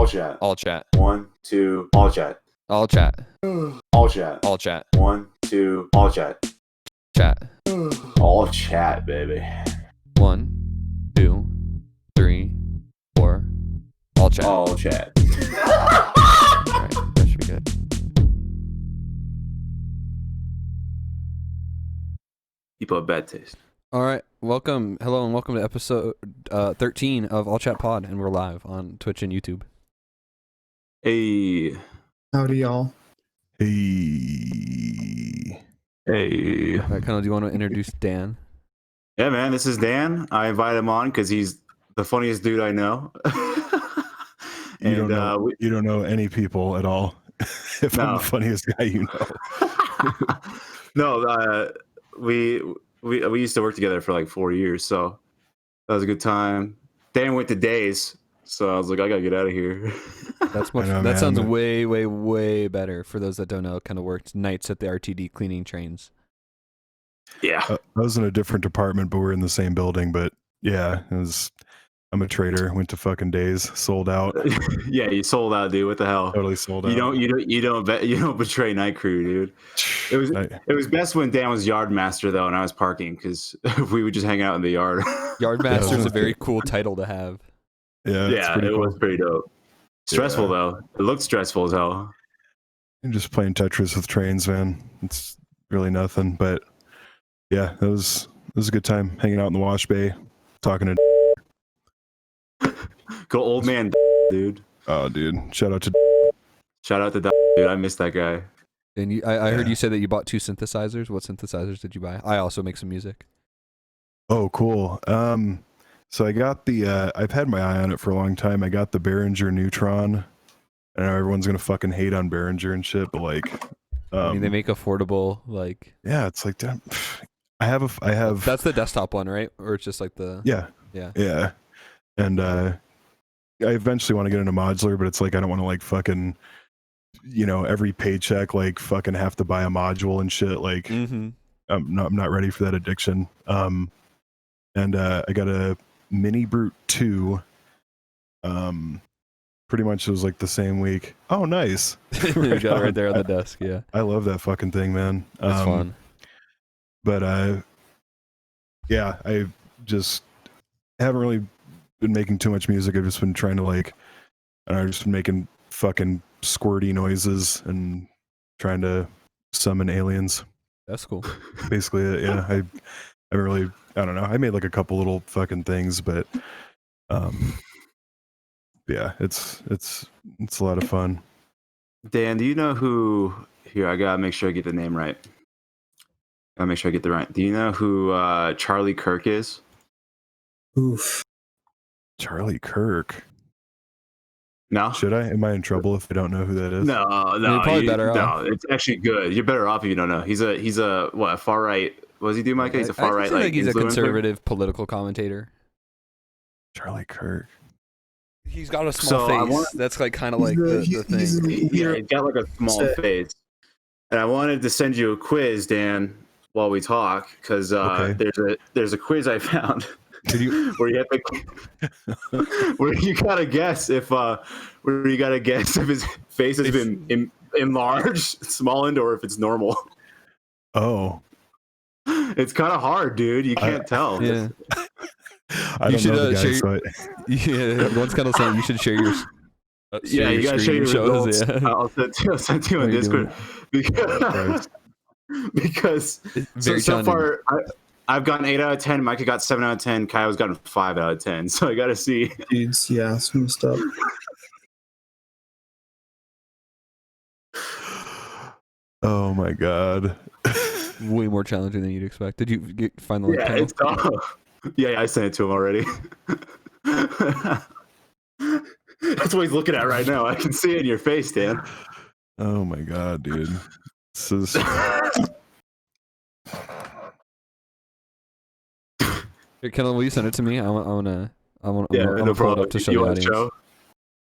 AllChat. AllChat. 1, 2, AllChat. AllChat. AllChat. AllChat. 1, 2, AllChat. Chat. AllChat, baby. 1, 2, 3, 4. AllChat. AllChat. Alright, that should be good. People have bad taste. Alright, welcome. Hello and welcome to episode 13 of AllChatPod, and we're live on Twitch and YouTube. Hey. Howdy, y'all. Hey. Hey. Alright, Colonel, do you want to introduce Dan? Yeah, man, this is Dan. I invited him on because he's the funniest dude I know. You don't know any people at all. If I'm the funniest guy you know. No, we used to work together for like 4 years, so that was a good time. Dan went to days, so I was like, I gotta get out of here. That's much. That sounds way better. For those that don't know, kind of worked nights at the RTD cleaning trains. Yeah, I was in a different department, but we're in the same building. But yeah, I'm a trader. Went to fucking days, sold out. Yeah, you sold out, dude. What the hell? Totally sold out. You don't betray night crew, dude. It was best when Dan was yard master though, and I was parking because we would just hang out in the yard. Yard master is a very cool title to have. Yeah, it was pretty dope. Stressful though. It looked stressful as hell. I'm just playing Tetris with trains, man. It's really nothing, but yeah, it was a good time hanging out in the wash bay, talking to. Go old man, dude. Oh, dude! Shout out to dude. I miss that guy. And I heard you say that you bought 2 synthesizers. What synthesizers did you buy? I also make some music. Oh, cool. So I got the I've had my eye on it for a long time. I got the Behringer Neutron. I know everyone's gonna fucking hate on Behringer and shit, but like, I mean, they make affordable, like. Yeah, it's like, damn, I have. That's the desktop one, right? Or it's just like the. Yeah. And I eventually want to get into modular, but it's like I don't want to like fucking, every paycheck like fucking have to buy a module and shit. Like, I'm not ready for that addiction. And I got a Mini Brute 2. Pretty much it was like the same week. Oh, nice. You got it right there on the desk. Yeah, I love that fucking thing, man. It's fun. But yeah, I just haven't really been making too much music. I've just been trying to I've just been making fucking squirty noises and trying to summon aliens. That's cool. Basically, yeah. I don't know. I made like a couple little fucking things, but yeah, it's a lot of fun. Dan, do you know who? Here, I gotta make sure I get the name right. Do you know who Charlie Kirk is? Oof. Charlie Kirk. No. Should I? Am I in trouble if I don't know who that is? No. You're probably better off. No, it's actually good. You're better off if you don't know. He's a what? A far right. What does he do, Micah? He's a far right. Like he's a conservative political commentator. Charlie Kirk. He's got a small face. That's like kind of like the thing. He's got like a small face. And I wanted to send you a quiz, Dan, while we talk, because there's a quiz I found where you gotta guess if his face has been enlarged, smallened, or if it's normal. Oh, it's kind of hard, dude. You can't tell. Yeah. I don't know the guy, so yeah, once kind of saying you should share your. You gotta share your results. Yeah. I'll send you on Discord because so far I've gotten 8 out of 10. Micah got 7 out of 10. Kyle's gotten 5 out of 10. So I gotta see. Dudes, yeah, some stuff. Oh my god. Way more challenging than you'd expect. Did you find the link? Yeah, it's tough. Yeah, I sent it to him already. That's what he's looking at right now. I can see it in your face, Dan. Oh my god, dude. This is. Kendall, will you send it to me? I want to. Yeah, no problem. Up to show the audience.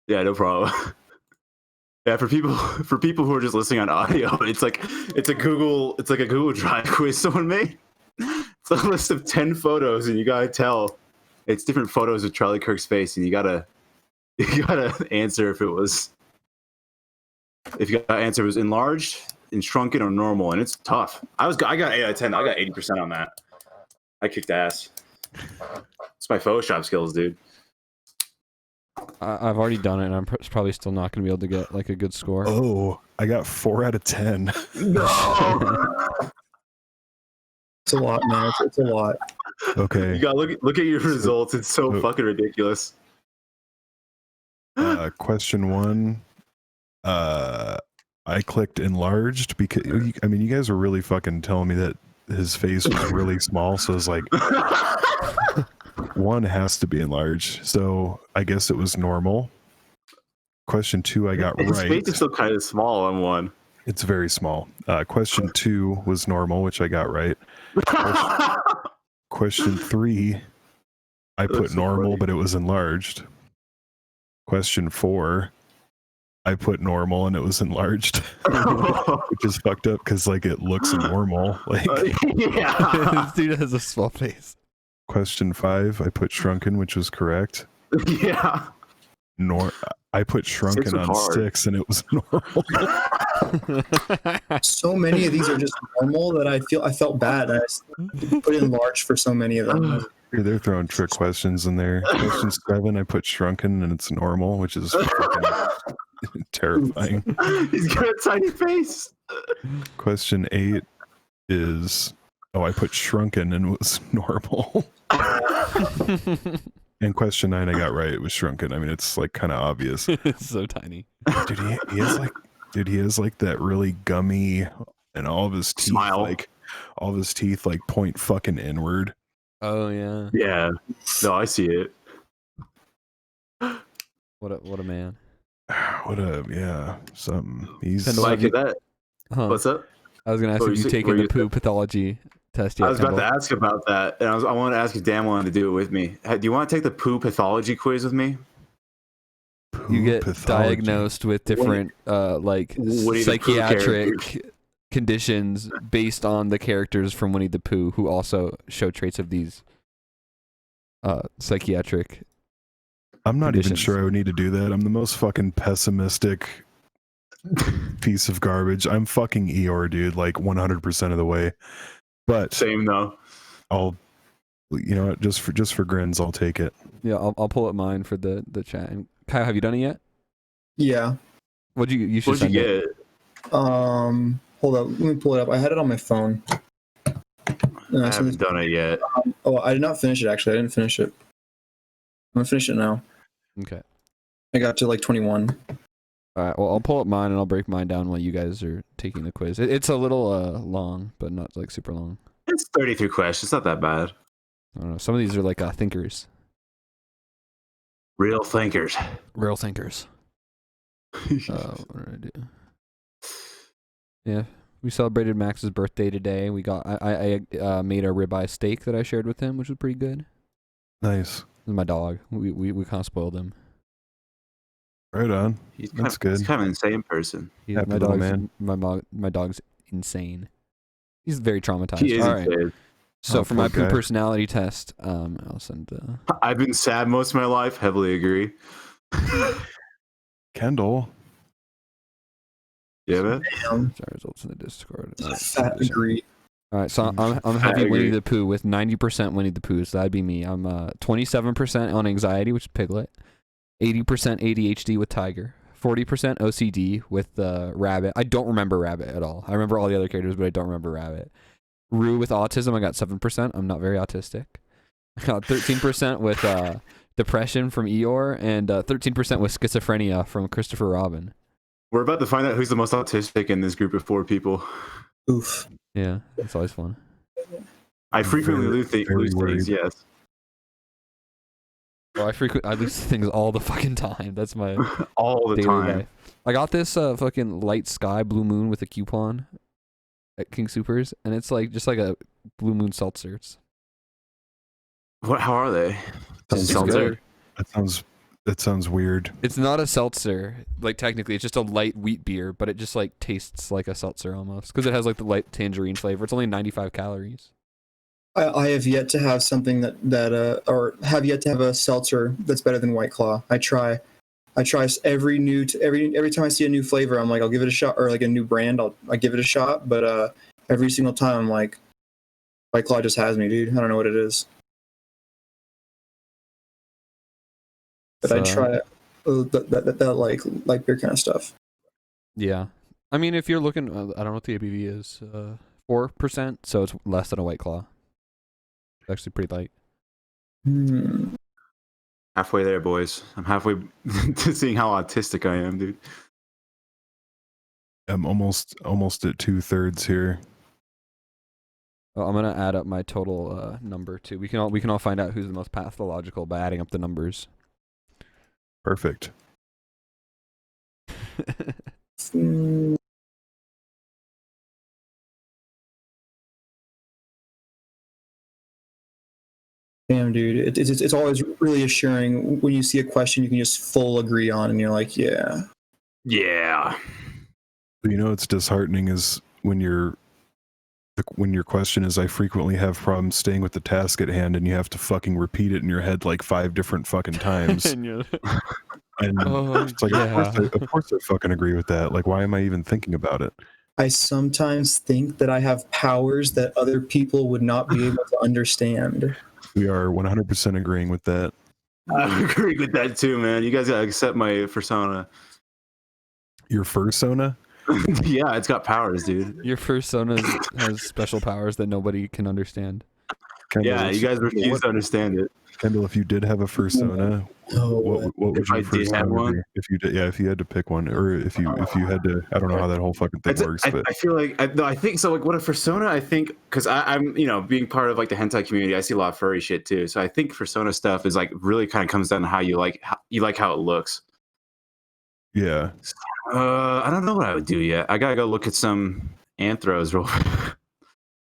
Yeah, no problem. Yeah, for people who are just listening on audio, it's like a Google Drive quiz someone made. It's a list of 10 photos, and you gotta tell it's different photos of Charlie Kirk's face, and you gotta You gotta answer if you got to answer it was enlarged, and shrunken, or normal, and it's tough. I got 8 out of 10. I got 80% on that. I kicked ass. It's my Photoshop skills, dude. I've already done it, and I'm probably still not going to be able to get like a good score. Oh, I got 4 out of 10. No. It's a lot, man. It's a lot. Okay. You got look at your results. It's so fucking ridiculous. Question 1. I clicked enlarged because I mean, you guys were really fucking telling me that his face was really small, so it's like 1 has to be enlarged. So I guess it was normal. Question 2, I got His right. face is still kind of small on 1. It's very small. Question 2 was normal, which I got right. Question 3, I put normal, but it was enlarged. Question 4, I put normal and it was enlarged, which is fucked up because like it looks normal. Like, yeah. This dude has a small face. Question 5, I put shrunken, which was correct. Yeah. I put shrunken on 6 and it was normal. So many of these are just normal that I felt bad. I put enlarged for so many of them. They're throwing trick questions in there. Question 7, I put shrunken and it's normal, which is fucking terrifying. He's got a tiny face. Question 8 is, I put shrunken and it was normal. And question 9 I got right. It was shrunken. I mean, it's like kind of obvious. It's so tiny. Dude, he has like that really gummy, and all of his teeth, all of his teeth like point fucking inward. Oh yeah. Yeah. No, I see it. What a man. Something. He's like that. Huh. What's up? I was gonna ask if you taken the poo pathology test yet. I was about to ask about that, and I wanted to ask if Dan wanted to do it with me. Do you want to take the poo pathology quiz with me? You get diagnosed with different like psychiatric conditions based on the characters from Winnie the Pooh who also show traits of these psychiatric I'm not conditions. even sure I would need to do that. I'm the most fucking pessimistic piece of garbage. I'm fucking Eeyore, dude, like 100% of the way. But same though. I'll, just for grins, I'll take it. Yeah, I'll pull up mine for the chat. And Kyle, have you done it yet? Yeah. What'd you get? Hold up, let me pull it up. I had it on my phone. I haven't done it yet. I did not finish it actually. I didn't finish it. I'm gonna finish it now. Okay. I got to like 21. All right. Well, I'll pull up mine and I'll break mine down while you guys are taking the quiz. It's a little long, but not like super long. It's 33 questions. It's not that bad. I don't know. Some of these are like thinkers. Real thinkers. Real thinkers. What did I do? Yeah, we celebrated Max's birthday today. We got I made a ribeye steak that I shared with him, which was pretty good. Nice. And my dog, we kind of spoiled him. Right on. That's good. He's kind of an insane person. My dog's insane. He's very traumatized. He is all right. insane. So for my poo personality test, I'll send. I've been sad most of my life. Heavily agree. Kendall. Yeah, man. Results in the Discord. Fat agree. All right, so I'm heavy Winnie the Pooh with 90% Winnie the Pooh, so that'd be me. I'm 27% on anxiety, which is Piglet, 80% ADHD with Tiger, 40% OCD with Rabbit. I don't remember Rabbit at all. I remember all the other characters, but I don't remember Rabbit. Rue with autism, I got 7%. I'm not very autistic. I got 13% with depression from Eeyore, and 13% with schizophrenia from Christopher Robin. We're about to find out who's the most autistic in this group of 4 people. Oof. Yeah, it's always fun. I frequently lose things, yes. Well, I lose things all the fucking time. That's my all the daily time. life. I got this fucking light sky blue moon with a coupon at King Soopers, and it's like just like a blue moon seltzer. What? How are they? Seltzer. That sounds weird. It's not a seltzer, like technically, it's just a light wheat beer, but it just like tastes like a seltzer almost because it has like the light tangerine flavor. It's only 95 calories. I have yet to have something or have yet to have a seltzer that's better than White Claw. I try. I try every time I see a new flavor, I'm like, I'll give it a shot, or like a new brand, I give it a shot. But every single time, I'm like, White Claw just has me, dude. I don't know what it is. But I try that like light beer kind of stuff. Yeah, I mean, if you're looking, I don't know what the ABV is, 4%, so it's less than a White Claw. It's actually pretty light. Halfway there, boys. I'm halfway to seeing how autistic I am, dude. I'm almost at 2/3 here. Oh, I'm gonna add up my total number too. We can all find out who's the most pathological by adding up the numbers. Perfect. Damn, dude, it's always really assuring when you see a question you can just full agree on, and you're like, yeah. You know, it's disheartening is when your question is, I frequently have problems staying with the task at hand, and you have to fucking repeat it in your head like 5 different fucking times. And it's like, of course I fucking agree with that. Like, why am I even thinking about it? I sometimes think that I have powers that other people would not be able to understand. We are 100% agreeing with that. I agree with that too, man. You guys gotta accept my persona. Your fursona? Yeah, it's got powers, dude. Your fursona has special powers that nobody can understand. Kendall, yeah, you guys refuse to understand it. Kendall, if you did have a fursona, what would your fursona be? If you did, if you had to pick one, or if you had to, I don't know how that whole fucking thing works. But I feel like I think so. Like, what a fursona? I think because I'm being part of like the hentai community, I see a lot of furry shit too. So I think fursona stuff is like really kind of comes down to how you like how it looks. Yeah. I don't know what I would do yet. I gotta go look at some anthros real quick.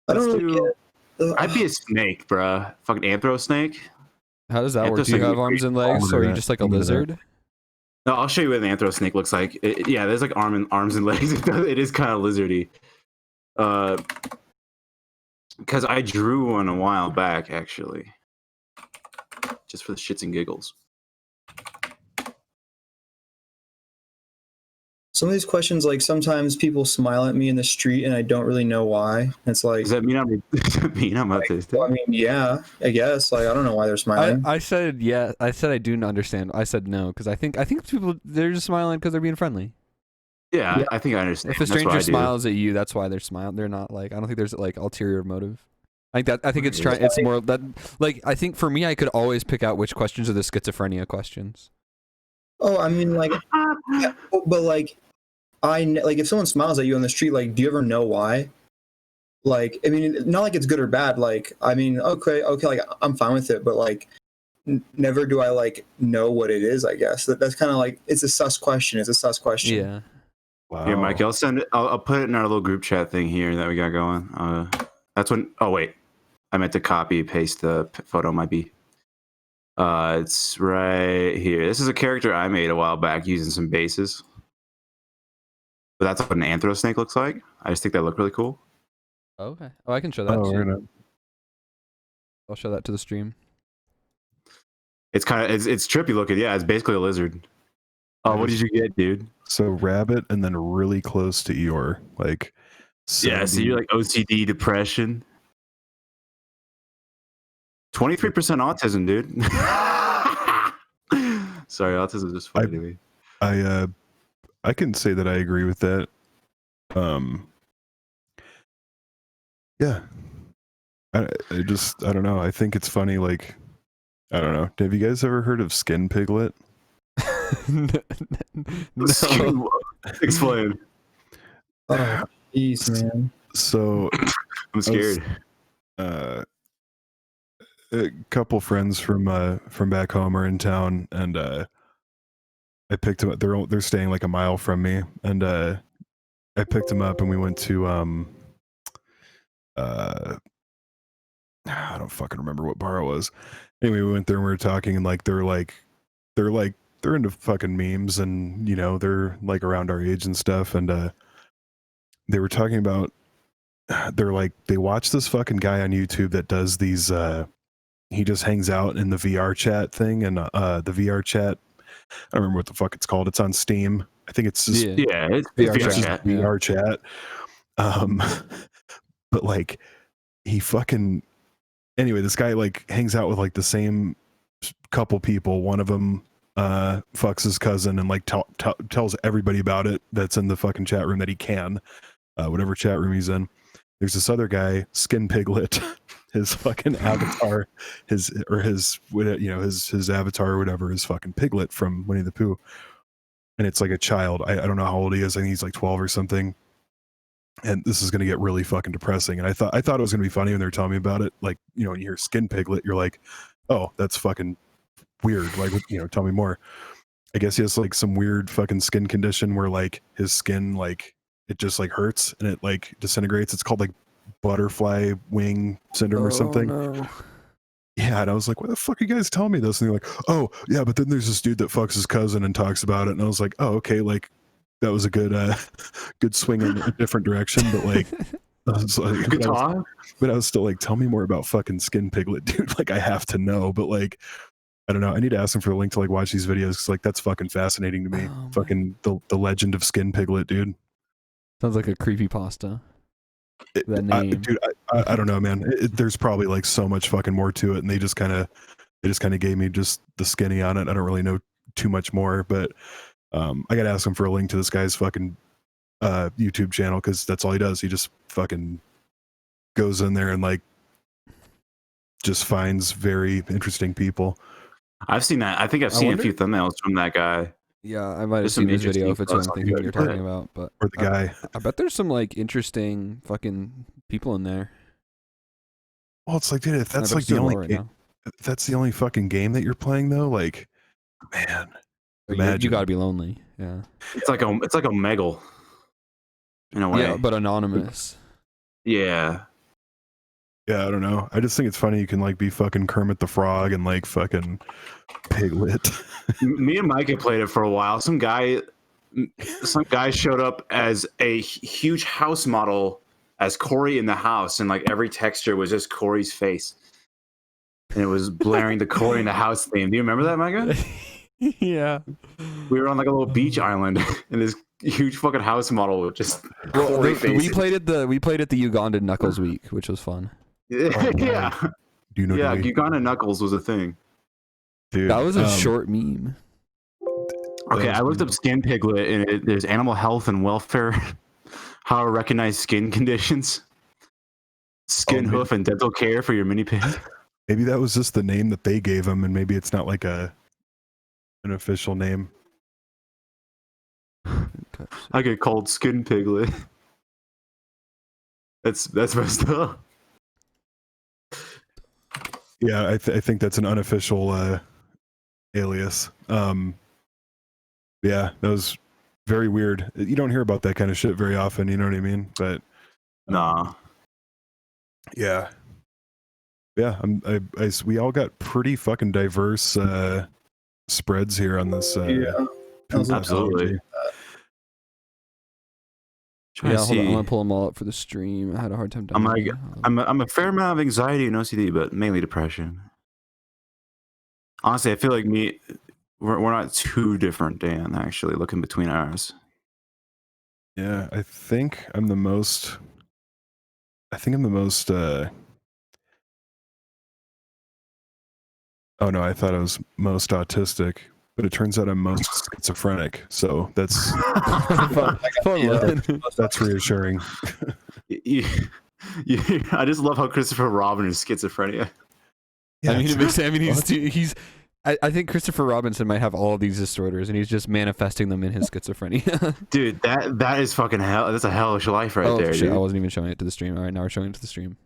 I don't really get I'd be a snake, bruh. Fucking anthro snake. How does that work? Do you have arms and legs, or are you just like a lizard? No, I'll show you what an anthro snake looks like. Yeah, there's like arms and legs. It is kind of lizardy. Because I drew one a while back, actually, just for the shits and giggles. Some of these questions, like sometimes people smile at me in the street and I don't really know why. It's like, does that mean I'm autistic? Well, I mean, yeah, I guess. Like, I don't know why they're smiling. I said yeah. I said I do understand. I said no because I think people they're just smiling because they're being friendly. Yeah, I think I understand. If a stranger smiles at you, that's why they're smiling. They're not like, I don't think there's like ulterior motive. I think it's trying. It's more that like, I think for me, I could always pick out which questions are the schizophrenia questions. Oh, I mean, like, but like, like if someone smiles at you on the street, like, do you ever know why? Like, I mean, not like it's good or bad. Like, I mean, okay, like I'm fine with it, but like, never do I like know what it is. I guess that's kind of like, it's a sus question. Yeah. Wow. Here, Mike, I'll send it. I'll put it in our little group chat thing here that we got going. That's when. Oh wait, I meant to copy paste the photo. Might be. It's right here. This is a character I made a while back using some bases. But that's what an anthro snake looks like. I just think that looked really cool. Okay. Oh, I can show that. Too. I'll show that to the stream. It's kind of it's trippy looking. Yeah, it's basically a lizard. Oh, what did you get, dude? So rabbit, and then really close to Eeyore, like. 70. Yeah, so you're like OCD, depression. 23% autism, dude. Sorry, autism is just funny to me. I can say that I agree with that. Yeah. I don't know. I think it's funny. Like, I don't know. Have you guys ever heard of Skin Piglet? No. Explain. Oh, jeez, man. So I'm scared. A couple friends from back home are in town, and I picked them up. They're staying like a mile from me, and I picked them up, and we went to I don't fucking remember what bar it was. Anyway, we went there and we were talking, and like they're into fucking memes, and you know, they're like around our age and stuff, and they were talking about, they watch this fucking guy on YouTube that does these he just hangs out in the VR chat thing, and the VR chat don't remember what the fuck it's called. It's on Steam. I think it's just, Yeah, it's VR VR chat. chat. VR chat. But like he fucking anyway, this guy like hangs out with like the same couple people. One of them fucks his cousin and like tells everybody about it that's in the fucking chat room that he can, whatever chat room he's in. There's this other guy, Skin Piglet. His fucking avatar, his avatar or whatever is fucking Piglet from Winnie the Pooh, and it's like a child. I don't know how old he is. I think he's like 12 or something. And this is going to get really fucking depressing. And I thought it was going to be funny when they were telling me about it. Like, you know, when you hear Skin Piglet, you're like, oh, that's fucking weird. Like, you know, tell me more. I guess he has like some weird fucking skin condition where like his skin, like it just like hurts and it like disintegrates. It's called like butterfly wing syndrome or something. No. Yeah, and I was like, why the fuck are you guys telling me this? And they're like, oh yeah, but then there's this dude that fucks his cousin and talks about it. And I was like, oh, okay, like that was a good good swing in a different direction, but like I was like, but I was still like, tell me more about fucking Skin Piglet, dude. Like I have to know, but like I don't know. I need to ask him for the link to like watch these videos because like that's fucking fascinating to me. Fucking the legend of Skin Piglet, dude. Sounds like a creepypasta. That name, dude. I don't know, man. There's probably like so much fucking more to it, and they just kind of gave me just the skinny on it. I don't really know too much more, but I gotta ask him for a link to this guy's fucking YouTube channel because that's all he does. He just fucking goes in there and like just finds very interesting people. I've seen that. I think I've seen a few thumbnails from that guy. Yeah, I might have seen this video if it's what I'm thinking you're talking about. But or the guy. I bet there's some like interesting fucking people in there. Well, it's like, dude, if that's like the only game, if that's the only fucking game that you're playing though, like, man, you gotta be lonely. Yeah, it's like a Omegle in a way. Yeah, but anonymous. Yeah. Yeah, I don't know. I just think it's funny you can like be fucking Kermit the Frog and like fucking Piglet. Me and Mike had played it for a while. Some guy showed up as a huge house model as Corey in the house, and like every texture was just Corey's face, and it was blaring the Corey in the house theme. Do you remember that, Micah? Yeah. We were on like a little beach island, and this huge fucking house model with just Corey faces. We played at the Ugandan Knuckles Week, which was fun. Yeah. Do you know Uganda Knuckles was a thing. Dude, that was a short meme. Okay, I looked up Skin Piglet, and there's animal health and welfare, how to recognize skin conditions, skin hoof and dental care for your mini pig. Maybe that was just the name that they gave him, and maybe it's not like an official name. I get called Skin Piglet. That's messed up. Yeah, I think that's an unofficial alias. Yeah, that was very weird. You don't hear about that kind of shit very often, you know what I mean? But nah. Yeah. We all got pretty fucking diverse spreads here on this. Absolutely. Yeah, hold on. I'm gonna pull them all up for the stream. I had a hard time. I'm a fair amount of anxiety and OCD, but mainly depression. Honestly, I feel like we're not too different, Dan. Actually, looking between ours. Yeah, I think I'm the most. Oh no, I thought I was most autistic, but it turns out I'm most schizophrenic. So that's that's reassuring. I just love how Christopher Robin is schizophrenia. Yeah, I think Christopher Robinson might have all of these disorders, and he's just manifesting them in his schizophrenia. Dude, that is fucking hell. That's a hellish life right there. Shit, dude. I wasn't even showing it to the stream. All right, now we're showing it to the stream.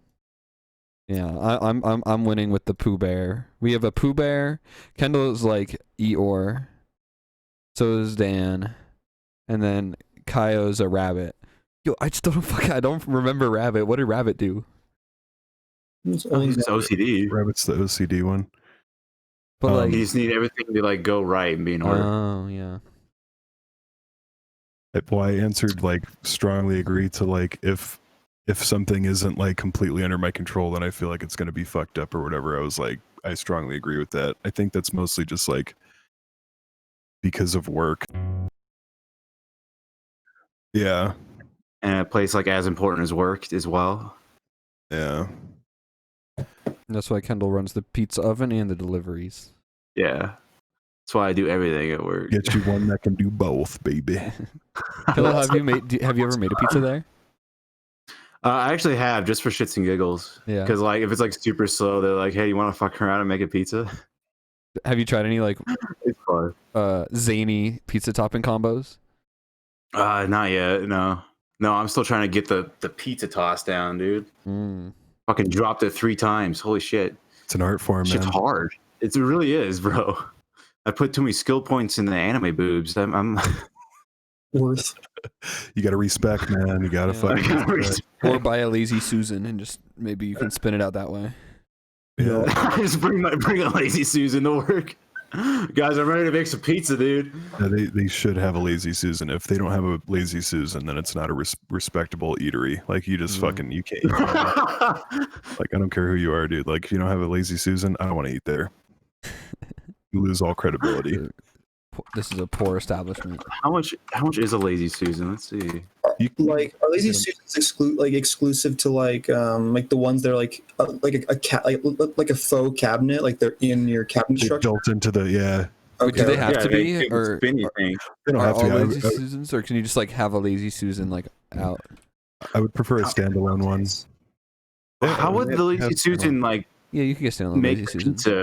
Yeah, I'm winning with the Pooh Bear. We have a Pooh Bear. Kendall is like Eeyore. So is Dan, and then Kaio's a rabbit. Yo, I don't remember Rabbit. What did Rabbit do? It's OCD. Rabbit's the OCD one. But like, you just need everything to like go right and be in order. Oh yeah. Well, I answered like strongly agree to like if something isn't like completely under my control, then I feel like it's going to be fucked up or whatever. I was like, I strongly agree with that. I think that's mostly just like because of work. Yeah. And a place like as important as work as well. Yeah. That's why Kendall runs the pizza oven and the deliveries. Yeah. That's why I do everything at work. Get you one that can do both, baby. Kendall, have you ever made a pizza there? I actually have, just for shits and giggles. Yeah. Because like if it's like super slow, they're like, "Hey, you want to fuck around and make a pizza?" Have you tried any like It's fun. zany pizza topping combos? Not yet. No, I'm still trying to get the pizza toss down, dude. Fucking dropped it 3 times. Holy shit! It's an art form, Shit's man. hard. It really is, bro. I put too many skill points in the anime boobs. I'm Worth. You gotta respect, man. You gotta fucking respect. Or buy a lazy Susan and just maybe you can spin it out that way. Yeah. Just bring a lazy Susan to work. Guys, I'm ready to make some pizza, dude. Yeah, they should have a lazy Susan. If they don't have a lazy Susan, then it's not a respectable eatery. Like you just fucking you can't. Like I don't care who you are, dude. Like if you don't have a lazy Susan, I don't want to eat there. You lose all credibility. This is a poor establishment. How much is a lazy Susan? Let's see. Like are lazy Susans exclusive to like the ones that are like a faux cabinet, like they're in your cabinet They're structure? built into the Okay. Do they have to be, they or spinny thing. They don't are have all to be. lazy Susans, or can you just like have a lazy Susan like out? I would prefer a standalone one. How would the lazy Susan like Yeah, you can get standalone make lazy Susan. pizza?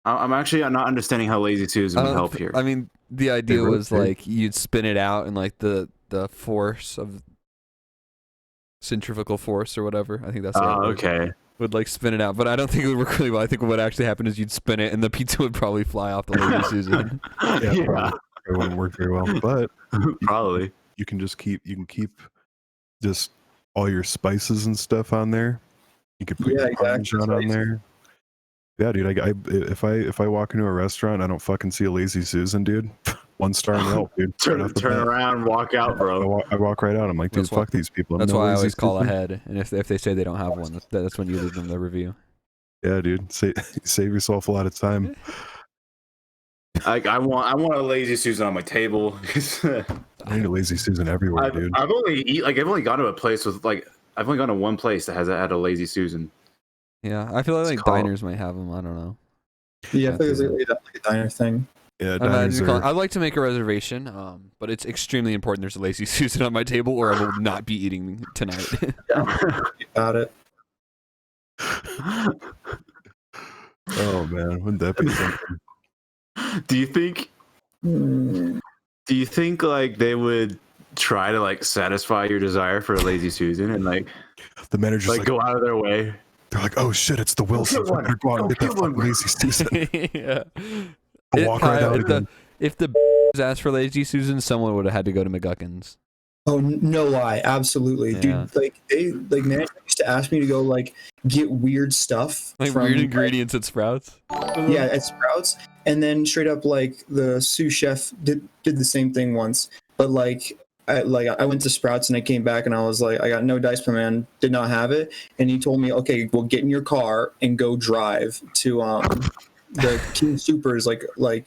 I'm actually not understanding how lazy Susan would help here. I mean, the idea They was rotate. like you'd spin it out and like the force of centrifugal force or whatever. I think that's the right word. Okay. Would like spin it out, but I don't think it would work really well. I think what actually happened is you'd spin it and the pizza would probably fly off the lazy Susan. Yeah, probably. It wouldn't work very well, but Probably. you can keep just all your spices and stuff on there. You could put your Parmesan on there. Yeah, dude. If I walk into a restaurant, I don't fucking see a lazy Susan, dude. 1-star Yelp, dude. Turn Right around, walk out, bro. I walk right out. I'm like, dude, fuck these people. That's No why I lazy always call Susan. ahead, and if they say they don't have one, that's when you leave them the review. Yeah, dude. Save yourself a lot of time. I want a lazy Susan on my table. I need a lazy Susan everywhere, dude. I've only gone to a place with I've only gone to one place that has had a lazy Susan. Yeah, I feel like called- diners might have them. I don't know. Yeah, I think it's like a diner thing. Yeah, I'd like to make a reservation, but it's extremely important there's a lazy Susan on my table, or I will not be eating tonight. Got it. Oh man, wouldn't that be something? Do you think like they would try to like satisfy your desire for a lazy Susan and like The manager's like go out of their way? They're like, oh shit, it's the Wilsons. I better go out and get that fucking lazy Susan. Yeah. I'll walk right out again. If the asked for lazy Susan, someone would have had to go to McGuckin's. Oh, no lie, absolutely, Yeah. dude. Like management used to ask me to go like get weird stuff, Like from, weird ingredients at Sprouts. Yeah, at Sprouts, and then straight up like the sous chef did the same thing once. But I went to Sprouts and I came back and I was like, I got no dice plan, man, did not have it, and he told me, okay, well, get in your car and go drive to the King Supers like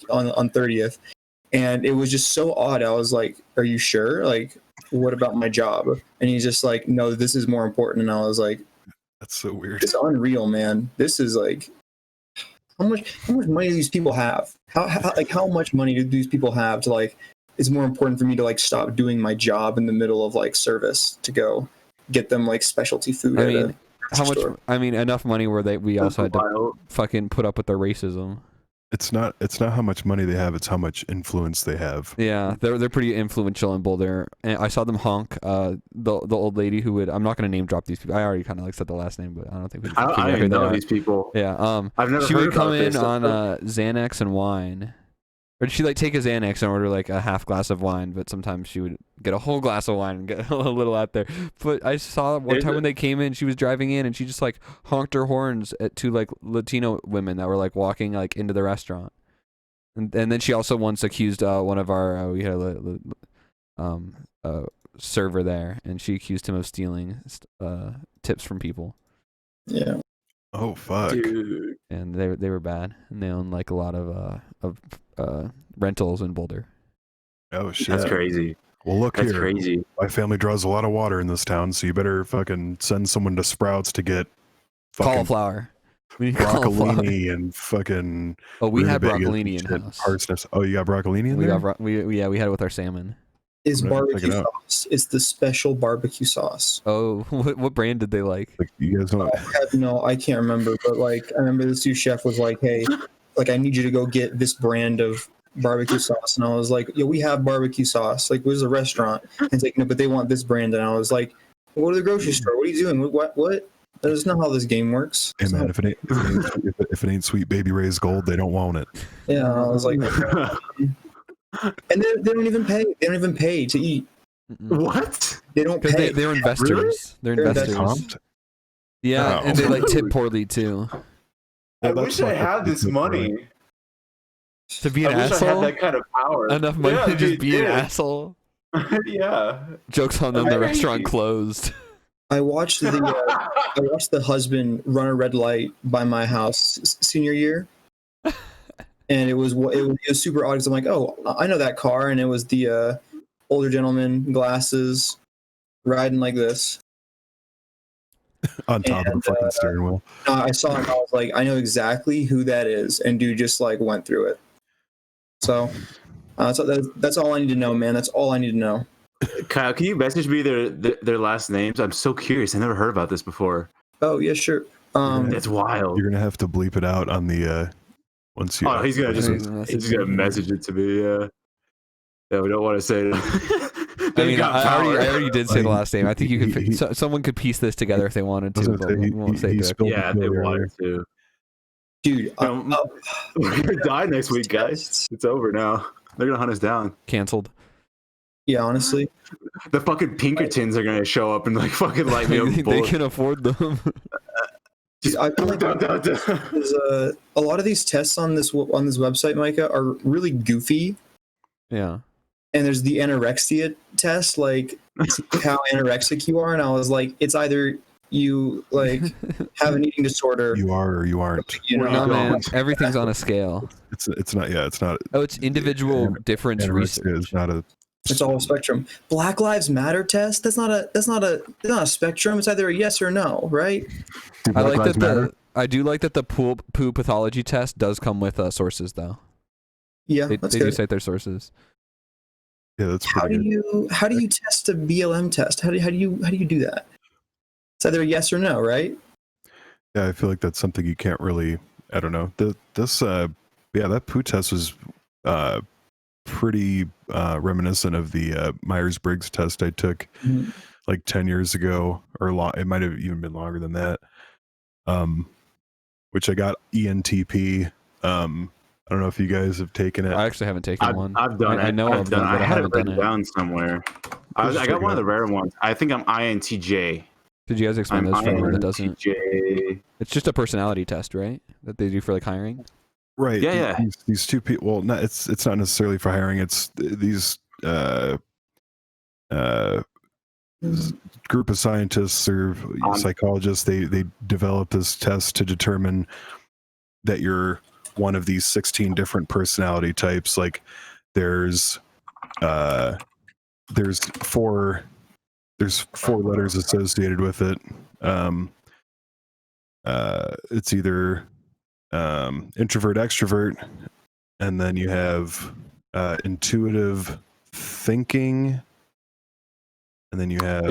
on 30th, and it was just so odd. I was like, are you sure? Like, what about my job? And he's just like, no, this is more important. And I was like, That's so weird. it's unreal, man. This is like, how much money do these people have? How much money do these people have to like? It's more important for me to like stop doing my job in the middle of like service to go get them like specialty food. I mean, how much? I mean, enough money where we also had to Wild. fucking put up with their racism. It's not how much money they have, it's how much influence they have. Yeah, they're pretty influential in Boulder. And I saw them honk the old lady who would. I'm not going to name drop these people. I already kind of like said the last name, but I don't think we. I don't even know these people. Yeah. I've never. She heard would come about in this. on Xanax and wine. Or did she like take a Xanax and order like a half glass of wine? But sometimes she would get a whole glass of wine and get a little out there. But I saw one time when they came in, she was driving in and she just like honked her horns at two like Latino women that were like walking like into the restaurant. And then she also once accused one of our we had a server there, and she accused him of stealing tips from people. Yeah. Oh fuck. Dude. and they were bad, and they own like a lot of rentals in Boulder. Oh shit. That's crazy. Well, look That's here. crazy. My family draws a lot of water in this town, so you better fucking send someone to Sprouts to get fucking Cauliflower. We need cauliflower. broccolini and fucking. Oh, we had rutabagas and broccolini in shit, house. parsnips. Oh, you got broccolini in We there? got we had it with our salmon. Is I'm gonna check barbecue it out. sauce. It's the special barbecue sauce. Oh, what brand did they like? Like you guys don't. I can't remember, but like I remember the sous chef was like, "Hey, like I need you to go get this brand of barbecue sauce," and I was like, "Yo, we have barbecue sauce. Like, where's the restaurant?" And it's like, "No, but they want this brand," and I was like, "Go to the grocery store. What are you doing? What? That's not how this game works." Hey That's man, not- if it ain't Sweet Baby Ray's gold, they don't want it. yeah, and I was like, and they don't even pay. They don't even pay to eat. What? They don't Because pay. they're investors. Really? They're They're investors. Comped? Yeah, Oh. and they like tip poorly too. I Well, wish that's I not had the this good money. To be an I wish I had asshole, that kind of power. enough money Yeah, to just dude, be an yeah. asshole. Yeah. Jokes on them. The Crazy. restaurant closed. I watched the husband run a red light by my house senior year, and it was super odd because I'm like, oh, I know that car, and it was the older gentleman, glasses, riding like this. On top of the And, fucking steering wheel. I saw him. I was like, I know exactly who that is, and dude just like went through it. So that's all I need to know, man. That's all I need to know. Kyle, can you message me their last names? I'm so curious. I never heard about this before. Oh yeah, sure. That's wild. You're gonna have to bleep it out on the once you. Oh, he's gonna He's just gonna he's just gonna message it to me. Yeah, we don't want to say it. I mean, got I power. already did say the last name. I think you could. He- Someone could piece this together if they wanted to, Doesn't but say we won't say he it. spilled Yeah, the they chili wanted to. Dude, We're gonna die next week, guys. It's over now. They're gonna hunt us down. Canceled. yeah, honestly, The fucking Pinkertons are gonna show up and like fucking light me up. with They bullets. can afford them. dude, I feel like Dun, dun, dun. there's a lot of these tests on this website, Micah, are really goofy. Yeah. And there's the anorexia test, like how anorexic you are, and I was like, it's either you like have an eating disorder, You are or you aren't. you know. No, man. don't. Everything's on a scale. It's not. Yeah, it's not. Oh, it's individual difference Anorexia research. is not a. It's all spectrum. Black Lives Matter test. That's not a spectrum. It's either a yes or no, right? I like that I do like that the poo pathology test does come with sources though. Yeah, They that's do good. cite their sources. Yeah, that's How pretty do good. you test a BLM test? How do you do that? It's either a yes or no, right? Yeah, I feel like that's something you can't really. I don't know. That poo test was pretty reminiscent of the Myers-Briggs test I took Mhm. like 10 years ago, or it might have even been longer than that. Which I got ENTP. I don't know if you guys have taken it. I actually haven't taken one. I've done it. I know I've of them, done it. but I I had it haven't done written it. down somewhere. Just I got check one it of the rare ones. I think I'm INTJ. Could you guys explain I'm those for anyone that doesn't? INTJ. It's just a personality test, right? That they do for like hiring. Right. Yeah, yeah. These two people. Well, not, it's not necessarily for hiring. It's these group of scientists or psychologists. They develop this test to determine that you're one of these 16 different personality types. Like there's four letters associated with it. It's either introvert, extrovert, and then you have intuitive thinking, and then you have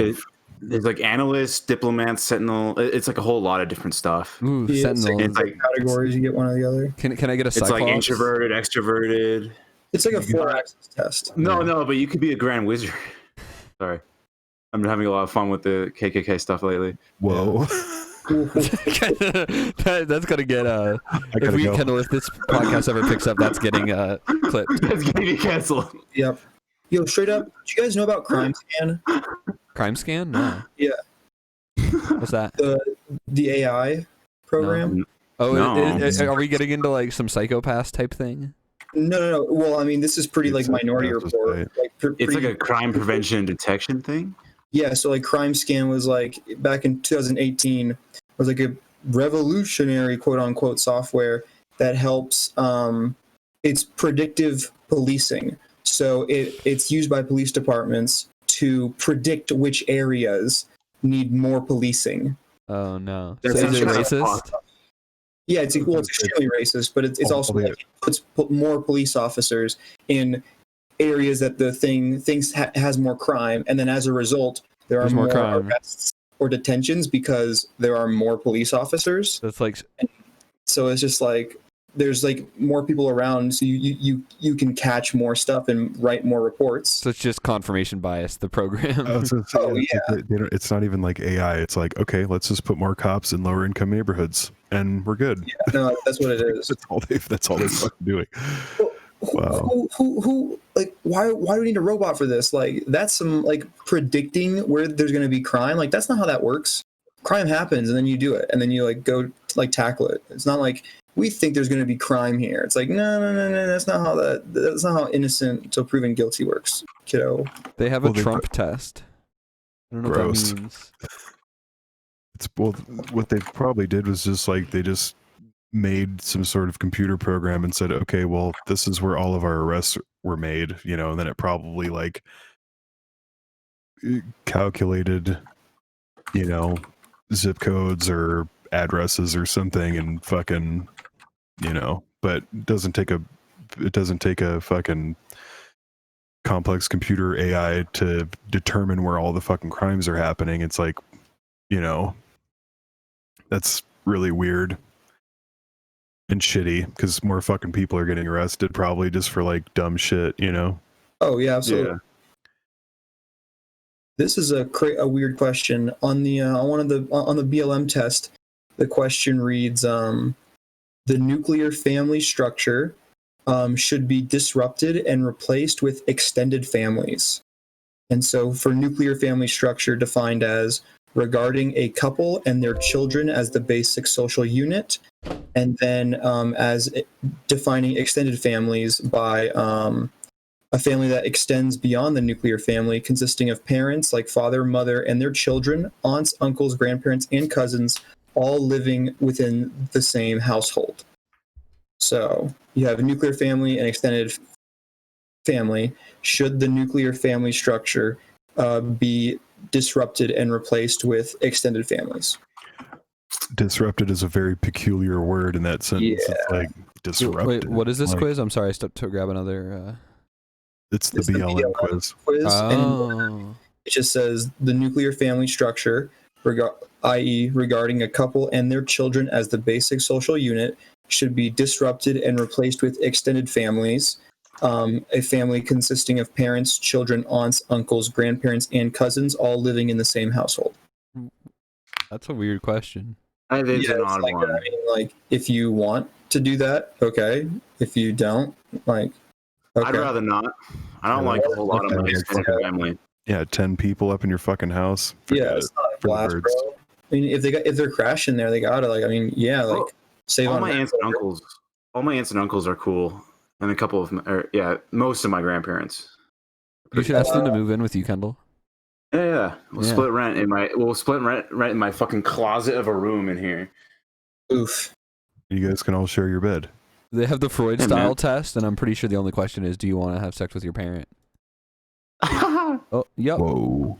There's like analyst, diplomat, sentinel. It's like a whole lot of different stuff. Ooh, Yeah, Sentinel. It's like Categories, you get one or the other. Can I get a it's Cyclops? like introverted, extroverted. It's like a 4-axis test. No, but you could be a grand wizard. Sorry, I'm having a lot of fun with the KKK stuff lately. whoa. That's gonna get I if gotta we go. Kendall, if this podcast ever picks up, that's getting clipped. That's gonna get canceled. Yep. Yo, straight up, do you guys know about Crime Scan? Crime Scan? No. Yeah. What's that? The AI program? Oh, No. are we getting into like some psychopath type thing? No. Well, I mean, this is pretty like It's Minority like- Report. Like, It's like a crime prevention and detection thing. Yeah, so like Crime Scan was like back in 2018 was like a revolutionary quote unquote software that helps. It's predictive policing. So it's used by police departments to predict which areas need more policing. Oh no! That So is sounds it kinda racist? fucked. Yeah, it's extremely racist, but it's also like it puts more police officers in areas that the thinks has more crime, and then as a result, there are There's more more crime. arrests or detentions because there are more police officers. That's like So it's just like there's like more people around, so you can catch more stuff and write more reports. so it's just confirmation bias. The program. I was gonna say, Oh, it's like it's not even like AI. It's like, okay, let's just put more cops in lower income neighborhoods, and we're good. Yeah, no, that's what it is. That's all they're fucking doing. Wow. Who like why do we need a robot for this? Like that's some like predicting where there's going to be crime. Like that's not how that works. Crime happens and then you do it and then you like go like tackle it. It's not like we think there's going to be crime here. It's like no, that's not how innocent until proven guilty works, kiddo. They have a Trump test. I don't know Gross. what that means. It's what they probably did was just like they just made some sort of computer program and said, okay, well, this is where all of our arrests were made, you know, and then it probably like calculated, you know, zip codes or addresses or something and fucking, you know, but it doesn't take a fucking complex computer AI to determine where all the fucking crimes are happening. It's like, you know, that's really weird and shitty because more fucking people are getting arrested probably just for like dumb shit, you know? Oh yeah, absolutely. Yeah. This is a weird question on the on the BLM test. The question reads, the nuclear family structure should be disrupted and replaced with extended families. And so for nuclear family structure defined as regarding a couple and their children as the basic social unit, and then as defining extended families by a family that extends beyond the nuclear family, consisting of parents like father, mother, and their children, aunts, uncles, grandparents, and cousins, all living within the same household. So you have a nuclear family and extended family. Should the nuclear family structure be disrupted and replaced with extended families? Disrupted is a very peculiar word in that sentence. Yeah. It's like disrupted. Wait, what is this like, quiz? I'm sorry, I stepped to grab another. It's the BLM quiz. And it just says the nuclear family structure, i.e. regarding a couple and their children as the basic social unit, should be disrupted and replaced with extended families, a family consisting of parents, children, aunts, uncles, grandparents, and cousins, all living in the same household. That's a weird question. It is an odd like, one. I mean, like, if you want to do that, okay. If you don't, like, okay. I'd rather not. I don't like a whole lot of my extended family. Yeah, 10 people up in your fucking house. Yeah, it's not a blast, bro. I mean, if they're crashing there, they gotta like. I mean, yeah, like Well, save all on my rent, aunts and uncles. All my aunts and uncles are cool, and a couple of most of my grandparents. You should ask them to move in with you, Kendall. Yeah. We'll split rent in my fucking closet of a room in here. Oof. You guys can all share your bed. They have the Freud style test, and I'm pretty sure the only question is, do you want to have sex with your parent? Oh, yep. Whoa.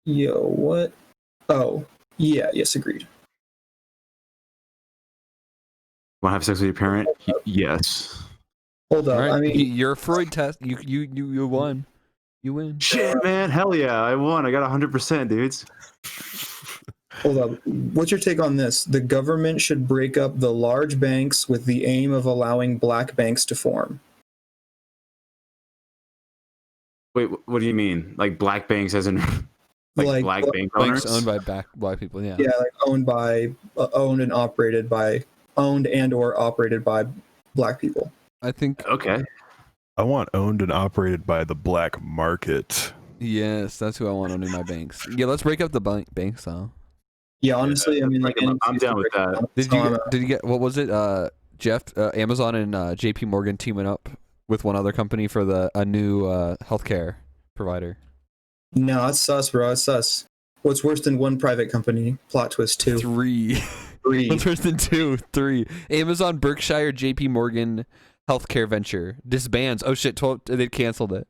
Yo, what? Oh, yeah, yes, agreed. Want to have sex with your parent? Yes. Hold up. All right. I mean, your Freud test. You won. You win. Shit, man. Hell yeah. I won. I got 100%, dudes. hold up. What's your take on this? The government should break up the large banks with the aim of allowing black banks to form. Wait, what do you mean? Like black banks as in like black bank owners? Banks owned by black people, yeah. Yeah, like owned and or operated by black people. I think. Okay. I want owned and operated by the black market. Yes, that's who I want owning my banks. Yeah, let's break up the banks, though. Yeah, honestly, I mean, like, I'm down with that. Did you get what was it? Jeff, Amazon and JP Morgan teaming up with one other company for a new healthcare provider. No, it's sus, bro. It's sus. What's worse than one private company? Plot twist 2. 3. 3. What's worse than 2? 3. Amazon, Berkshire, JP Morgan healthcare venture disbands. Oh shit, they canceled it.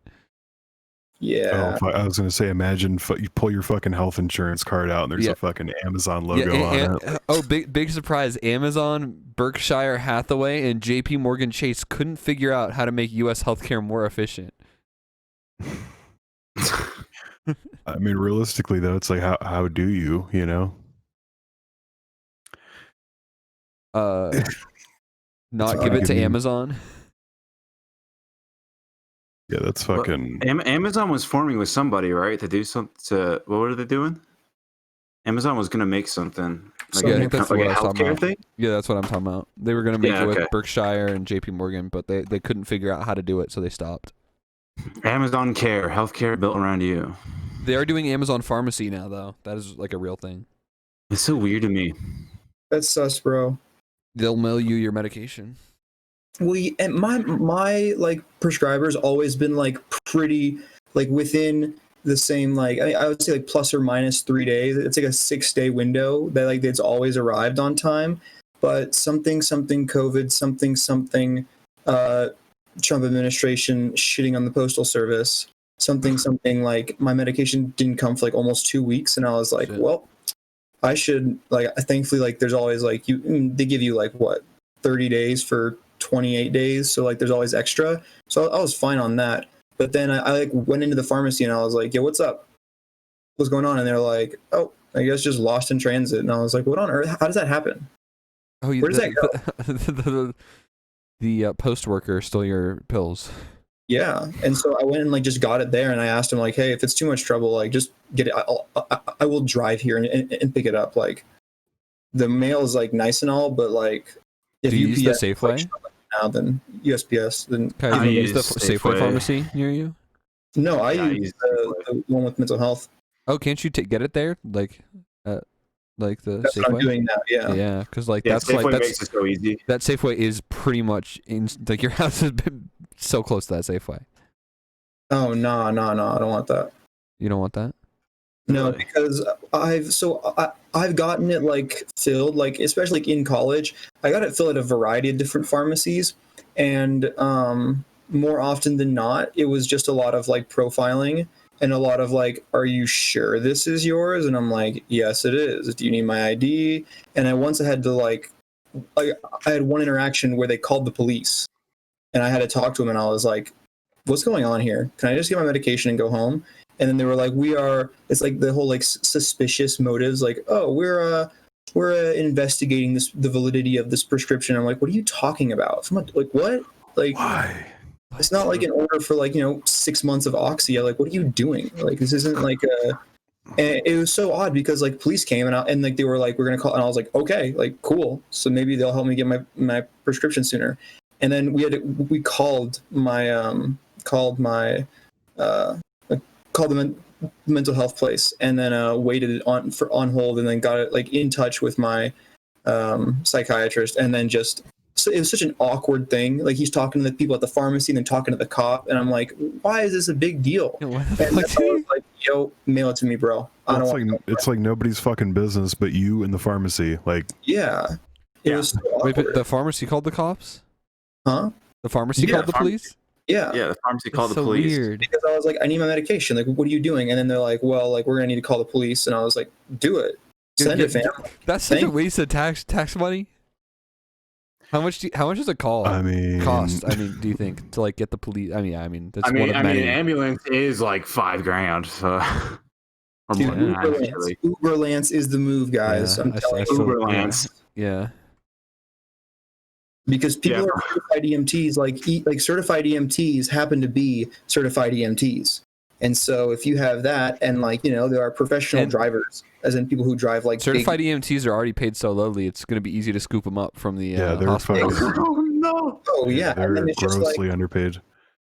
Yeah. Oh, I was gonna say, imagine you pull your fucking health insurance card out and there's a fucking Amazon logo on it. Oh, big surprise! Amazon, Berkshire Hathaway, and JP Morgan Chase couldn't figure out how to make U.S. healthcare more efficient. I mean, realistically though, it's like how do you not give it to Amazon? Yeah, that's fucking. Amazon was forming with somebody, right? To do something. What were they doing? Amazon was gonna make something like I think that's like what a I was talking healthcare about. thing. Yeah, that's what I'm talking about. They were gonna make it with Berkshire and JP Morgan, but they couldn't figure out how to do it, so they stopped. Amazon Care, healthcare built around you. They are doing Amazon Pharmacy now, though. That is like a real thing. It's so weird to me. That's sus, bro. They'll mail you your medication. And my like prescriber's always been like pretty like within the same like I would say like plus or minus 3 days. It's like a 6-day window that like it's always arrived on time. But something COVID, something Trump administration shitting on the postal service, something like my medication didn't come for like almost 2 weeks, and I was like, well, I should like thankfully like there's always like they give you like what 30 days for 28 days, so like there's always extra, so I was fine on that. But then I like went into the pharmacy and I was like, yeah, what's up, what's going on? And they're like, oh, I guess just lost in transit. And I was like, what on earth, how does that happen? Oh, where does that go? The post worker stole your pills. Yeah. And so I went and like just got it there, and I asked him like, hey, if it's too much trouble, like just get it, I will drive here and pick it up. Like the mail is like nice and all, but like if do you UPS use the Safeway now, then USPS, then can you use the Safeway pharmacy near you? No, I use the one with mental health. Oh, can't you get it there? Like the that's Safeway? What I'm doing now, yeah, because like that's makes it so easy. That Safeway is pretty much in like your house has been so close to that Safeway. Oh no, I don't want that. You don't want that? No, because I've gotten it like filled, like especially like in college, I got it filled at a variety of different pharmacies, and more often than not, it was just a lot of like profiling and a lot of like, are you sure this is yours? And I'm like, yes, it is. Do you need my ID? And I had to like, I had one interaction where they called the police, and I had to talk to them, and I was like, what's going on here? Can I just get my medication and go home? And then they were like, it's like the whole like suspicious motives, like, oh, we're investigating the validity of this prescription. I'm like, what are you talking about? Like, what? Like, why? It's not like an order for like 6 months of Oxy. Like, what are you doing? Like, this isn't like a. And it was so odd because like police came and like they were like, we're gonna call, and I was like, okay, like cool. So maybe they'll help me get my prescription sooner. And then we called the mental health place, and then waited on hold, and then got it like in touch with my psychiatrist, and then so it was such an awkward thing. Like he's talking to the people at the pharmacy and then talking to the cop, and I'm like, why is this a big deal? And then I was like, yo, mail it to me, bro. It's like nobody's fucking business but you and the pharmacy. Like, yeah, it was so awkward. Wait, but the pharmacy called the cops? Huh? The pharmacy called the police? Yeah, the pharmacy called the police. Weird. Because I was like, I need my medication. Like, what are you doing? And then they're like, well, like we're gonna need to call the police. And I was like, do it. Send it, fam. That's such a waste of tax money. How much does a call cost? I mean, do you think to like get the police? I mean, that's one of many. Ambulance is like $5,000. So. Or Dude, more than that, Uberlance is the move, guys. Yeah, I'm telling you. Uberlance. Yeah. Because people are certified EMTs, like certified EMTs happen to be certified EMTs. And so if you have that, and like, there are professional drivers, as in people who drive like certified EMTs are already paid so lowly, it's going to be easy to scoop them up from the hospital. Oh no! Oh yeah, they're grossly underpaid.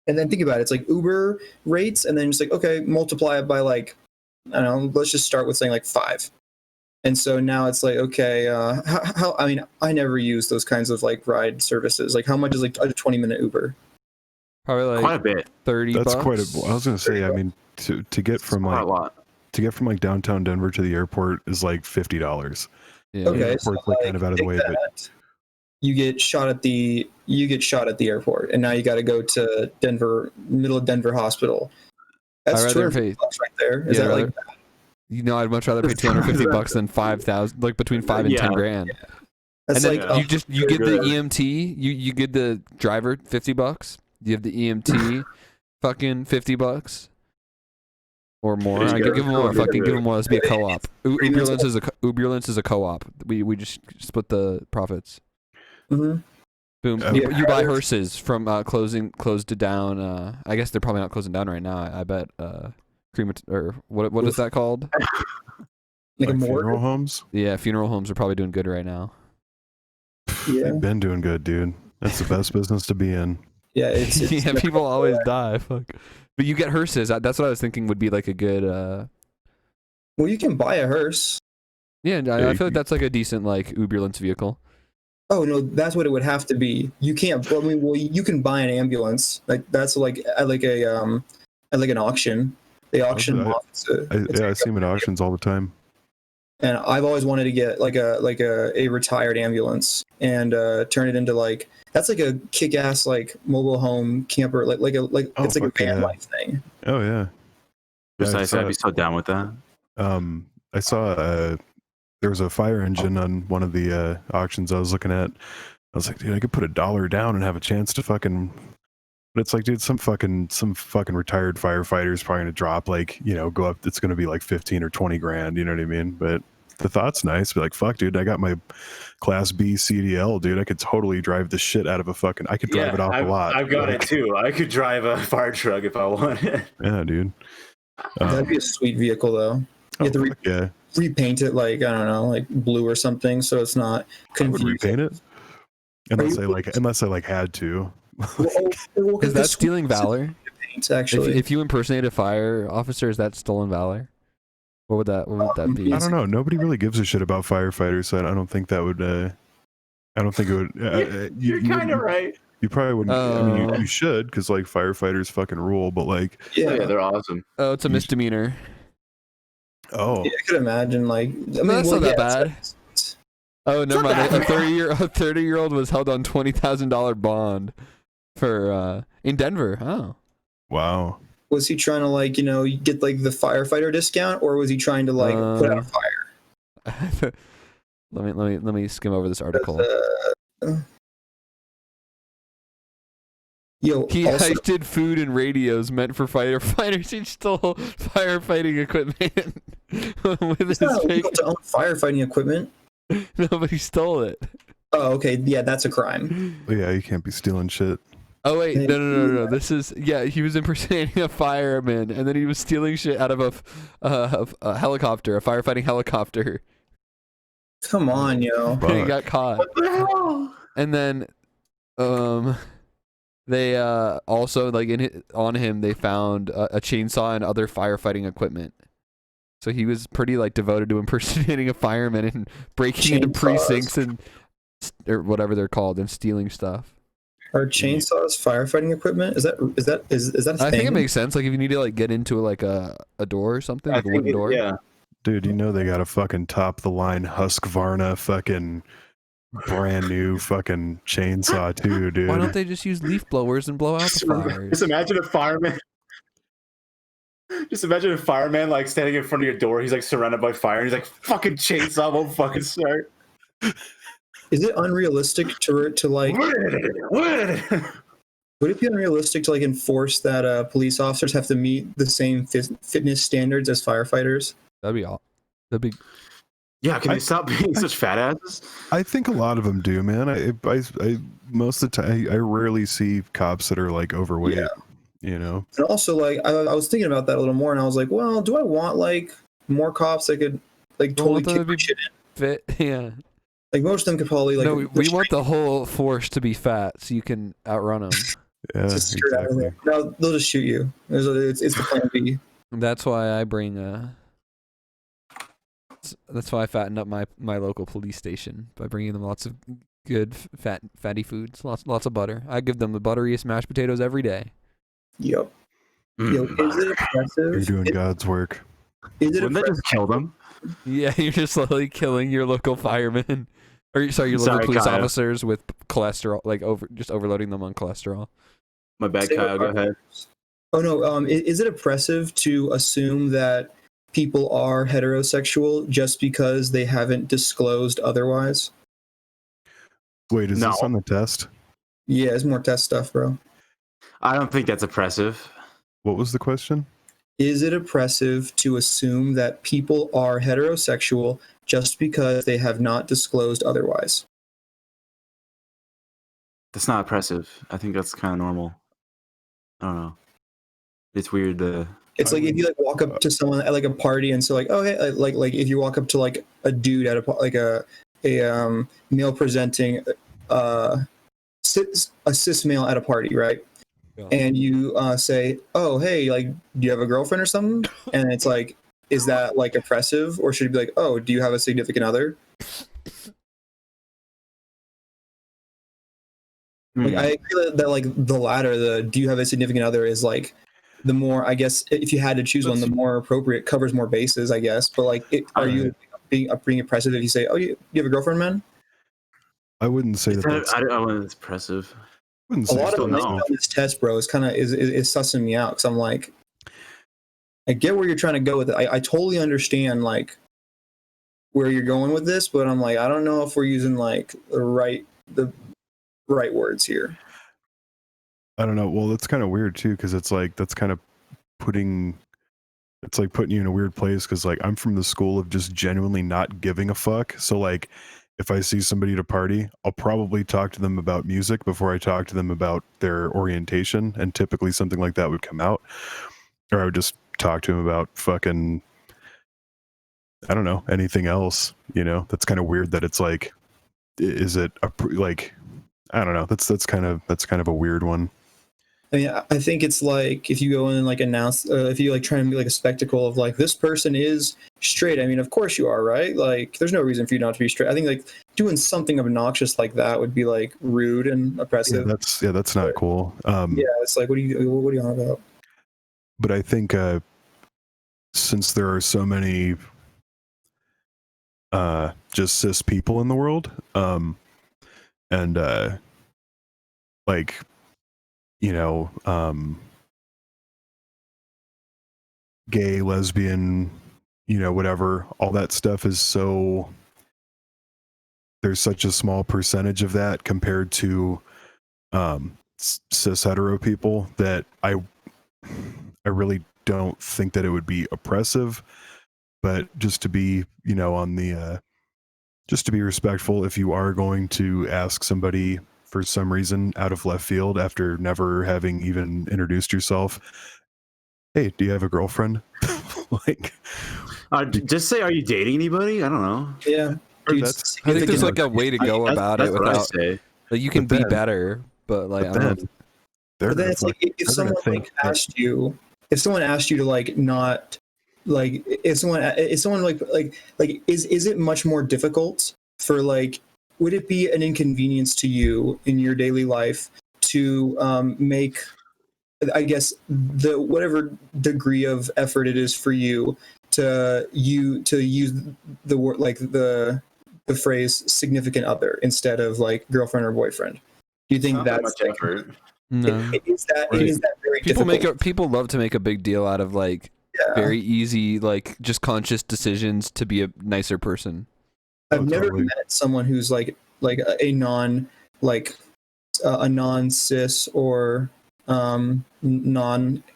And then think about it, it's like Uber rates, and then just like, okay, multiply it by like, I don't know, let's just start with saying like 5. And so now it's like, okay, how? I mean, I never use those kinds of like ride services. Like, how much is like a 20-minute Uber? Probably like quite a bit. $30. That's quite a. I was gonna say, I mean, to get from like to get from like downtown Denver to the airport is like $50. Yeah. Okay, Airport's so like kind of out of the way, but you get shot at the airport, and now you got to go to Denver, middle of Denver Hospital. That's I'd rather pay $250 right there. Is that like? You know, I'd much rather pay $250 than 5,000, like between 5 and 10 grand. Yeah. That's and then like you get the EMT, you get the driver $50. You have the EMT, fucking $50 or more. I could give them more. Fucking give them more. Let's be a co-op. Uberlance is a co-op. We just split the profits. Mm-hmm. Boom. You buy hearses from closed down. I guess they're probably not closing down right now. I bet. Or what is that called? Like a funeral homes? Yeah, funeral homes are probably doing good right now. Yeah. They've been doing good, dude. That's the best business to be in. Yeah, it's yeah, people always die. Fuck. But you get hearses. That's what I was thinking would be like a good. Well, you can buy a hearse. Yeah, I feel like that's like a decent like Uberlance vehicle. Oh no, that's what it would have to be. You can't. I mean, well, you can buy an ambulance. Like that's like at an auction. They auction them off. I see them at auctions all the time. And I've always wanted to get like a retired ambulance and turn it into like that's like a kick-ass like mobile home camper it's like a van life thing. Oh yeah. Precisely, I'd be so down with that. I saw there was a fire engine on one of the auctions I was looking at. I was like, dude, I could put $1 down and have a chance to fucking. But it's like, dude, some fucking retired firefighter's probably gonna drop like, go up. It's gonna be like 15 or 20 grand. You know what I mean? But the thought's nice. Be like, fuck, dude, I got my Class B CDL, dude. I could totally drive the shit out of a fucking. I could drive it off a lot. I've got it too. I could drive a fire truck if I wanted. Yeah, dude. That'd be a sweet vehicle though. You have to repaint it like I don't know, like blue or something, so it's not confusing. I would repaint it unless I had to. Is that stealing valor? Actually, if you impersonate a fire officer, is that stolen valor? What would that be? I don't know. Nobody really gives a shit about firefighters, so I don't think that would. I don't think it would. You're kind of right. You probably wouldn't. I mean, you should, because like firefighters fucking rule. But like, yeah, they're awesome. Oh, it's a misdemeanor. Oh, yeah, I could imagine. Like, that's not that bad. Oh, never mind. A 30-year-old was held on $20,000 bond for in Denver. Oh, wow. Was he trying to like get like the firefighter discount, or was he trying to like put out a fire? let me skim over this article. He heisted food and radios meant for firefighters. He stole firefighting equipment with his illegal to own firefighting equipment. No, but he stole it. Oh, okay. Yeah, that's a crime. Yeah, you can't be stealing shit. Oh wait, no. This is he was impersonating a fireman, and then he was stealing shit out of a helicopter, a firefighting helicopter. Come on, yo. And he got caught. What the hell? And then, they also on him they found a chainsaw and other firefighting equipment. So he was pretty like devoted to impersonating a fireman and breaking into precincts and or whatever they're called and stealing stuff. Are chainsaws firefighting equipment? Is that a thing? I think it makes sense. Like if you need to like get into like a door or something, like a wooden door. Yeah. Dude, they got a fucking top the line Husqvarna fucking brand new fucking chainsaw too, dude. Why don't they just use leaf blowers and blow out the fires? Just imagine a fireman. Just imagine a fireman like standing in front of your door. He's like surrounded by fire. And he's like, "Fucking chainsaw won't fucking start." Is it unrealistic to like? Would it be unrealistic to like enforce that police officers have to meet the same fitness standards as firefighters? That'd be. Yeah, can they stop being such fat asses? I think a lot of them do, man. I most of the time I rarely see cops that are like overweight. Yeah. And also like I was thinking about that a little more, and I was like, well, do I want like more cops that could like totally kick my shit in? Fit, yeah. Like most of them could probably like. No, we want the whole force to be fat so you can outrun them. Yeah, exactly. No, they'll just shoot you. It's the plan B. That's why I bring That's why I fattened up my local police station by bringing them lots of good fatty foods, lots of butter. I give them the butteriest mashed potatoes every day. Yep. Yo, is it impressive? You're doing God's work. Wouldn't that just kill them? Yeah, you're just slowly killing your local firemen. Or sorry, your local police Kyle. officers with cholesterol, like just overloading them on cholesterol. My bad, Kyle. Go ahead. Oh no, is it oppressive to assume that people are heterosexual just because they haven't disclosed otherwise? Wait, is this on the test? Yeah, it's more test stuff, bro. I don't think that's oppressive. What was the question? Is it oppressive to assume that people are heterosexual just because they have not disclosed otherwise? That's not oppressive. I think that's kind of normal. I don't know. It's weird. It's like if you like walk up to someone at like a party and so like, oh hey, like if you walk up to like a dude at a male presenting a cis male at a party, right? Yeah. And you say, oh hey, like do you have a girlfriend or something? And it's like, is that like oppressive, or should it be like, oh, do you have a significant other? Like I agree that like the latter, the do you have a significant other is like the more, I guess, if you had to choose one, the more appropriate, covers more bases, I guess. But like, are you being oppressive if you say, oh, you have a girlfriend, man? I wouldn't say that. I don't know. It's oppressive. A lot of on this test, bro, is kind of is sussing me out because I'm like, I get where you're trying to go with it. I totally understand like where you're going with this, but I'm like, I don't know if we're using like the right words here. I don't know. Well, it's kind of weird too, because it's like that's kind of putting you in a weird place, because like I'm from the school of just genuinely not giving a fuck. So like if I see somebody at a party, I'll probably talk to them about music before I talk to them about their orientation, and typically something like that would come out. Or I would just talk to them about fucking, I don't know, anything else, you know. That's kind of weird that it's like, is it like, I don't know, that's kind of a weird one. I mean, I think it's like if you go in and like announce, if you like try and be like a spectacle of like, this person is straight. I mean, of course you are, right? Like, there's no reason for you not to be straight. I think like doing something obnoxious like that would be like rude and oppressive. That's not cool. Yeah, it's like, what are you on about? But I think since there are so many just cis people in the world, and like, you know, gay, lesbian, you know, whatever, all that stuff is so, there's such a small percentage of that compared to cis hetero people that I really don't think that it would be oppressive. But just to be, you know, on the just to be respectful, if you are going to ask somebody for some reason out of left field after never having even introduced yourself, hey, do you have a girlfriend? Like, just say, are you dating anybody? I don't know. Yeah. Dude, I think there's like a way to go about it without, like, you can be better, but like, I don't know. But then it's like if someone like asked you to like not like, if someone like is it much more difficult for like, would it be an inconvenience to you in your daily life to make, I guess, the whatever degree of effort it is for you to use the word, like the phrase significant other instead of like girlfriend or boyfriend? Do you think that's much effort? No. Is that very difficult? People love to make a big deal out of like very easy, like just conscious decisions to be a nicer person. I've never met someone who's like a non cis or non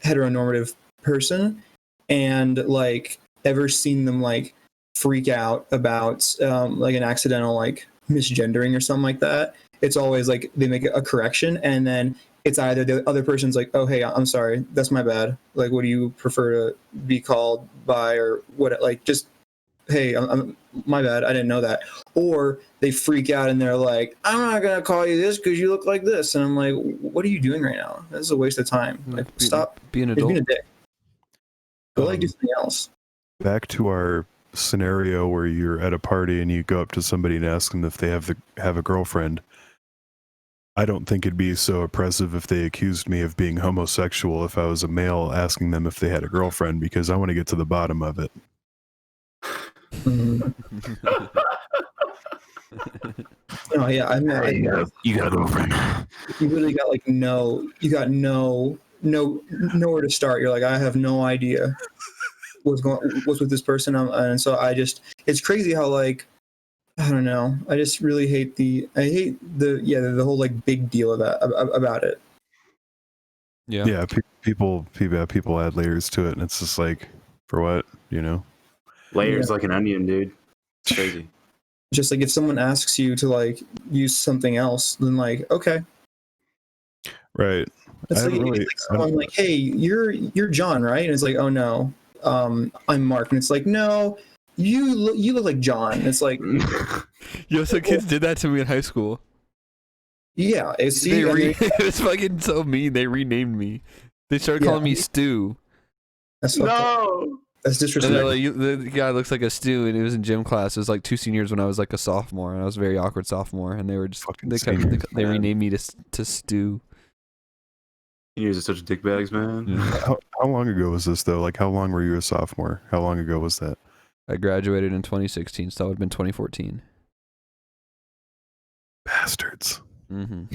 heteronormative person, and like ever seen them like freak out about like an accidental like misgendering or something like that. It's always like they make a correction, and then it's either the other person's like, oh hey, I'm sorry, that's my bad, like what do you prefer to be called by, or what, like just hey, I'm my bad, I didn't know that. Or they freak out and they're like, I'm not gonna call you this because you look like this, and I'm like, what are you doing right now? This is a waste of time. Like, stop being an adult. Being a dick. Go like do something else. Back to our scenario where you're at a party and you go up to somebody and ask them if they have a girlfriend. I don't think it'd be so oppressive if they accused me of being homosexual if I was a male asking them if they had a girlfriend, because I want to get to the bottom of it. No, yeah, I mean, you got a girlfriend. You really got like nowhere to start. You're like, I have no idea what's with this person, and so it's crazy how like, I don't know. I just really hate the whole like big deal of that about it. Yeah. People add layers to it, and it's just like, for what, you know? Layers like an onion, dude. It's crazy. Just like if someone asks you to like use something else, then like, okay, right. it's like someone like, hey, you're John, right? And it's like, oh no, I'm Mark, and it's like, no, you look like John. And it's like, yo, so kids did that to me in high school. Yeah, it's fucking so mean. They renamed me. They started calling me Stu. That's disrespectful. Like, the guy looks like a Stu, and it was in gym class. It was like 2 seniors when I was like a sophomore, and I was a very awkward sophomore, and they were just they renamed me to Stu. Seniors are such dickbags, man. Yeah. How long ago was this though? Like, how long were you a sophomore? How long ago was that? I graduated in 2016, so that would have been 2014. Bastards. Mm-hmm.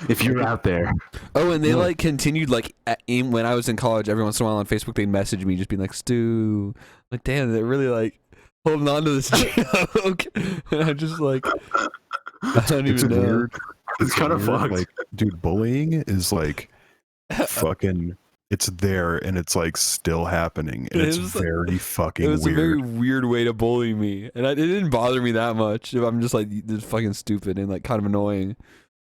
If you're out there. Oh, and they like continued like when I was in college. Every once in a while on Facebook, they'd message me, just being like, "Stu," like, damn, they're really like holding on to this joke. And I'm just like, I don't even know. Weird, it's kind of fucked. Like, dude, bullying is like fucking. It's there and it's like still happening, and it's very fucking weird. It was a very weird way to bully me, and it didn't bother me that much. I'm just like, this is fucking stupid and like kind of annoying.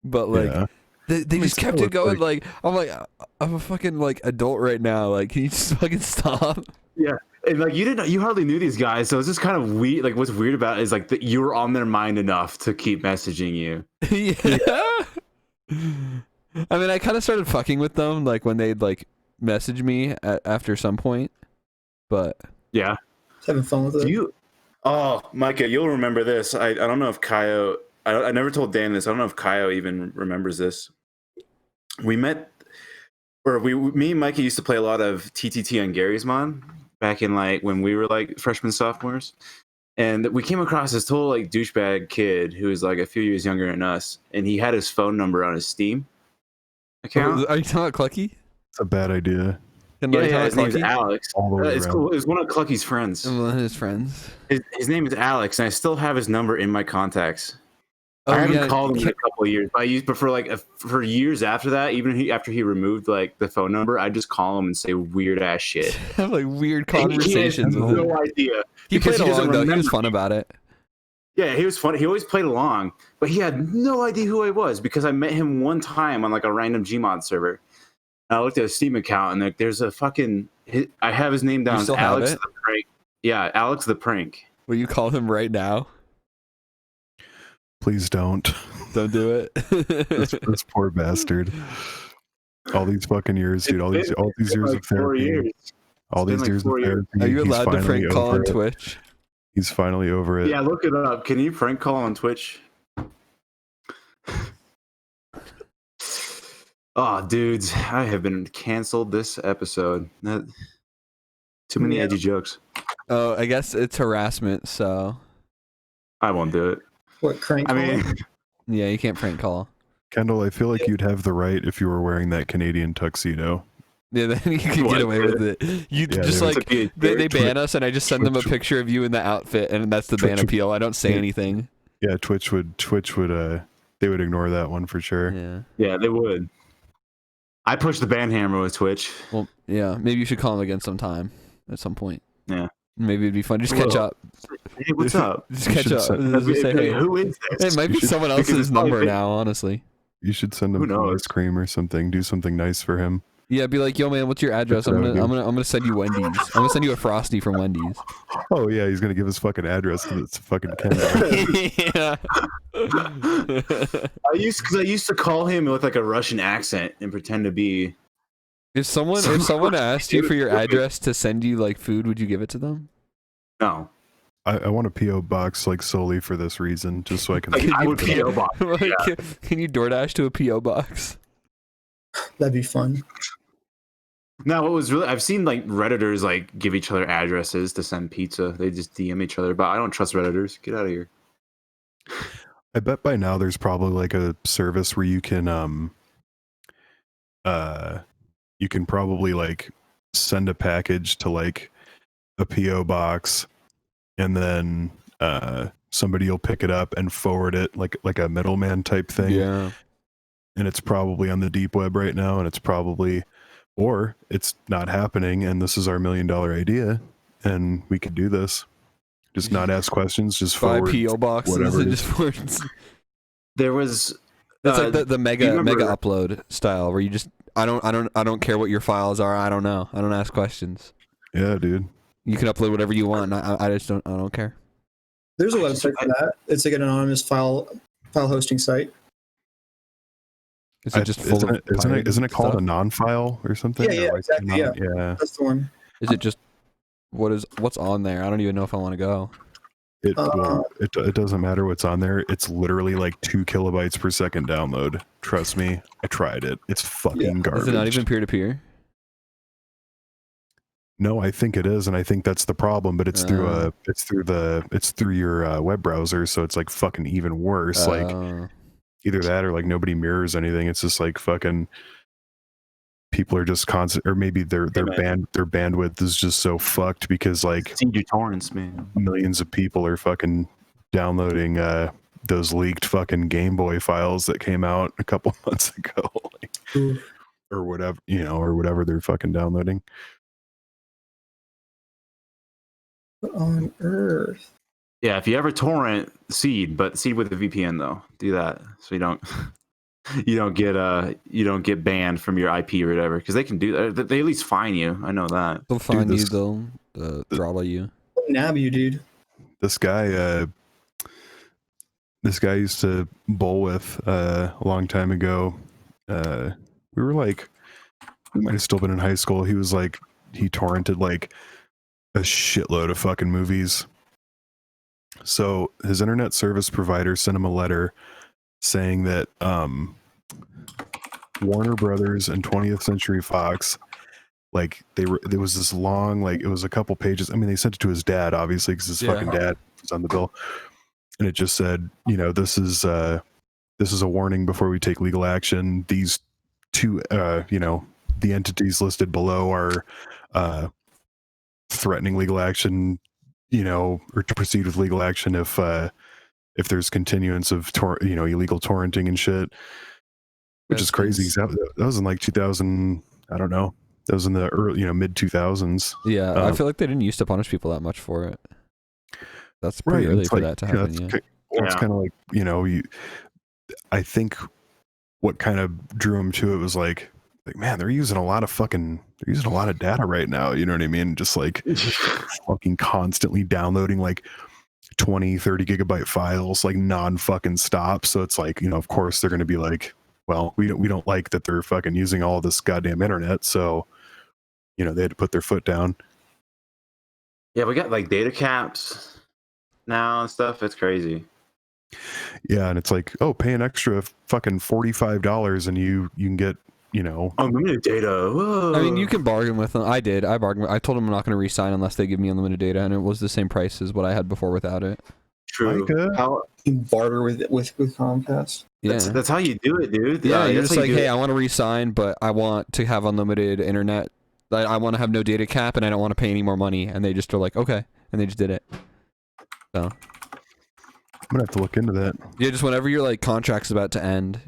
But like, they just kept it going. Like, I'm a fucking like adult right now. Like, can you just fucking stop? Yeah, and like you hardly knew these guys, so it's just kind of weird. Like, what's weird about it is like that you were on their mind enough to keep messaging you. Yeah. I mean, I kind of started fucking with them like when they'd like message me after some point, but yeah, having fun with it. Oh, Micah, you'll remember this. I don't know if Kaio. I never told Dan this. I don't know if Kaio even remembers this. Me and Micah used to play a lot of TTT on Gary's Mon back in like when we were like freshmen, sophomores, and we came across this total like douchebag kid who was like a few years younger than us, and he had his phone number on his Steam account. Are you talking about Clucky? It's a bad idea. Yeah, his name's Alex. It's cool. It was one of Clucky's friends. One of his friends. His name is Alex, and I still have his number in my contacts. Oh, I haven't called him in a couple of years. But for like for years after that, even after he removed like the phone number, I just call him and say weird ass shit. Have like weird conversations. He has no idea. He played along though. He was fun about it. Yeah, he was funny. He always played along, but he had no idea who I was because I met him one time on like a random Gmod server. I looked at his Steam account and like, there's a fucking. I have his name down. Alex the Prank. Yeah, Alex the Prank. Will you call him right now? Please don't. Don't do it. this poor bastard. All these fucking years, dude. All these years of therapy. All these years of therapy. Are you allowed to prank call on Twitch? He's finally over it. Yeah, look it up. Can you prank call on Twitch? Oh, dudes, I have been canceled this episode. Too many edgy jokes. Oh, I guess it's harassment, so I won't do it. What, crank call? I mean, yeah, you can't prank call. Kendall, I feel like you'd have the right if you were wearing that Canadian tuxedo. Yeah, then you can get away with it. You just like they ban us, and I just send them a picture of you in the outfit, and that's the ban appeal. I don't say anything. Yeah, Twitch would they would ignore that one for sure. Yeah, they would. I push the ban hammer with Twitch. Well, yeah, maybe you should call him again sometime at some point. Yeah. Maybe it'd be fun. Just catch up. Hey, what's up? Just catch up. Just say, hey. Who is this? It might be someone else's number now, honestly. You should send him some ice cream or something. Do something nice for him. Yeah, be like, yo, man, what's your address? I'm gonna send you Wendy's. I'm gonna send you a Frosty from Wendy's. Oh yeah, he's gonna give his fucking address to this fucking Kendall. Yeah. I used to call him with like a Russian accent and pretend to be. If someone asked you for your address to send you like food, would you give it to them? No. I want a PO box like solely for this reason, just so I can. I would PO box. Yeah. Can you DoorDash to a PO box? That'd be fun. No, what was really I've seen like Redditors like give each other addresses to send pizza. They just DM each other, but I don't trust Redditors. Get out of here. I bet by now there's probably like a service where you can probably like send a package to like a PO box, and then somebody will pick it up and forward it like a middleman type thing. Yeah. And it's probably on the deep web right now, and it's probably, or it's not happening, and this is our $1 million idea, and we could do this. Just not ask questions, just Buy forward PO boxes whatever. and just forwards. There was That's like the mega remember- upload style where you just I don't care what your files are. I don't know. I don't ask questions. Yeah, dude. You can upload whatever you want. I just don't care. There's a website for that. It's like an anonymous file hosting site. Is it just full of Isn't it called stuff? a non-file or something? Yeah, Or like exactly, yeah. Yeah. That's the one. Is it just what's on there? I don't even know if I want to go. It doesn't matter what's on there. It's literally like 2 kilobytes per second download. Trust me, I tried it. It's fucking garbage. Is it not even peer to peer? No, I think it is, and I think that's the problem. But it's through your web browser, so it's like fucking even worse. Like either that or like nobody mirrors anything. It's just like fucking people are just constant, or maybe their bandwidth is just so fucked because like CD torrents, man. millions of people are fucking downloading those leaked fucking Game Boy files that came out a couple months ago, like, or whatever, or whatever they're fucking downloading. What on earth? Yeah, if you ever torrent Seed, but Seed with a VPN though, do that so you don't get banned from your IP or whatever, because they can do that. They at least fine you. I know that. They'll find you. They'll throttle you. Nab you, dude. This guy used to bowl with a long time ago. We might have still been in high school. He was like, he torrented like a shitload of fucking movies. So his internet service provider sent him a letter saying that Warner Brothers and 20th Century Fox, like there was this long, like it was a couple pages. I mean, they sent it to his dad, obviously, because his fucking dad was on the bill, and it just said, this is a warning before we take legal action. These two, the entities listed below are threatening legal action, or to proceed with legal action if there's continuance of illegal torrenting and shit, which is crazy. That was in like 2000. I don't know. That was in the early, mid 2000s. Yeah, I feel like they didn't used to punish people that much for it. That's pretty early for that to happen. It's kind of like, I think what kind of drew him to it was like, man, they're using a lot of data right now. You know what I mean? Just like fucking constantly downloading like 20, 30 gigabyte files, like non fucking stop. So it's like, of course they're going to be like, well, we don't like that they're fucking using all this goddamn internet. So, they had to put their foot down. Yeah, we got like data caps now and stuff. It's crazy. Yeah, and it's like, oh, pay an extra fucking $45 and you can get, unlimited data. Whoa. I mean, you can bargain with them. I did. I bargained. I told them I'm not going to re-sign unless they give me unlimited data, and it was the same price as what I had before without it. True. How you barter with Comcast? Yeah, that's how you do it, dude. Yeah, you're just like, hey, I want to re-sign, but I want to have unlimited internet. I want to have no data cap, and I don't want to pay any more money. And they just are like, okay, and they just did it. So I'm gonna have to look into that. Yeah, just whenever your like contract's about to end,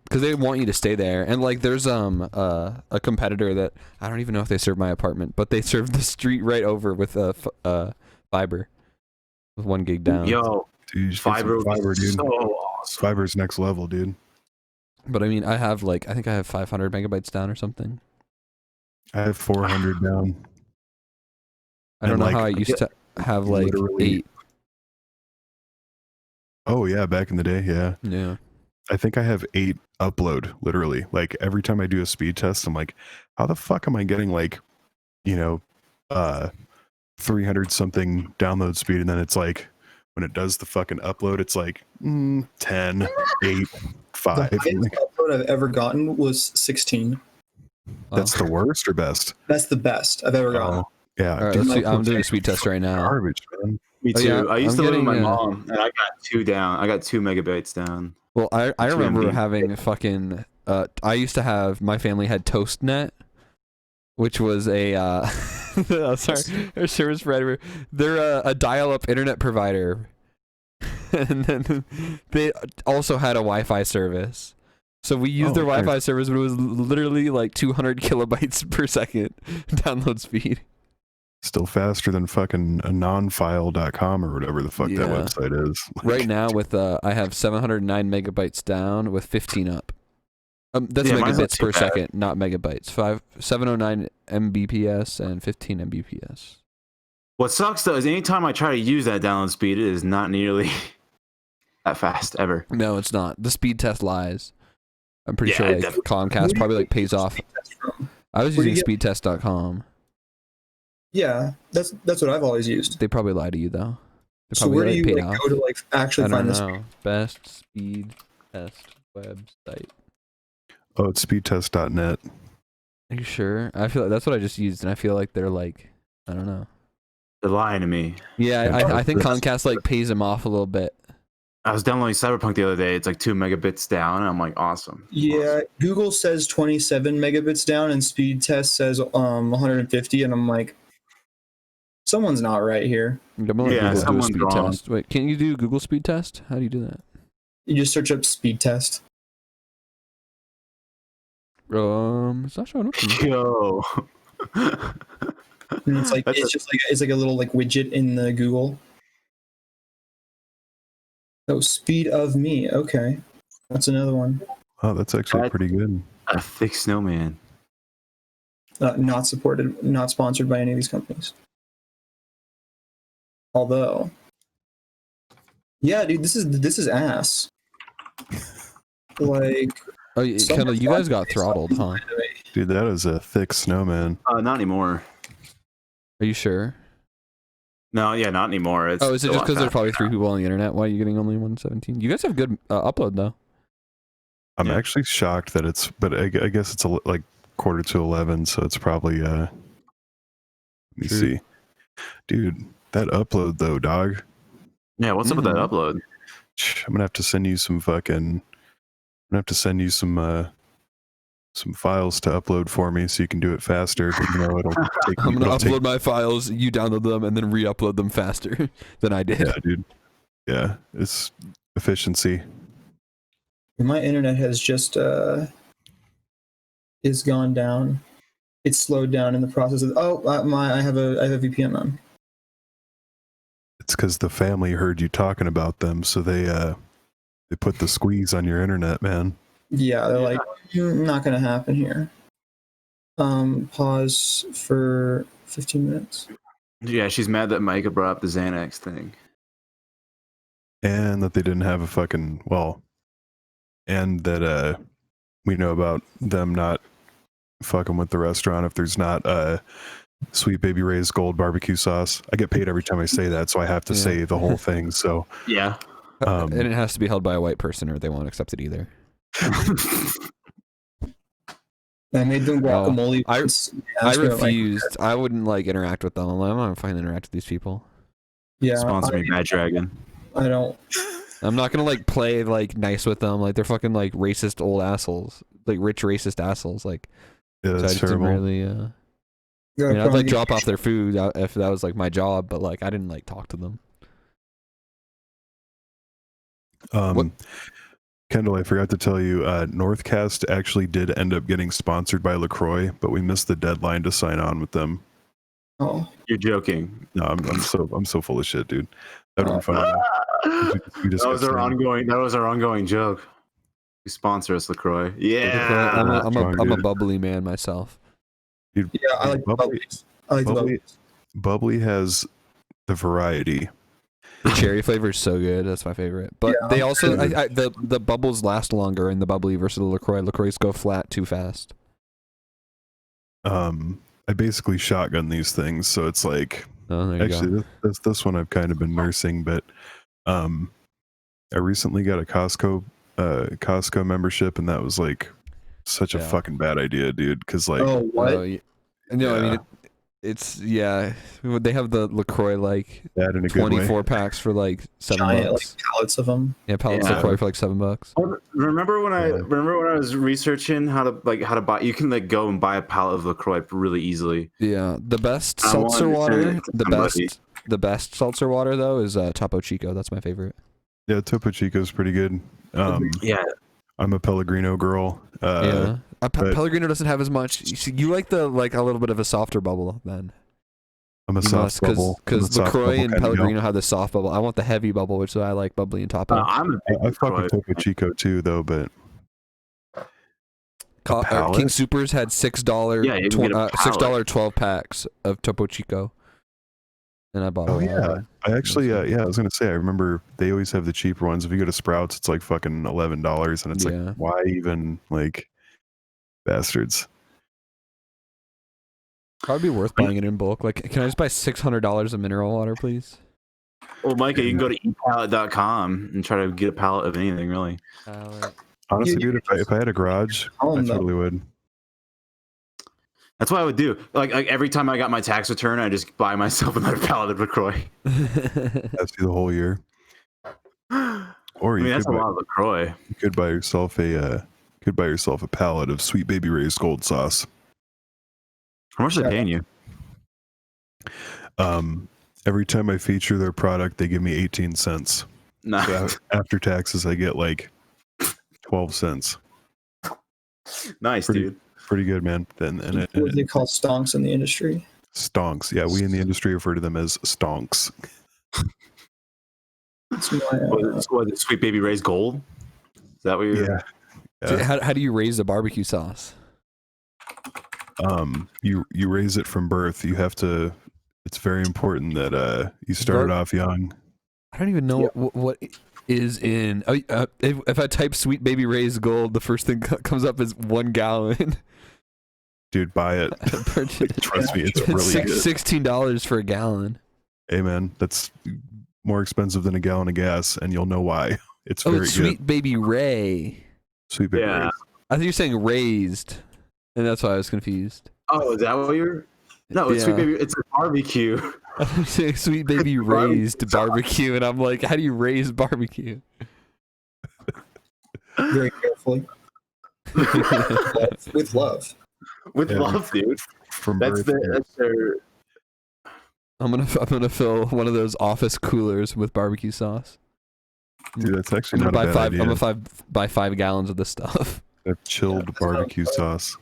because they want you to stay there. And like, there's a competitor that I don't even know if they serve my apartment, but they serve the street right over with fiber, with 1 gig down. Yo, dude, fiber, dude. So awesome. Fiber's next level, dude. But I mean, I think I have 500 megabytes down or something. I have 400 down. I don't know how I used to have like 8. Oh yeah, back in the day, yeah. Yeah. I think I have 8 upload, literally. Like every time I do a speed test, I'm like, how the fuck am I getting like, 300 something download speed, and then it's like when it does the fucking upload, it's like 10, 8, 5. The highest upload I've ever gotten was 16. That's the worst or best? That's the best I've ever gotten. Yeah. All right, let's see. I'm doing a speed test right now. Garbage, man. Me too. yeah, I used to live with my getting, mom, and I got 2 down. I got 2 megabytes down. Well, I 2 remember MB. having a fucking. I used to have, my family had ToastNet, which was a oh, sorry, their service provider. They're a dial-up internet provider, and then they also had a Wi-Fi service. So we used their Wi-Fi service, but it was literally like 200 kilobytes per second download speed. Still faster than fucking anonfile.com or whatever the fuck that website is. Right now, with I have 709 megabytes down with 15 up. That's megabits per second, not megabytes. 709 Mbps and 15 Mbps. What sucks though is anytime I try to use that download speed, it is not nearly that fast ever. No, it's not. The speed test lies. I'm pretty sure like definitely. Comcast probably like pays off. I was using speedtest.com. Yeah, that's what I've always used. They probably lie to you though. They So where do you paid like, go to like actually find this? Best speed test website. Oh, it's speedtest.net. Are you sure? I feel like that's what I just used, and I feel like they're like, I don't know. They're lying to me. Yeah, I think Comcast like pays them off a little bit. I was downloading Cyberpunk the other day. It's like 2 megabits down. And I'm like, awesome. Yeah, Awesome. Google says 27 megabits down, and speed test says 150, and I'm like, someone's not right here. I'm gonna let Yeah, Google do a someone's speed wrong. test. Wait, can you do Google speed test? How do you do that? You just search up speed test. It's not showing up for me. Yo. And it's like it's like a little like widget in the Google. Oh, speed of me. Okay, that's another one. Oh, that's actually pretty good. A thick snowman. Not supported, not sponsored by any of these companies. Although, yeah, dude, this is ass. Like, Oh, Kendall, you guys got throttled, huh? Dude, that is a thick snowman. Not anymore. Are you sure? No, yeah, not anymore. It's Oh, is it still just because on there's fast. probably 3 people on the internet? Why are you getting only 117? You guys have good upload though. I'm actually shocked that it's, but I guess it's like 10:45, so it's probably let me see. Dude, that upload though, dog. Yeah, what's up with that upload? I'm gonna have to send you some some files to upload for me so you can do it faster. You know, it'll take. I'm gonna upload my files, you download them, and then re-upload them faster than I did. Yeah, dude. Yeah, it's efficiency. my internet has just is gone down. It's slowed down in the process of. I have a VPN on. It's because the family heard you talking about them, so they put the squeeze on your internet, man. Yeah, they're like, not gonna happen here. Pause for 15 minutes. Yeah, she's mad that Micah brought up the Xanax thing. And that they didn't have a fucking, and that we know about them not fucking with the restaurant if there's not Sweet Baby Ray's gold barbecue sauce. I get paid every time I say that, so I have to say the whole thing. So Yeah. And it has to be held by a white person or they won't accept it either. I made them guacamole. I refused. I wouldn't like interact with them. I'm not gonna fucking interact with these people. Yeah, Sponsor me, Bad Dragon. I don't. I'm not gonna like play like nice with them. Like they're fucking like racist old assholes, like rich racist assholes. Like yeah, that's terrible. Really, I mean, I'd like drop off their food if that was like my job, but like I didn't like talk to them. Kendall, I forgot to tell you, Northcast actually did end up getting sponsored by LaCroix, but we missed the deadline to sign on with them. Oh, You're joking. No, I'm so full of shit, dude. That would have been fun. That was our ongoing joke. You sponsor us, LaCroix. Yeah. I'm a bubbly man myself. Dude, yeah, I like bubblies. I like the bubblies. Bubbly has the variety. The cherry flavor is so good. That's my favorite. But they also the bubbles last longer in the bubbly versus the LaCroix. LaCroix go flat too fast. I basically shotgun these things, so it's like Oh, there you Actually, this one I've kind of been nursing, but I recently got a Costco membership, and that was like such a fucking bad idea, dude. Because like, Oh, what? No, I mean it's they have the LaCroix like bad in a good way. 24 packs for like $7. Giant like pallets of them. Yeah, pallets Yeah. LaCroix for like $7. Remember when I was researching how to buy? You can like go and buy a pallet of LaCroix really easily. Yeah, the best I seltzer wanted to send water. it to somebody. The best seltzer water though is Topo Chico. That's my favorite. Yeah, Topo Chico's pretty good. Yeah, I'm a Pellegrino girl. Yeah, but- Pellegrino doesn't have as much. You like a little bit of a softer bubble then. I'm a You soft must, bubble. because I'm a soft LaCroix bubble and kind of Pellegrino have the soft bubble. I want the heavy bubble, which I like bubbly and Topo. I'm a big I fuck with LaCroix. Topo Chico too, though. But pallet? King Supers had $6. Yeah, you can get a $6 12 packs of Topo Chico, and I bought. oh a lot of yeah, them. I actually I was gonna say I remember they always have the cheaper ones. If you go to Sprouts, it's like fucking $11, and it's Yeah. like, why even, like, bastards? Probably be worth buying it in bulk. Like, can I just buy $600 of mineral water, please? Well, Micah, you can go to eatpallet.com and try to get a pallet of anything, really. Honestly, dude, if I had a garage, I totally would. That's what I would do. Like every time I got my tax return, I just buy myself another pallet of LaCroix. That's the whole year. Or you that's could a buy, lot of LaCroix. you could buy yourself a pallet of Sweet Baby Ray's gold sauce. How much are they paying you? Every time I feature their product, they give me 18 cents. No. So after taxes, I get like 12 cents. Nice, dude. Pretty good, man. What they call stonks in the industry. Stonks. Yeah, we in the industry refer to them as stonks. What is it, Sweet Baby Ray's Gold? Is that what you're... Yeah. So how do you raise the barbecue sauce? You raise it from birth. You have to. It's very important that you start it off young. I don't even know what is in. If I type Sweet Baby Ray's Gold, the first thing comes up is 1 gallon. Dude, buy it. Trust me, it's really good. $16 for a gallon. Hey man, that's more expensive than a gallon of gas, and you'll know why. It's very Sweet good. Baby Ray. Sweet Baby Ray. I think you're saying raised, and that's why I was confused. Oh, is that what you're? No, it's Sweet Baby. It's a barbecue. I'm saying Sweet Baby raised barbecue, and I'm like, how do you raise barbecue? Very carefully. With love. With love, dude. From that's birth. that's their. I'm gonna fill one of those office coolers with barbecue sauce. Dude, that's actually I'm not gonna a buy bad idea. I'm gonna buy 5 gallons of this stuff. A chilled barbecue sauce.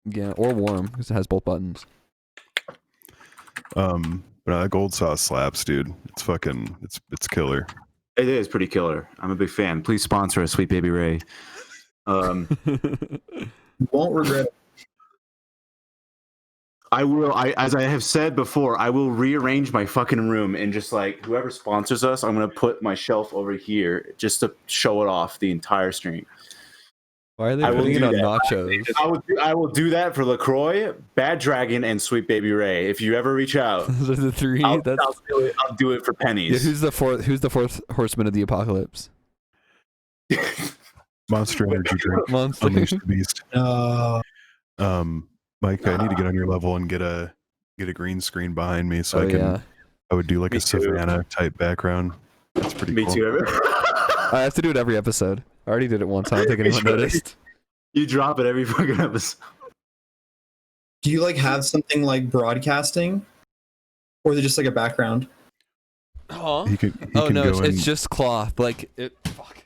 Yeah, or warm because it has both buttons. But that gold sauce slaps, dude. It's fucking. It's killer. It is pretty killer. I'm a big fan. Please sponsor us, Sweet Baby Ray. You won't regret it. I will. As I have said before, I will rearrange my fucking room and just like whoever sponsors us, I'm gonna put my shelf over here just to show it off the entire stream. Why are they putting it on nachos? I will do that for LaCroix, Bad Dragon, and Sweet Baby Ray. If you ever reach out, Those are the 3. I'll do it for pennies. Yeah, who's the fourth horseman of the apocalypse? Monster Energy drink. Monster. Unleash the beast. Mike, I need to get on your level and get a green screen behind me so I would do like a Savannah type background. That's pretty cool. Me too. I have to do it every episode. I already did it once. I don't think anyone noticed. You drop it every fucking episode. Do you like have something like broadcasting, or is it just like a background? Huh? He can it's just cloth. Like it. Fuck.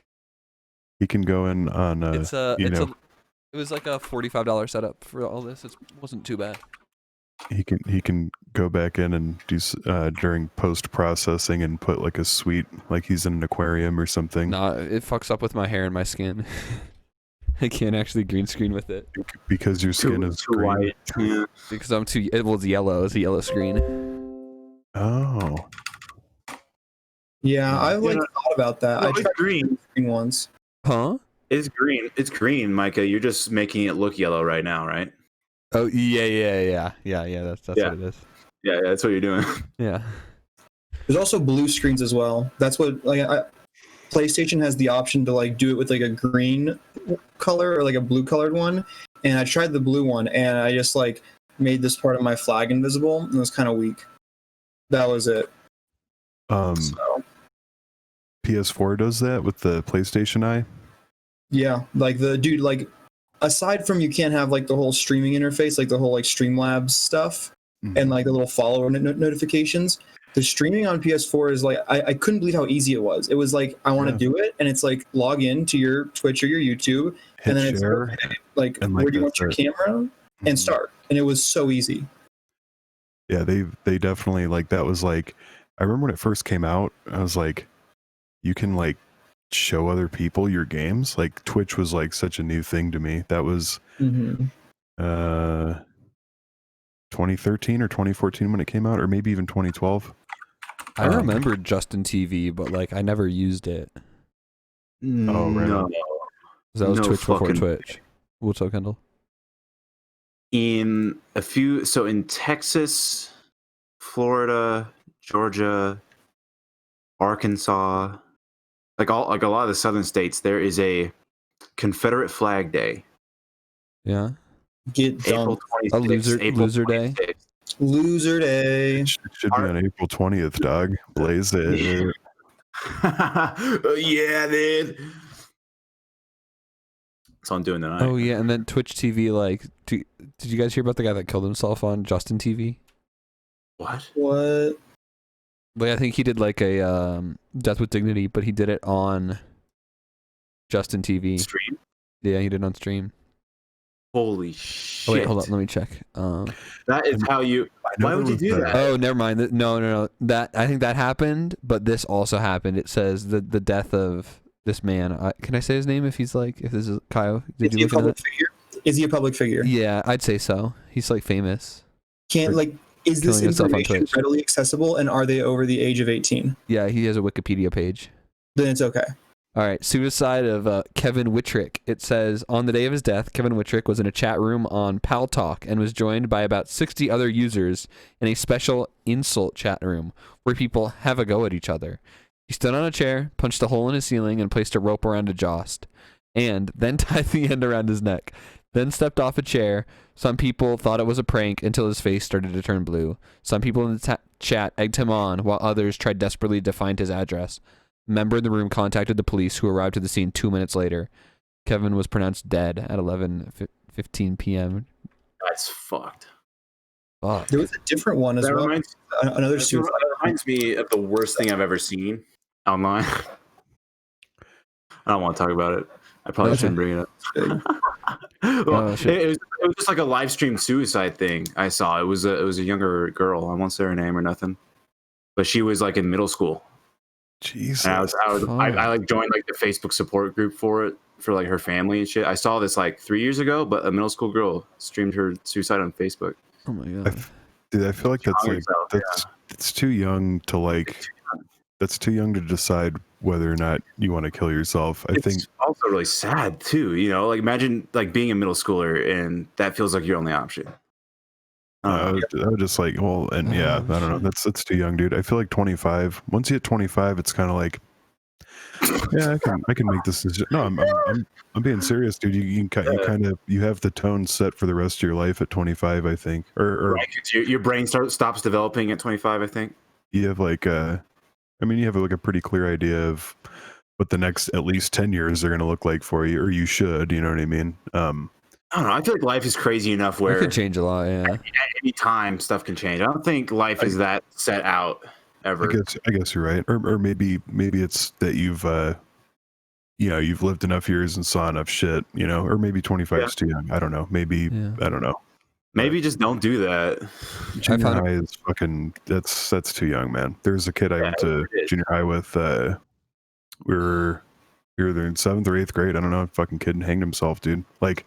He can go in on. It was like a $45 setup for all this. It wasn't too bad. He can go back in and do during post processing and put like a suite, like he's in an aquarium or something. Nah, it fucks up with my hair and my skin. I can't actually green screen with it because your skin is too green. white. Yeah. because I'm too. It's yellow. It's a yellow screen. Oh. Yeah, I thought about that. No, I it's tried green. green ones. Huh? It's green. It's green, Micah. You're just making it look yellow right now, right? Oh yeah. That's what it is. Yeah, that's what you're doing. Yeah. There's also blue screens as well. That's what PlayStation has the option to like do it with like a green color or like a blue colored one. And I tried the blue one and I just like made this part of my flag invisible and it was kind of weak. That was it. So, PS4 does that with the PlayStation Eye. yeah, like the dude, like aside from you can't have like the whole streaming interface, like the whole like Streamlabs stuff and like the little follower notifications. The streaming on PS4 is like I couldn't believe how easy it was. It was like I want to do it, and it's like log in to your Twitch or your YouTube, Hit and then share, it's like and where like do you want your camera and start, and it was so easy. Yeah, they definitely like that was like I remember when it first came out, I was like, you can like show other people your games. Like Twitch was like such a new thing to me. That was 2013 or 2014 when it came out, or maybe even 2012. I remember Justin TV, but like I never used it. Oh, right. No. That was No Twitch before fucking Twitch. What's up, Kendall? In Texas, Florida, Georgia, Arkansas, like a lot of the southern states, there is a Confederate Flag Day. Yeah. Get April dumped. 26th. A loser April day. 26th. Loser day. It should be on April 20th, dog. Blaze it. Yeah, dude. So I'm doing tonight. Oh yeah, and then Twitch TV. Like, did you guys hear about the guy that killed himself on Justin TV? What? What? Like, I think he did like a death with dignity, but he did it on Justin TV. Stream? Yeah, he did it on stream. Holy shit. Oh wait, hold on, let me check. That is how you. Why would you do that? Oh, never mind. No. That I think that happened, but this also happened. It says the death of this man. Can I say his name if he's like if this is Kyle? Did you look at that? Is he a public figure? Yeah, I'd say so. He's like famous. Can't like is this killing himself on information Twitch. readily accessible and are they over the age of 18? Yeah, he has a Wikipedia page. Then it's okay. All right, suicide of Kevin Wittrick. It says, on the day of his death, Kevin Wittrick was in a chat room on Pal Talk and was joined by about 60 other users in a special insult chat room where people have a go at each other. He stood on a chair, punched a hole in his ceiling, and placed a rope around a jost, and then tied the end around his neck. Then stepped off a chair. Some people thought it was a prank until his face started to turn blue. Some people in the chat egged him on, while others tried desperately to find his address. A member in the room contacted the police, who arrived to the scene 2 minutes later. Kevin was pronounced dead at 11:15 p.m. That's fucked. Fuck. There was a different one as well. Another suicide. That reminds me of the worst thing I've ever seen online. I don't want to talk about it. I probably shouldn't bring it up. Well, it was just like a live stream suicide thing I saw. It was a younger girl. I won't say her name or nothing, but she was like in middle school. Jesus. And I like joined like the Facebook support group for it for like her family and shit. I saw this like 3 years ago, but a middle school girl streamed her suicide on Facebook. Oh my god, dude! I feel like that's too young to like. That's too young to decide whether or not you want to kill yourself. I think also really sad too. You know, like imagine like being a middle schooler and that feels like your only option. I would just like, well, and yeah, I don't know. That's too young, dude. I feel like 25. Once you hit 25, it's kind of like, yeah, I can make this decision. No, I'm being serious, dude. You have the tone set for the rest of your life at 25, I think. Or right, your brain stops developing at 25, I think. You have like you have like a pretty clear idea of what the next at least 10 years are going to look like for you, or you should. You know what I mean? I don't know. I feel like life is crazy enough where it could change a lot. Yeah, at any time stuff can change. I don't think life is that set out ever. I guess you're right. Or maybe it's that you've you've lived enough years and saw enough shit. You know, or maybe 25 is too young. I don't know. Maybe I don't know. Maybe just don't do that. Junior high is fucking. That's too young, man. There's a kid I went to junior high with. We were either in 7th or 8th grade. I don't know. Fucking kid hanged himself, dude. Like.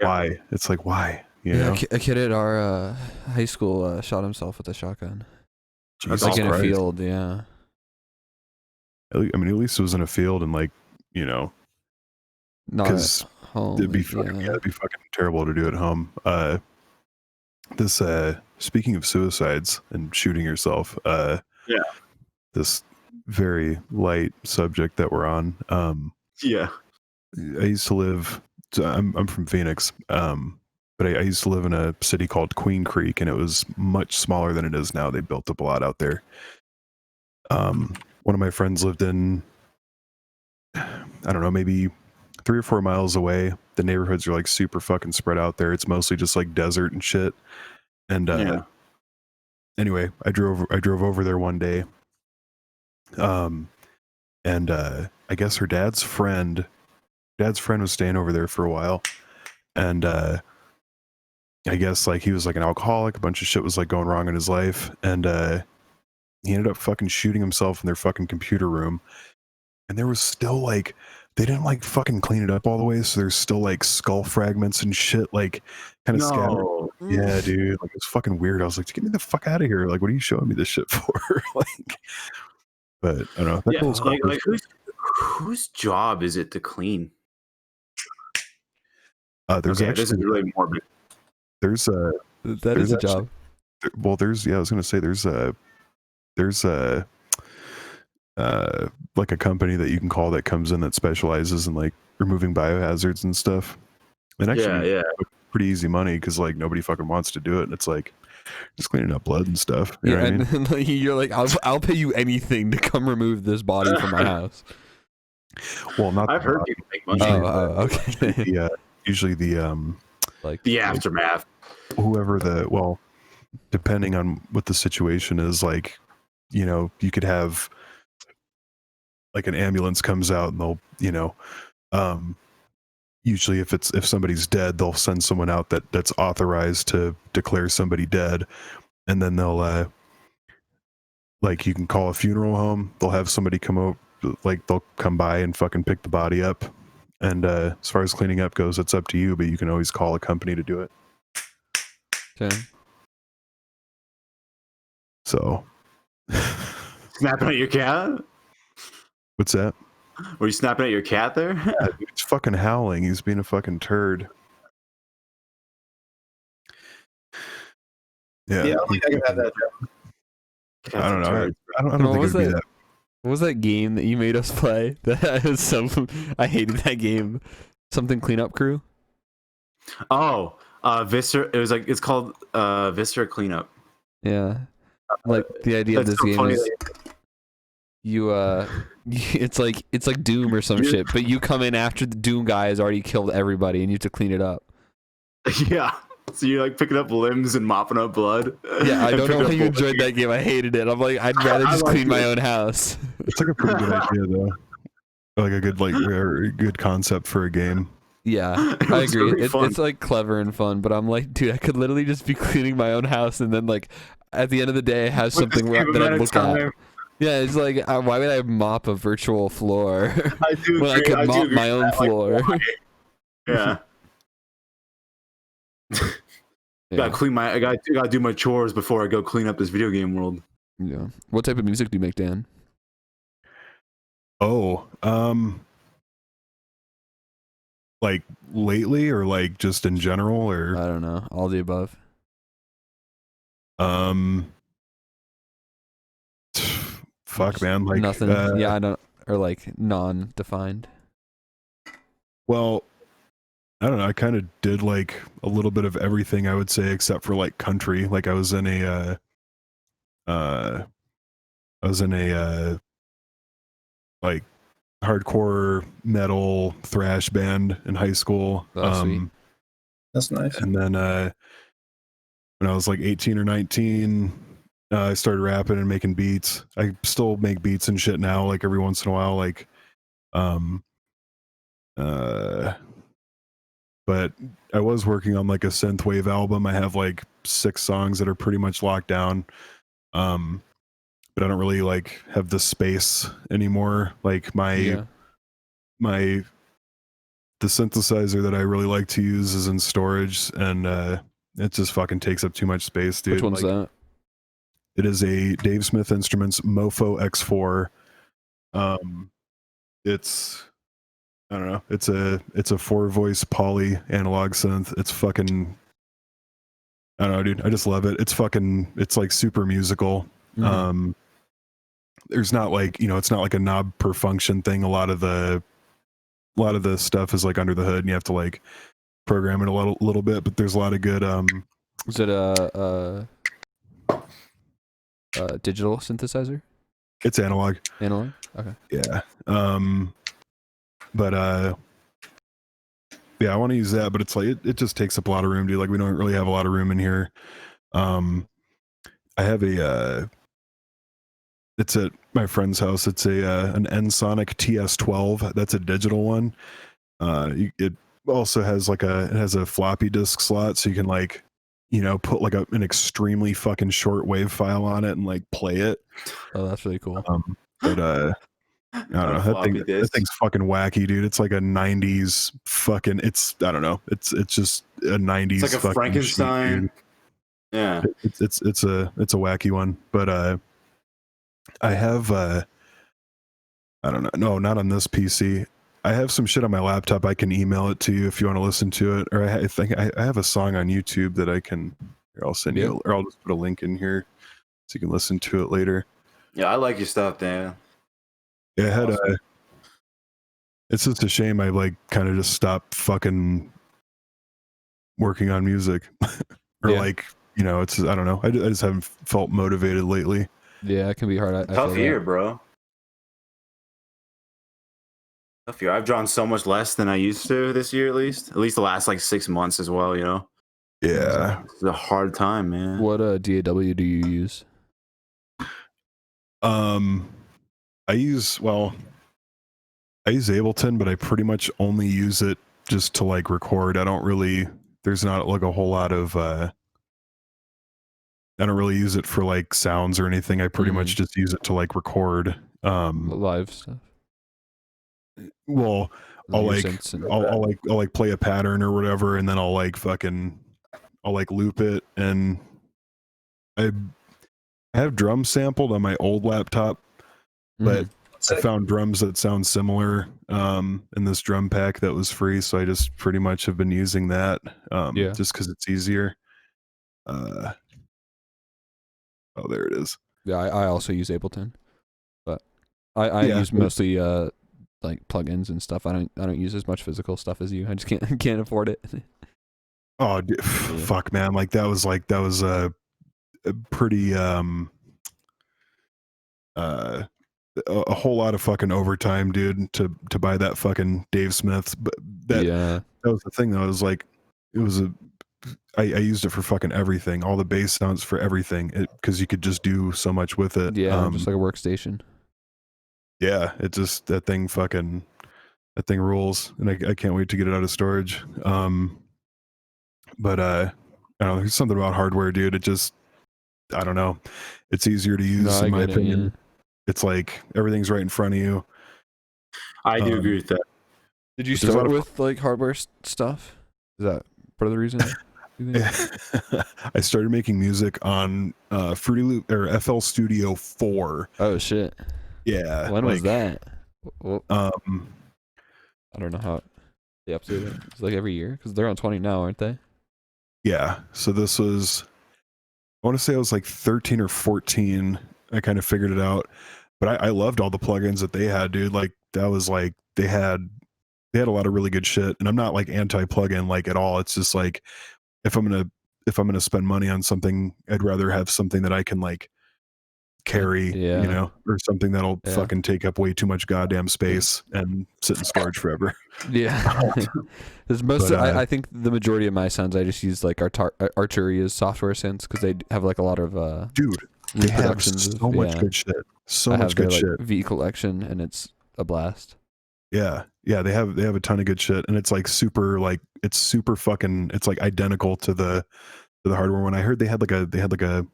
Why? It's like, why? You know? A kid at our high school shot himself with a shotgun. Jesus like in Christ. a field, yeah. I mean, at least it was in a field and like, you know, because it'd be fucking terrible to do at home. This speaking of suicides and shooting yourself, this very light subject that we're on. Yeah. I used to live. So I'm from Phoenix, but I used to live in a city called Queen Creek, and it was much smaller than it is now. They built up a lot out there. One of my friends lived in, I don't know, maybe 3 or 4 miles away. The neighborhoods are like super fucking spread out there. It's mostly just like desert and shit. And anyway, I drove over there one day. And I guess her dad's friend was staying over there for a while. And I guess like he was like an alcoholic, a bunch of shit was like going wrong in his life, and he ended up fucking shooting himself in their fucking computer room. And there was still like, they didn't like fucking clean it up all the way, so there's still like skull fragments and shit like kind of scattered. Yeah, dude, like it's fucking weird. I was like, get me the fuck out of here. Like, what are you showing me this shit for? Like, but I don't know. Like whose job is it to clean? There's this actually is really morbid. There's a job. Well, there's I was gonna say there's a like a company that you can call that comes in that specializes in like removing biohazards and stuff. And actually, pretty easy money because like nobody fucking wants to do it. And it's like just cleaning up blood and stuff. You know what I mean? And like, you're like, I'll pay you anything to come remove this body from my house. Well, not. I've heard people make money. Okay. Usually the like the aftermath. Whoever depending on what the situation is, like, you know, you could have like an ambulance comes out and they'll, you know, usually if somebody's dead, they'll send someone out that's authorized to declare somebody dead, and then they'll like you can call a funeral home. They'll have somebody come over, like they'll come by and fucking pick the body up. And as far as cleaning up goes, it's up to you, but you can always call a company to do it. Okay. So Snapping at your cat? What's that? Were you snapping at your cat there? Yeah, he's fucking howling. He's being a fucking turd. Yeah, I don't think I can have that job. I don't know. I don't think it'd be that. What was that game that you made us play? That was I hated that game. Something Cleanup Crew. Oh, Viscera. It was like it's called Viscera Cleanup. Yeah, like the idea of this so game is it's like Doom or some shit, but you come in after the Doom guy has already killed everybody, and you have to clean it up. Yeah. So you're like picking up limbs and mopping up blood. Yeah, I don't know how you enjoyed that game. I hated it. I'm like, I'd rather just clean my own house. It's like a pretty good idea, though. Like a good concept for a game. Yeah, I agree. Really it's like clever and fun, but I'm like, dude, I could literally just be cleaning my own house, and then like at the end of the day, I have something that I look at. Yeah, it's like, why would I mop a virtual floor when I could mop my own floor? Yeah. I gotta do my chores before I go clean up this video game world. Yeah. What type of music do you make, Dan? Oh, like lately or like just in general, or I don't know, all the above. Fuck, man, like nothing. Yeah, I don't, or like non-defined. Well, I don't know. I kind of did like a little bit of everything, I would say, except for like country. Like I was in a like hardcore metal thrash band in high school. Sweet. That's nice. And then when I was like 18 or 19, I started rapping and making beats. I still make beats and shit now, like every once in a while, like but I was working on like a synthwave album. I have like 6 songs that are pretty much locked down. But I don't really like have the space anymore. Like the synthesizer that I really like to use is in storage, and it just fucking takes up too much space, dude. Which one's that? It is a Dave Smith Instruments Mofo X4. It's, I don't know. It's a 4-voice poly analog synth. It's fucking I don't know, dude. I just love it. It's like super musical. Mhm. There's not like, it's not like a knob per function thing. A lot of the stuff is like under the hood and you have to like program it a little bit, but there's a lot of good Is it a digital synthesizer? it's analog. Analog? Okay. Yeah. But yeah, I want to use that, but it's like it just takes up a lot of room, dude. Like we don't really have a lot of room in here. I have a it's at my friend's house. It's an Ensoniq TS12. That's a digital one. It also has like it has a floppy disk slot, so you can like, put like an extremely fucking short wave file on it and like play it. Oh, that's really cool. But I don't know. That thing's fucking wacky, dude. It's like a '90s fucking. I don't know. It's just a '90s. It's like a fucking Frankenstein. Sheet, yeah. It's a wacky one. But I have I don't know. No, not on this PC. I have some shit on my laptop. I can email it to you if you want to listen to it. Or I think I have a song on YouTube that I can. Here, I'll send you. Or I'll just put a link in here so you can listen to it later. Yeah, I like your stuff, Dan. Yeah, I had it's just a shame I like kind of just stopped fucking working on music. Or like, it's I don't know. I just haven't felt motivated lately. Yeah, it can be hard. Tough year, bro. Tough year. I've drawn so much less than I used to this year, at least the last like 6 months as well. Yeah, it's a hard time, man. What DAW do you use? I use Ableton, but I pretty much only use it just to like record. I don't really. There's not like a whole lot of. I don't really use it for like sounds or anything. I pretty much just use it to like record. Live stuff. Well, I'll like play a pattern or whatever, and then I'll like loop it, and I have drum sampled on my old laptop, but I found drums that sound similar in this drum pack that was free, so I just pretty much have been using that just because it's easier. Oh, there it is. Yeah, I also use Ableton, but I use mostly like plugins and stuff. I don't use as much physical stuff as you. I just can't afford it. Oh, fuck, man! Like that was a pretty a whole lot of fucking overtime, dude, to buy that fucking Dave Smith's. But that was the thing though. I used it for fucking everything, all the bass sounds for everything, because you could just do so much with it. Yeah, just like a workstation. Yeah, that thing rules, and I can't wait to get it out of storage. But I don't know, there's something about hardware, dude. I don't know, it's easier to use in my opinion. It's like everything's right in front of you. I do agree with that. Did you start with like hardware stuff? Is that part of the reason? I started making music on Fruity Loop or FL Studio 4. Oh shit! Yeah. When was that? Well, I don't know how they update it. It's like every year because they're on 20 now, aren't they? Yeah. So this was, I want to say I was like 13 or 14. I kind of figured it out, but I loved all the plugins that they had, dude. Like that was like they had a lot of really good shit, and I'm not like anti-plugin like at all. It's just like if I'm gonna spend money on something, I'd rather have something that I can like carry, or something that'll fucking take up way too much goddamn space and sit in storage forever. Yeah. I think the majority of my sounds I just use like Arturia's software synths because they have like a lot of dude. They have so much good shit. So much good shit. V collection, and it's a blast. Yeah, they have a ton of good shit, and it's like super fucking. It's like identical to the hardware one. I heard they had like a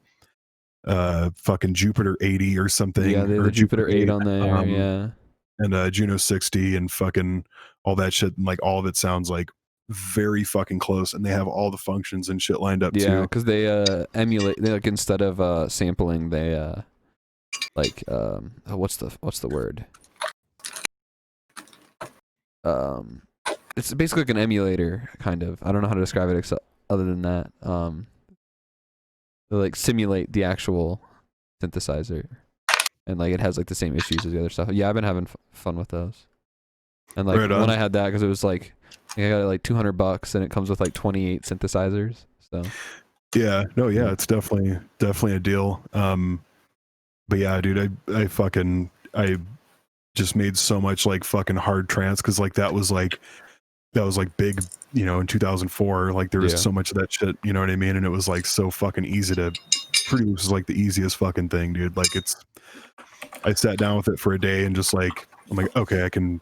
fucking Jupiter 80 or something. Yeah, they had the Jupiter 8 on there. And Juno 60 and fucking all that shit, and like all of it sounds like very fucking close, and they have all the functions and shit lined up too. Yeah, because they emulate. They like instead of sampling, they like what's the word? It's basically like an emulator kind of. I don't know how to describe it other than that. They like simulate the actual synthesizer, and like it has like the same issues as the other stuff. Yeah, I've been having fun with those. And like when I had that, because it was like I got it like $200, and it comes with like 28 synthesizers. So yeah, no, yeah, it's definitely a deal. But yeah, dude, I just made so much like fucking hard trance, because like that was like big, you know, in 2004. Like there was so much of that shit, you know what I mean? And it was like so fucking easy to produce, like the easiest fucking thing, dude. Like I sat down with it for a day and just like I'm like, okay, I can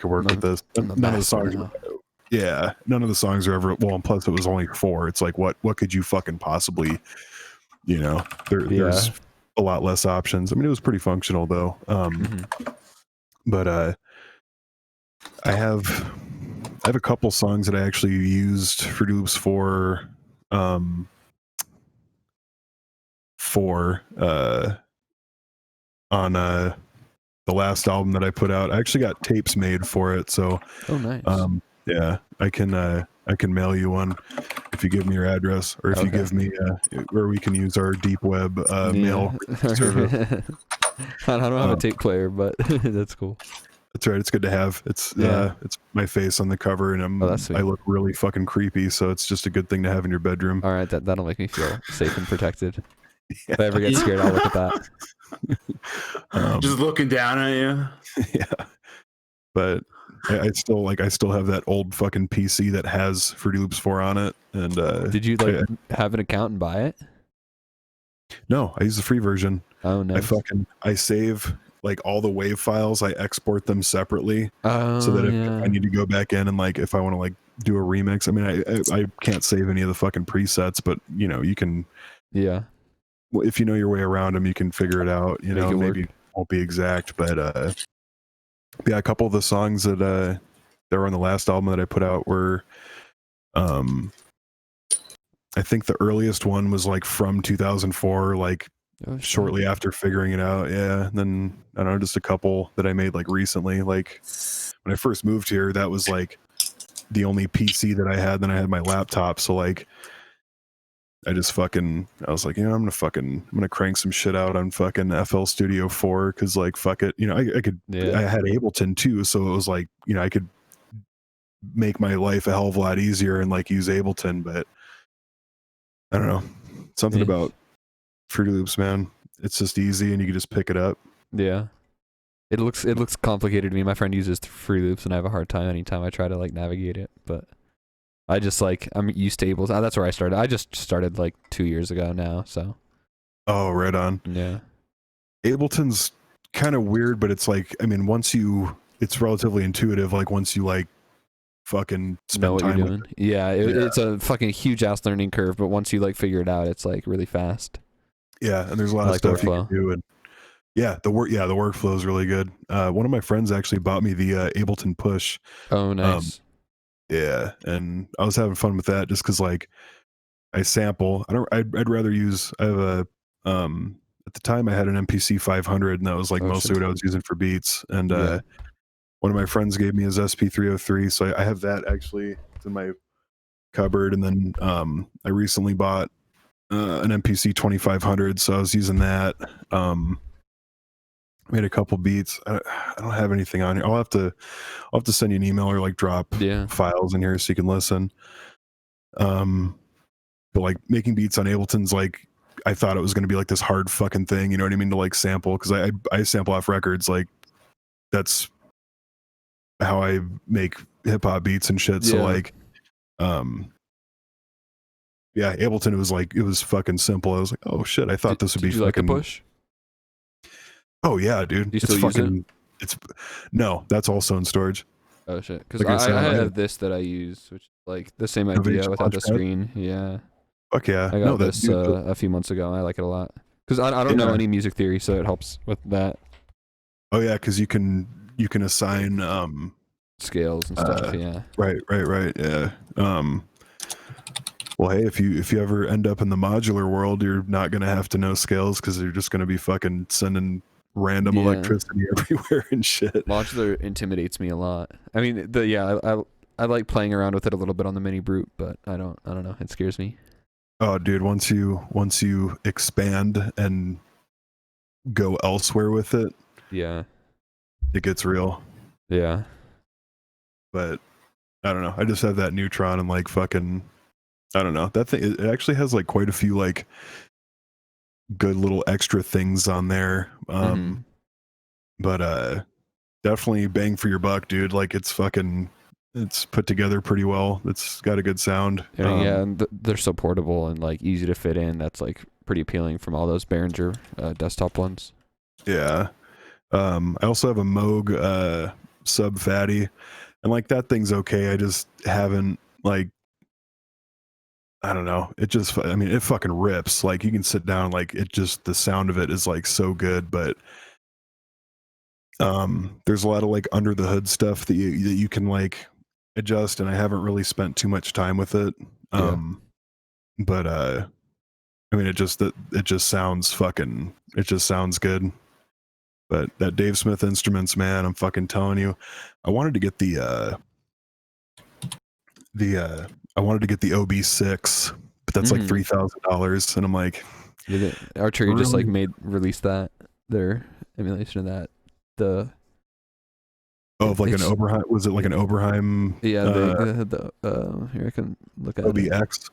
work with this. None of the songs are ever well, and plus it was only 4. It's like what could you fucking possibly, you know, there's a lot less options. I mean, it was pretty functional though. But I have a couple songs that I actually used Fruity Loops for on the last album that I put out. I actually got tapes made for it, so nice. Yeah, I can mail you one if you give me your address, or if you give me where we can use our deep web mail service. I don't have a tape player, but that's cool. That's right. It's good to have. It's my face on the cover, and I look really fucking creepy, so it's just a good thing to have in your bedroom. All right, that'll make me feel safe and protected. If I ever get scared, I'll look at that. Just looking down at you. Yeah, but I still have that old fucking PC that has Fruity Loops 4 on it. And did you have an account and buy it? No, I use the free version. Oh, nice. I save like all the WAV files. I export them separately, so that if I need to go back in and like if I want to like do a remix. I mean, I can't save any of the fucking presets, but you know you can. Yeah. Well, if you know your way around them, you can figure it out. You know, maybe it won't be exact, but yeah, a couple of the songs that were on the last album that I put out were, I think the earliest one was like from 2004, like shortly after figuring it out. Yeah, and then I don't know, just a couple that I made like recently. Like when I first moved here, that was like the only PC that I had. Then I had my laptop, so like. I was like, you know, I'm gonna crank some shit out on fucking FL Studio 4 because like fuck it, you know, I had Ableton too, so it was like, you know, I could make my life a hell of a lot easier and like use Ableton, but I don't know, something about Fruity Loops, man. It's just easy and you can just pick it up. Yeah. It looks complicated to me. My friend uses Fruity Loops and I have a hard time anytime I try to like navigate it, but I just like I'm used to Ableton. That's where I started. I just started like 2 years ago now, so. Oh, right on. Yeah. Ableton's kind of weird, but it's like, I mean, it's relatively intuitive. Like once you like fucking know what you're doing. Yeah, it's a fucking huge ass learning curve, but once you like figure it out, it's like really fast. Yeah, and there's a lot of stuff you can do. And the workflow is really good. One of my friends actually bought me the Ableton Push. Oh, nice. Yeah, and I was having fun with that just because like I sample. I'd rather use. I have a at the time I had an MPC 500, and that was like mostly what I was using for beats. And one of my friends gave me his SP303, so I have that actually. It's in my cupboard. And then I recently bought an MPC 2500, so I was using that. Made a couple beats. I don't have anything on here. I'll have to send you an email or like drop files in here so you can listen. But like making beats on Ableton's like, I thought it was going to be like this hard fucking thing, you know what I mean, to like sample, because I sample off records. Like that's how I make hip hop beats and shit. So like Ableton, it was fucking simple. I was like, oh shit, I thought this would be fucking like a Push. Oh yeah, dude. You still use it? No, that's also in storage. Oh shit, because like I have this that I use, which is like the same idea without the screen. Yeah. Fuck yeah. I got this a few months ago. I like it a lot because I don't know any music theory, so it helps with that. Oh yeah, because you can assign scales and stuff. Yeah. Right. Yeah. Well, hey, if you ever end up in the modular world, you're not gonna have to know scales because they're just gonna be fucking sending random electricity everywhere and shit. Modular intimidates me a lot. I mean, I like playing around with it a little bit on the Mini Brute, but I don't know. It scares me. Oh, dude, once you expand and go elsewhere with it, Yeah. it gets real. Yeah. But I don't know. I just have that Neutron and like fucking, I don't know. That thing, it actually has like quite a few like good little extra things on there. But definitely bang for your buck, dude. Like it's put together pretty well. It's got a good sound. Yeah, and they're so portable and like easy to fit in. That's like pretty appealing from all those Behringer desktop ones. Yeah. I also have a Moog sub fatty, and like that thing's okay. I just haven't like, I don't know. It just, I mean, it fucking rips. Like you can sit down, like it just, the sound of it is like so good. But there's a lot of like under the hood stuff that you can like adjust, and I haven't really spent too much time with it. But I mean, it just sounds good. But that Dave Smith Instruments, man, I'm fucking telling you, I wanted to get the OB6, but that's like $3,000, and I'm like, Archer really? Just like released that, their emulation of that. Of like an Oberheim, was it like an Oberheim? Yeah, here I can look at OBX.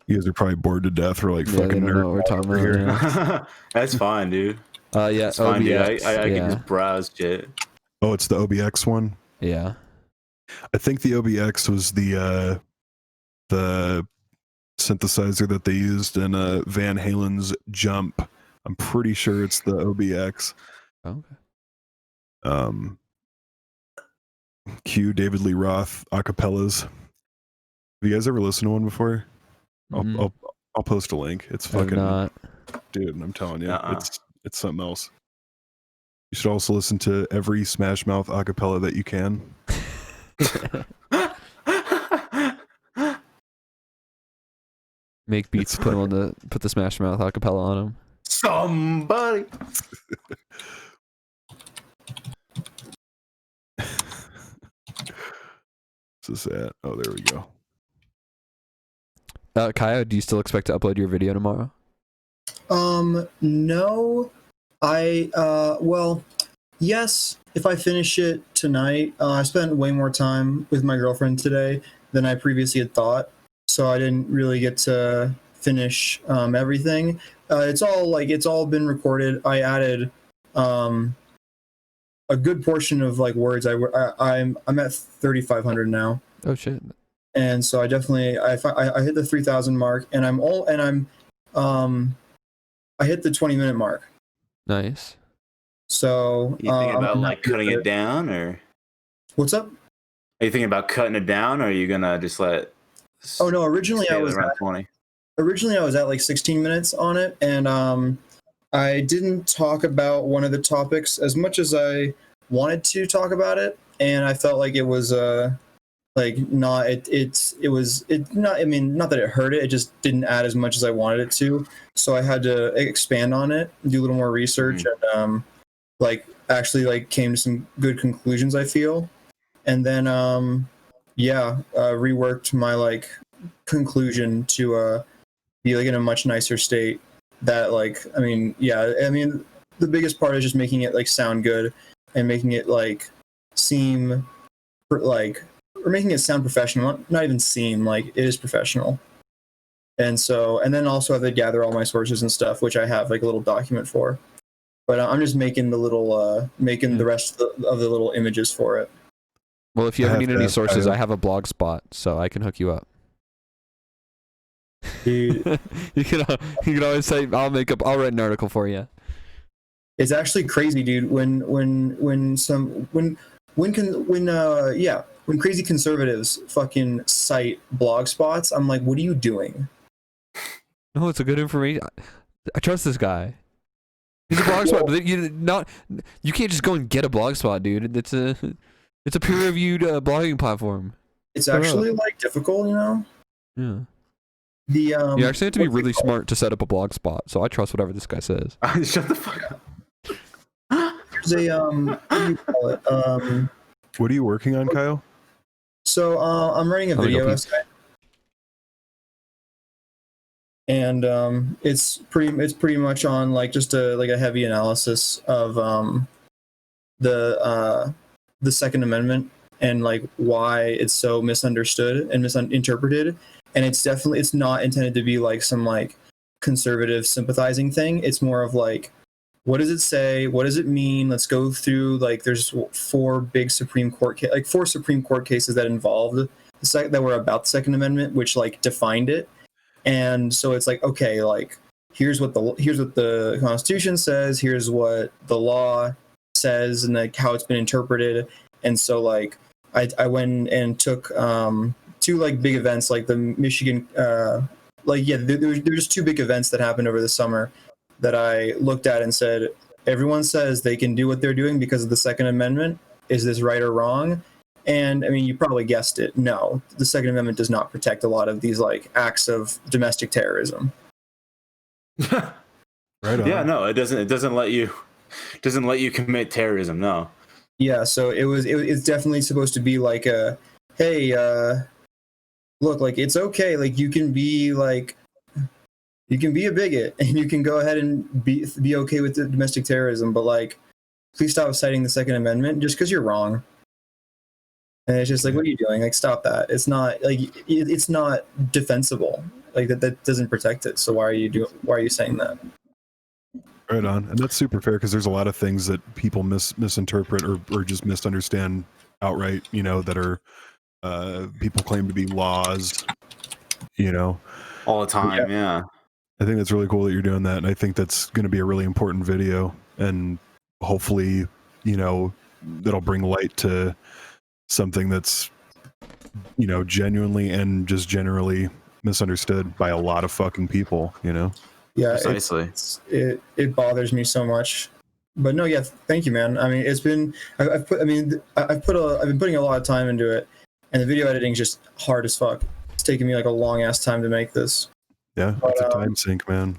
You guys are probably bored to death or like fucking nerd. Know what we're talking about here. Yeah. That's fine, dude. Yeah, it's fine, dude. I can just browse shit. Oh, it's the OBX one. Yeah, I think the OBX was the synthesizer that they used in Van Halen's Jump. I'm pretty sure it's the OBX. Okay. Cue David Lee Roth acapellas. Have you guys ever listened to one before? I'll post a link. It's fucking dude, I'm telling you, it's something else. You should also listen to every Smash Mouth acapella that you can. Make beats, put the Smash Mouth acapella on them. Somebody. So sad. Oh, there we go. Kaya, do you still expect to upload your video tomorrow? No. Well, yes, if I finish it tonight. I spent way more time with my girlfriend today than I previously had thought, so I didn't really get to finish everything. It's all been recorded. I added a good portion of like words. I'm at 3,500 now. Oh shit. And so I definitely I hit the 3,000 mark, and I hit the 20-minute mark. Nice. So you thinking about like cutting it down, or what's up? Are you thinking about cutting it down, or are you gonna just let? Oh no! Originally I was around 20. Originally I was at like 16 minutes on it, and I didn't talk about one of the topics as much as I wanted to talk about it, and I felt like it was like not not, I mean, not that it hurt it just didn't add as much as I wanted it to, so I had to expand on it, do a little more research, and like actually like came to some good conclusions, I feel. And then reworked my like conclusion to be like in a much nicer state. That like, I mean, the biggest part is just making it like sound good and making it like seem like, or making it sound professional, not even seem like it is professional. And so, and then also I have to gather all my sources and stuff, which I have like a little document for. But I'm just making the little, the rest of the little images for it. Well, if you ever need any sources, I have a blog spot, so I can hook you up. Dude, you can always say I'll write an article for you. It's actually crazy, dude. When crazy conservatives fucking cite blog spots, I'm like, what are you doing? No, it's a good information. I trust this guy. He's a blog spot, but you can't just go and get a blog spot, dude. It's a peer-reviewed blogging platform. It's actually like difficult, you know. Yeah. You actually have to be really smart to set up a blog spot, so I trust whatever this guy says. Shut the fuck up. There's a what do you call it? What are you working on, Kyle? So I'm writing a video essay, and it's pretty much on like just a heavy analysis of the Second Amendment and like why it's so misunderstood and misinterpreted. And it's not intended to be like some like conservative sympathizing thing. It's more of like, what does it say? What does it mean? Let's go through like there's four Supreme Court cases that involved that were about the Second Amendment, which like defined it. And so it's like, okay, like here's what the Constitution says, here's what the law says, and like how it's been interpreted. And so like I went and took two like big events, like the Michigan there's two big events that happened over the summer that I looked at and said, everyone says they can do what they're doing because of the Second Amendment. Is this right or wrong? And I mean, you probably guessed it. No, the Second Amendment does not protect a lot of these like acts of domestic terrorism. Right on. Yeah, no, it doesn't let you commit terrorism. No. Yeah, so it's definitely supposed to be like a, hey, look, like it's okay, like you can be a bigot and you can go ahead and be okay with the domestic terrorism, but like please stop citing the Second Amendment just because you're wrong. And it's just like, what are you doing? Like, stop that. It's not like it's not defensible. Like that doesn't protect it. So why are you saying that? Right on. And that's super fair because there's a lot of things that people misinterpret or just misunderstand outright, you know, that are people claim to be laws, you know. All the time, yeah. I think that's really cool that you're doing that, and I think that's going to be a really important video, and hopefully, you know, that'll bring light to something that's, you know, genuinely and just generally misunderstood by a lot of fucking people, you know. Yeah, precisely. It bothers me so much, but no, yeah, thank you, man. I mean, it's been I've been putting a lot of time into it, and the video editing is just hard as fuck. It's taken me like a long ass time to make this. Yeah, but, it's a time sink, man.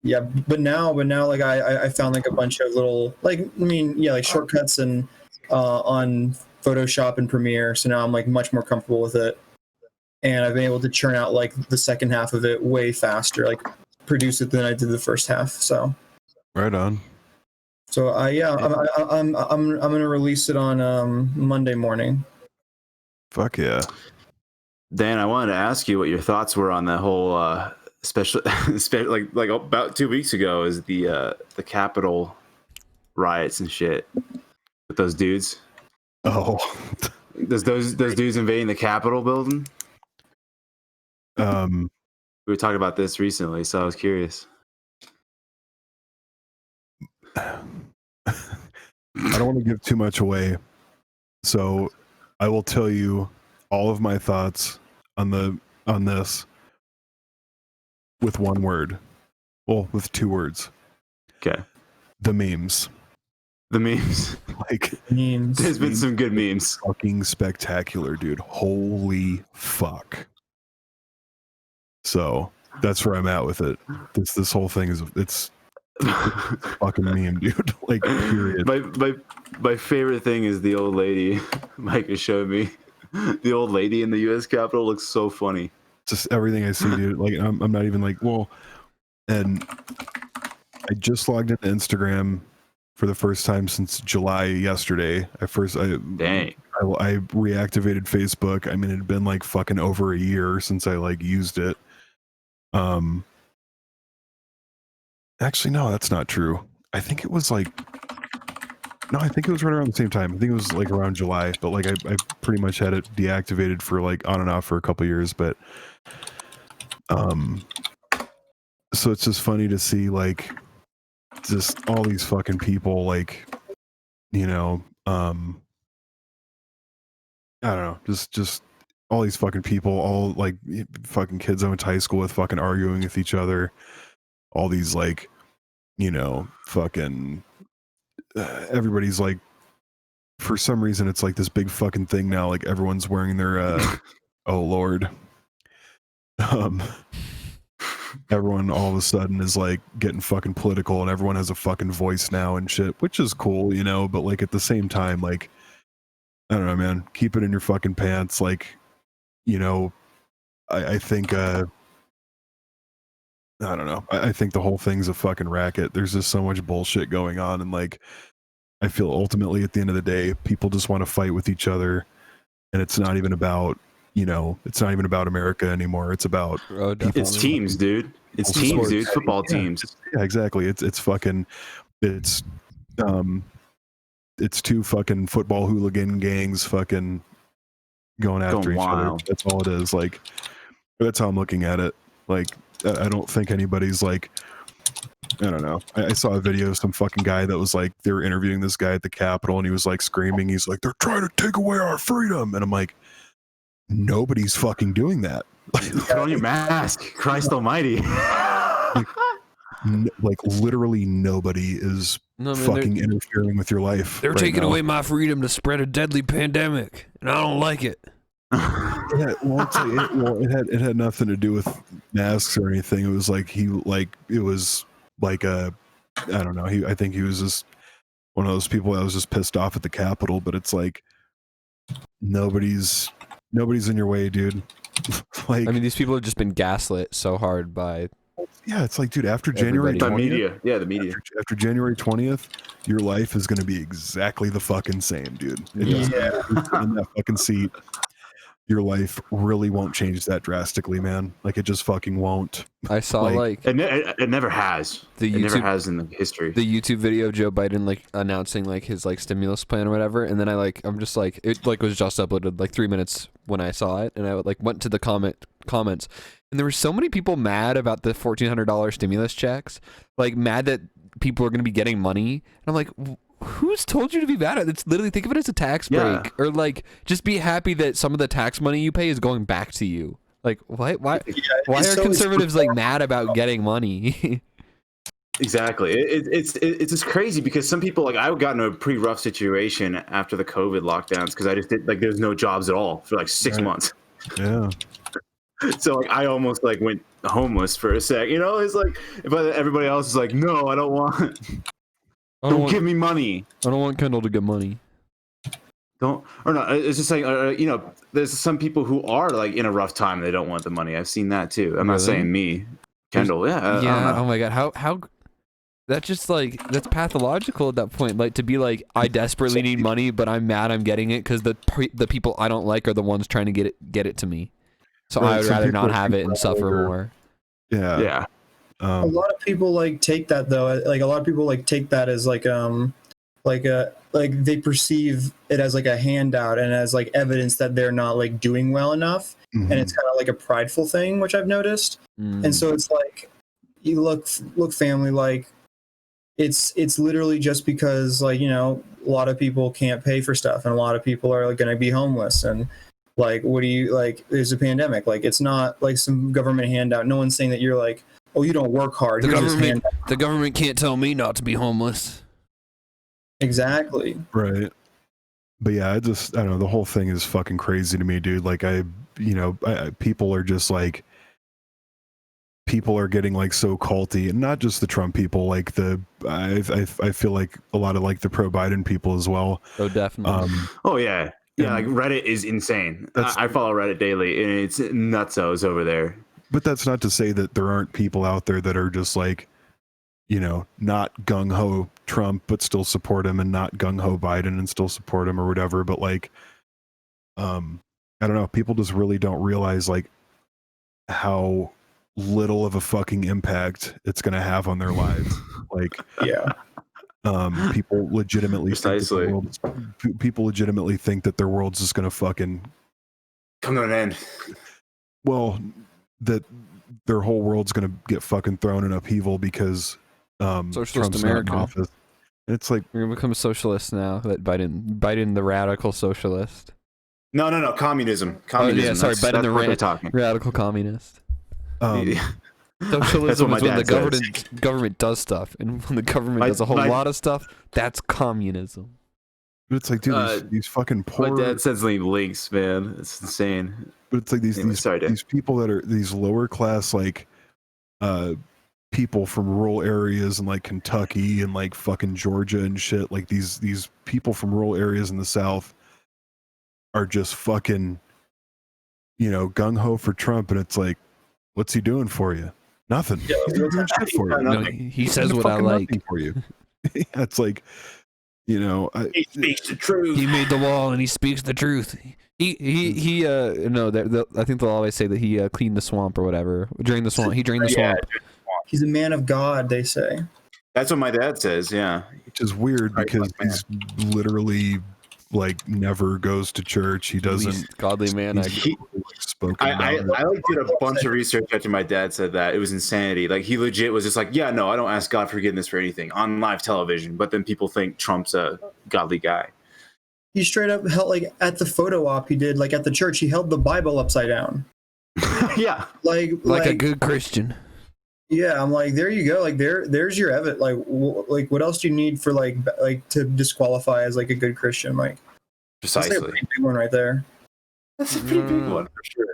Yeah, but now like I found like a bunch of little like like shortcuts and on Photoshop and Premiere, so now I'm like much more comfortable with it, and I've been able to churn out like the second half of it way faster, like produce it than I did the first half. So right on. So I'm gonna release it on Monday morning. Fuck yeah. Dan, I wanted to ask you what your thoughts were on that whole special like about 2 weeks ago is the Capitol riots and shit with those dudes. Oh, those dudes invading the Capitol building. We were talking about this recently, so I was curious. I don't want to give too much away, so I will tell you all of my thoughts on this with one word. Well, with two words. Okay. The memes. The memes. Like memes. There's been some good memes. Fucking spectacular, dude. Holy fuck. So that's where I'm at with it. This whole thing it's fucking meme, dude. Like, period. My favorite thing is the old lady Micah showed me. The old lady in the U.S. Capitol looks so funny. Just everything I see, dude. Like, I'm not even like, well, and I just logged into Instagram for the first time since July yesterday. I reactivated Facebook. I mean, it had been like fucking over a year since I like used it. Actually, no, that's not true. I think it was right around the same time. I think it was like around July, but like I pretty much had it deactivated for like on and off for a couple years, but so it's just funny to see like just all these fucking people, like, you know, I don't know, just all these fucking people, all like fucking kids I went to high school with fucking arguing with each other, all these like, you know, fucking everybody's like, for some reason it's like this big fucking thing now, like everyone's wearing their oh lord, everyone all of a sudden is like getting fucking political and everyone has a fucking voice now and shit, which is cool, you know, but like at the same time, like I don't know, man. Keep it in your fucking pants. Like, you know, I think I don't know. I think the whole thing's a fucking racket. There's just so much bullshit going on, and like, I feel ultimately at the end of the day, people just want to fight with each other, and it's not even about, you know, it's not even about America anymore. It's about it's teams, dude. It's teams, dude. Football teams. Yeah, exactly. It's fucking it's two fucking football hooligan gangs fucking going after each other. That's all it is. Like, that's how I'm looking at it. Like, I don't think anybody's like, I don't know. I saw a video of some fucking guy that was like, they were interviewing this guy at the Capitol, and he was like screaming. He's like, they're trying to take away our freedom. And I'm like, nobody's fucking doing that. Put on your mask. Christ almighty. Like literally nobody is fucking interfering with your life. They're taking away my freedom to spread a deadly pandemic, and I don't like it. Yeah, well, it had nothing to do with masks or anything. It was like it was like a, I don't know. I think he was just one of those people that was just pissed off at the Capitol. But it's like nobody's in your way, dude. Like, I mean, these people have just been gaslit so hard by. Yeah, it's like, dude, after January 20th, media. Yeah, the media. After January 20th, your life is going to be exactly the fucking same, dude. In that fucking seat, your life really won't change that drastically, man. Like, it just fucking won't. I saw it never has. It never has in the history. The YouTube video of Joe Biden like announcing like his like stimulus plan or whatever, and then I'm just like, it like was just uploaded like 3 minutes when I saw it, and I like went to the comments, and there were so many people mad about the $1,400 stimulus checks, like mad that people are going to be getting money, and I'm like, who's told you to be mad at it? It's literally, think of it as a tax break, or like just be happy that some of the tax money you pay is going back to you. Like, why are conservatives like mad about getting money? Exactly. It's just crazy because some people, like, I got in a pretty rough situation after the COVID lockdowns because I just did, like, there's no jobs at all for like 6 months. Yeah. So like I almost like went homeless for a sec, you know. It's like, but everybody else is like, no, I don't want. Don't give me money. I don't want Kendall to get money. Don't, or not. It's just like, you know, there's some people who are like in a rough time. They don't want the money. I've seen that too. I'm not saying me, Kendall. Yeah. Yeah. Oh my God. How? That's just like, that's pathological at that point. Like, to be like, I desperately need money, but I'm mad I'm getting it because the people I don't like are the ones trying to get it to me. So I would rather not have it and suffer more. Yeah. Yeah. A lot of people like take that though. Like a lot of people like take that as like they perceive it as like a handout and as like evidence that they're not like doing well enough, and it's kind of like a prideful thing, which I've noticed. And so it's like, you look family, like it's literally just because, like, you know, a lot of people can't pay for stuff and a lot of people are like going to be homeless, and like, what do you, like, there's a pandemic, like it's not like some government handout. No one's saying that you're like, oh, you don't work hard. The government can't tell me not to be homeless. Exactly. Right. But yeah, I don't know. The whole thing is fucking crazy to me, dude. Like, people are just like, people are getting like so culty, and not just the Trump people, like I feel like a lot of like the pro-Biden people as well. Oh, definitely. Oh yeah. Yeah, like Reddit is insane. I follow Reddit daily, and it's nutsos over there. But that's not to say that there aren't people out there that are just like, you know, not gung-ho Trump, but still support him, and not gung-ho Biden and still support him or whatever. But like, I don't know. People just really don't realize like how little of a fucking impact it's going to have on their lives. Like, yeah. People legitimately think that their world's just going to fucking come to an end. Well, that their whole world's going to get fucking thrown in upheaval because Socialist Trump's America. not in office. And it's like, we're gonna become socialists now. That Biden the radical socialist. No, communism. Yeah, sorry, Biden the radical communist. Socialism is when the government does stuff, and when the government does a whole lot of stuff, that's communism. But it's like, dude, these fucking poor. My dad sends me links, man. It's insane. But it's like these people that are these lower class, like people from rural areas in like Kentucky and like fucking Georgia and shit. Like these people from rural areas in the South are just fucking, gung ho for Trump, and it's like, what's he doing for you? Nothing. Yeah, He's not doing shit for you. No, he says He's what I fucking like. nothing for you. Yeah, it's like, He speaks the truth. He made the wall and he speaks the truth. I think they'll always say that he cleaned the swamp or whatever during the swamp. He drained the swamp. He's a man of God, they say. That's what my dad says. Yeah, which is weird because he's literally like never goes to church. He doesn't. Godly man. I did a bunch of research after my dad said that. It was insanity. Like he legit was just like, yeah, no, I don't ask God forgiveness for anything on live television. But then people think Trump's a godly guy. He straight up held, like at the photo op he did, like at the church, he held the Bible upside down. Yeah, like a good Christian. Yeah, I'm like, there you go. Like there's your evidence. Like what else do you need for like to disqualify as like a good Christian? Like precisely, that's like a pretty big one right there. That's a pretty big one for sure.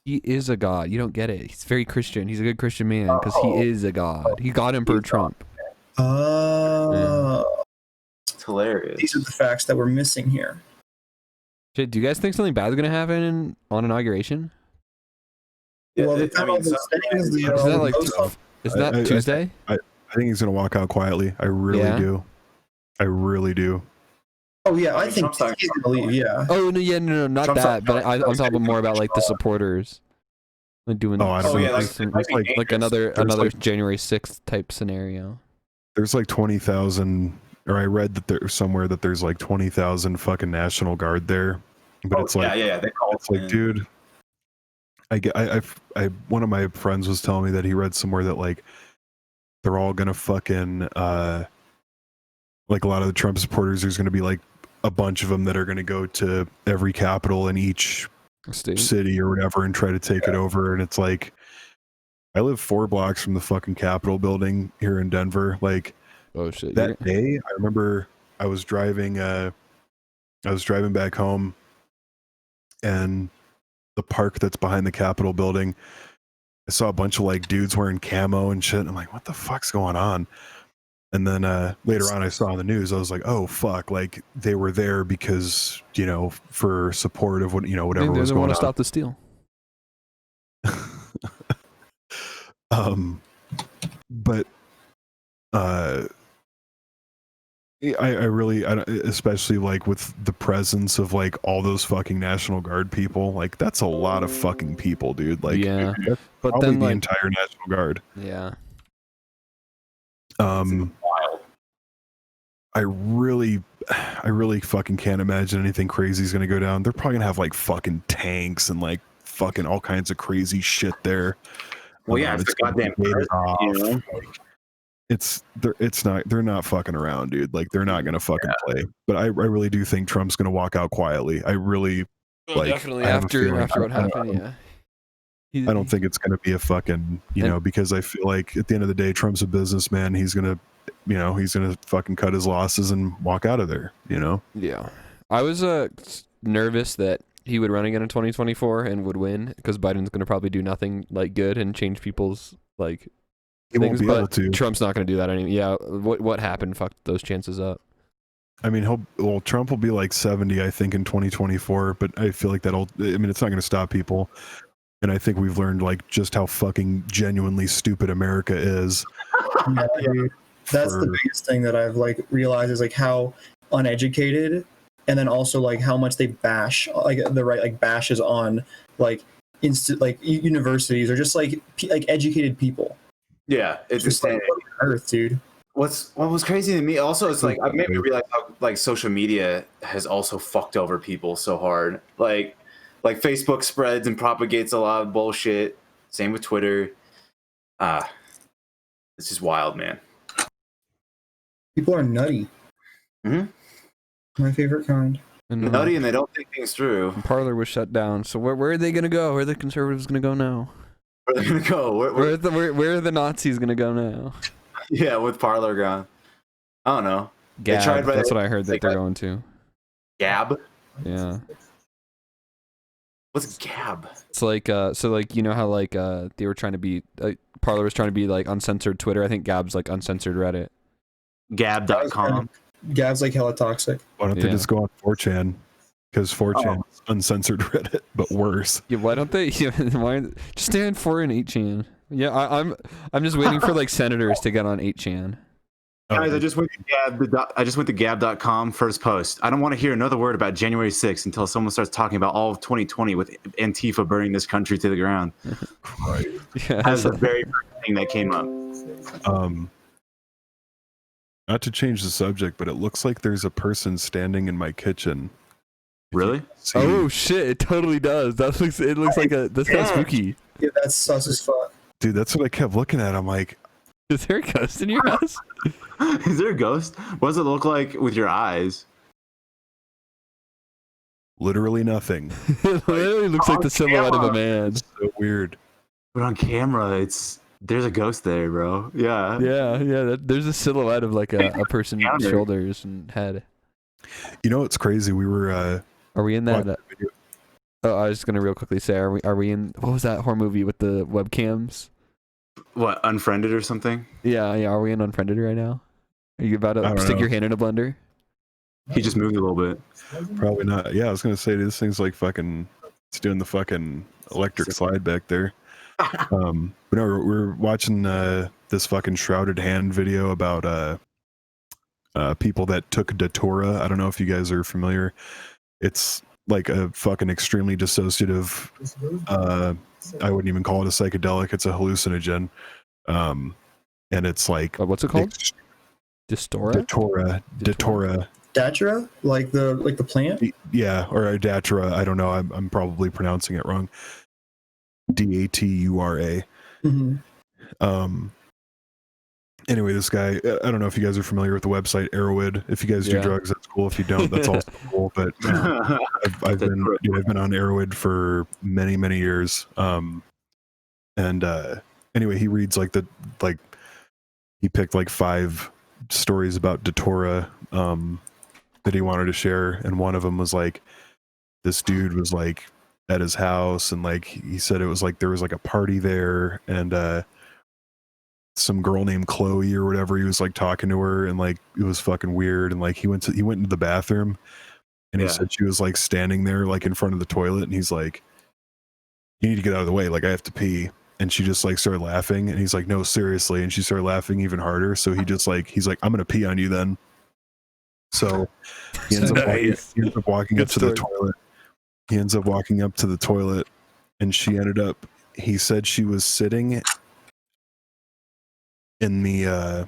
He is a god. You don't get it. He's very Christian. He's a good Christian man because he is a god. He got Emperor Trump. It's hilarious. These are the facts that we're missing here. Shit, do you guys think something bad is gonna happen on inauguration? Well, they found all the things. Isn't that Tuesday? I think he's gonna walk out quietly. I really do. I really do. Oh yeah, I think he's gonna leave. Yeah. Oh no, not Trump's that. But I'm talking more about like the supporters, like doing. Like another January 6th type scenario. There's like 20,000, or I read that there's somewhere that there's like 20,000 fucking National Guard there, but it's like, they call it's like, dude. One of my friends was telling me that he read somewhere that like they're all gonna fucking like a lot of the Trump supporters, there's gonna be like a bunch of them that are gonna go to every capital in each city or whatever and try to take it over. And it's like, I live 4 blocks from the fucking Capitol building here in Denver. Like, oh shit! That day, I remember I was driving back home, and the park that's behind the Capitol building, I saw a bunch of like dudes wearing camo and shit. And I'm like, what the fuck's going on? And then later on I saw on the news, I was like, oh fuck, like they were there because, for support of what, whatever was going on. They want to stop the steal. But I really, especially like with the presence of like all those fucking National Guard people, like that's a lot of fucking people, dude. Like, yeah, that's but probably then the like, entire National Guard. Yeah. Wild. I really fucking can't imagine anything crazy is gonna go down. They're probably gonna have like fucking tanks and like fucking all kinds of crazy shit there. Well, yeah, it's the goddamn president, they're not fucking around, dude. Like they're not gonna fucking play. But I really do think Trump's gonna walk out quietly. I really definitely after what happened. Yeah. I don't think it's gonna be a fucking because I feel like at the end of the day, Trump's a businessman. He's gonna fucking cut his losses and walk out of there. Yeah. I was nervous that he would run again in 2024 and would win because Biden's gonna probably do nothing like good and change people's like. He won't be able to. Trump's not going to do that anymore. Yeah, what happened fucked those chances up. I mean, Trump will be like 70, I think, in 2024. But I feel like it's not going to stop people. And I think we've learned like just how fucking genuinely stupid America is. Yeah, dude. That's the biggest thing that I've like realized is like how uneducated, and then also like how much they bash like the right like bashes on like universities or just like educated people. Yeah, it's just like Earth, dude. What was crazy to me also is like, I made me realize how like social media has also fucked over people so hard. Like Facebook spreads and propagates a lot of bullshit. Same with Twitter. It's just wild, man. People are nutty. Mm-hmm. My favorite kind. Nutty, and they don't think things through. Parler was shut down. So where are they gonna go? Where are the conservatives gonna go now? Where are they gonna go? Where are the Nazis gonna go now? Yeah, with Parler gone. I don't know. Gab, that's what I heard that they're going to. Gab? Yeah. What's Gab? It's like so like how like they were trying to be Parler was trying to be like uncensored Twitter. I think Gab's like uncensored Reddit. Gab.com. Gab's like hella toxic. Why don't they just go on 4chan? Because 4chan is uncensored Reddit, but worse. Yeah, why don't they? Yeah, why just stay on 4 and 8chan? Yeah, I'm just waiting for like senators to get on 8chan. Guys, I just went to gab.com first post. I don't want to hear another word about January 6th until someone starts talking about all of 2020 with Antifa burning this country to the ground. Right. Yeah, That's the very first thing that came up. Not to change the subject, but it looks like there's a person standing in my kitchen. Really? Oh shit! It totally does. It looks like that's kind of spooky. Yeah, that's sus as fuck. Dude, that's what I kept looking at. I'm like, Is there a ghost in your house? Is there a ghost? What does it look like with your eyes? literally nothing. It literally looks like the silhouette of a man. It's so weird. But on camera, there's a ghost there, bro. Yeah. Yeah. There's a silhouette of like a person's shoulders and head. You know what's crazy? We were. Are we in that? Oh, I was just gonna real quickly say, are we in? What was that horror movie with the webcams? What, Unfriended or something? Yeah. Are we in Unfriended right now? Are you about to stick your hand in a blender? He just moved a little bit. Probably not. Yeah, I was gonna say this thing's like fucking. It's doing the fucking electric slide back there. But no, we're watching this fucking shrouded hand video about people that took Datura. I don't know if you guys are familiar. It's like a fucking extremely dissociative. I wouldn't even call it a psychedelic. It's a hallucinogen. And it's like What's it called? Datura. Datura, like the plant. Yeah, or a datura. I don't know. I'm probably pronouncing it wrong. Datura. Mm-hmm. Anyway, this guy, I don't know if you guys are familiar with the website Arrowhead. If you guys do drugs, that's cool. If you don't, that's also cool. But I've been on Arrowhead for many years. Anyway, he reads he picked like 5 stories about Datura that he wanted to share, and one of them was like this dude was like at his house, and like he said it was like there was like a party there, and some girl named Chloe or whatever, he was like talking to her, and like it was fucking weird, and like he went into the bathroom, and he said she was like standing there like in front of the toilet, and he's like, you need to get out of the way, like I have to pee. And she just like started laughing, and he's like, no, seriously. And she started laughing even harder, so he's like, I'm gonna pee on you then. So he ends up walking up to the toilet. He ends up walking up to the toilet, and he said she was sitting in the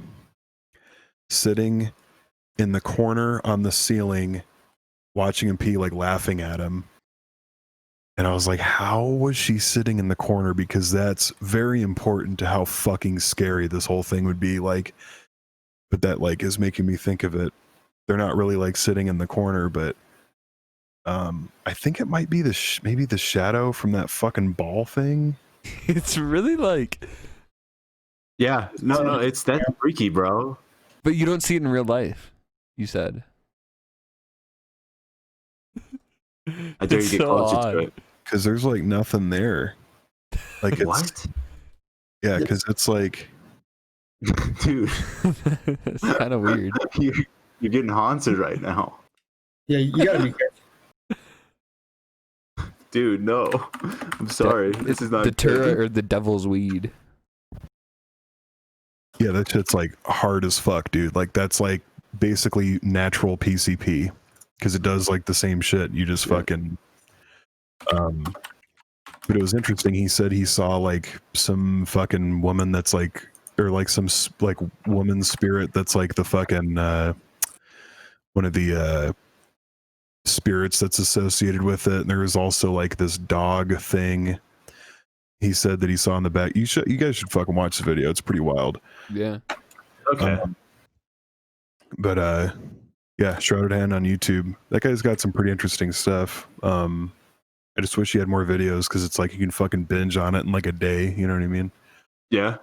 corner on the ceiling, watching him pee, like laughing at him. And I was like, how was she sitting in the corner? Because that's very important to how fucking scary this whole thing would be. Like, but that like is making me think of it. They're not really like sitting in the corner, but I think it might be maybe the shadow from that fucking ball thing. It's really like, yeah, no, that's freaky, bro. But you don't see it in real life, you said. I dare you get closer to it. Because there's like nothing there. Like what? Yeah, because it's like, dude, it's kind of weird. You're getting haunted right now. Yeah, you gotta be careful. Dude, no. I'm sorry. This is not Datura or the devil's weed. Yeah, that shit's like hard as fuck, dude. Like that's like basically natural PCP, because it does like the same shit. You just fucking. But it was interesting. He said he saw like some fucking woman that's like, or like some like woman spirit that's like the fucking one of the spirits that's associated with it. And there was also like this dog thing. He said that he saw in the back. You guys should fucking watch the video. It's pretty wild. Yeah. Okay. But yeah, Shrouded Hand on YouTube. That guy's got some pretty interesting stuff. I just wish he had more videos, because it's like you can fucking binge on it in like a day. You know what I mean? Yeah.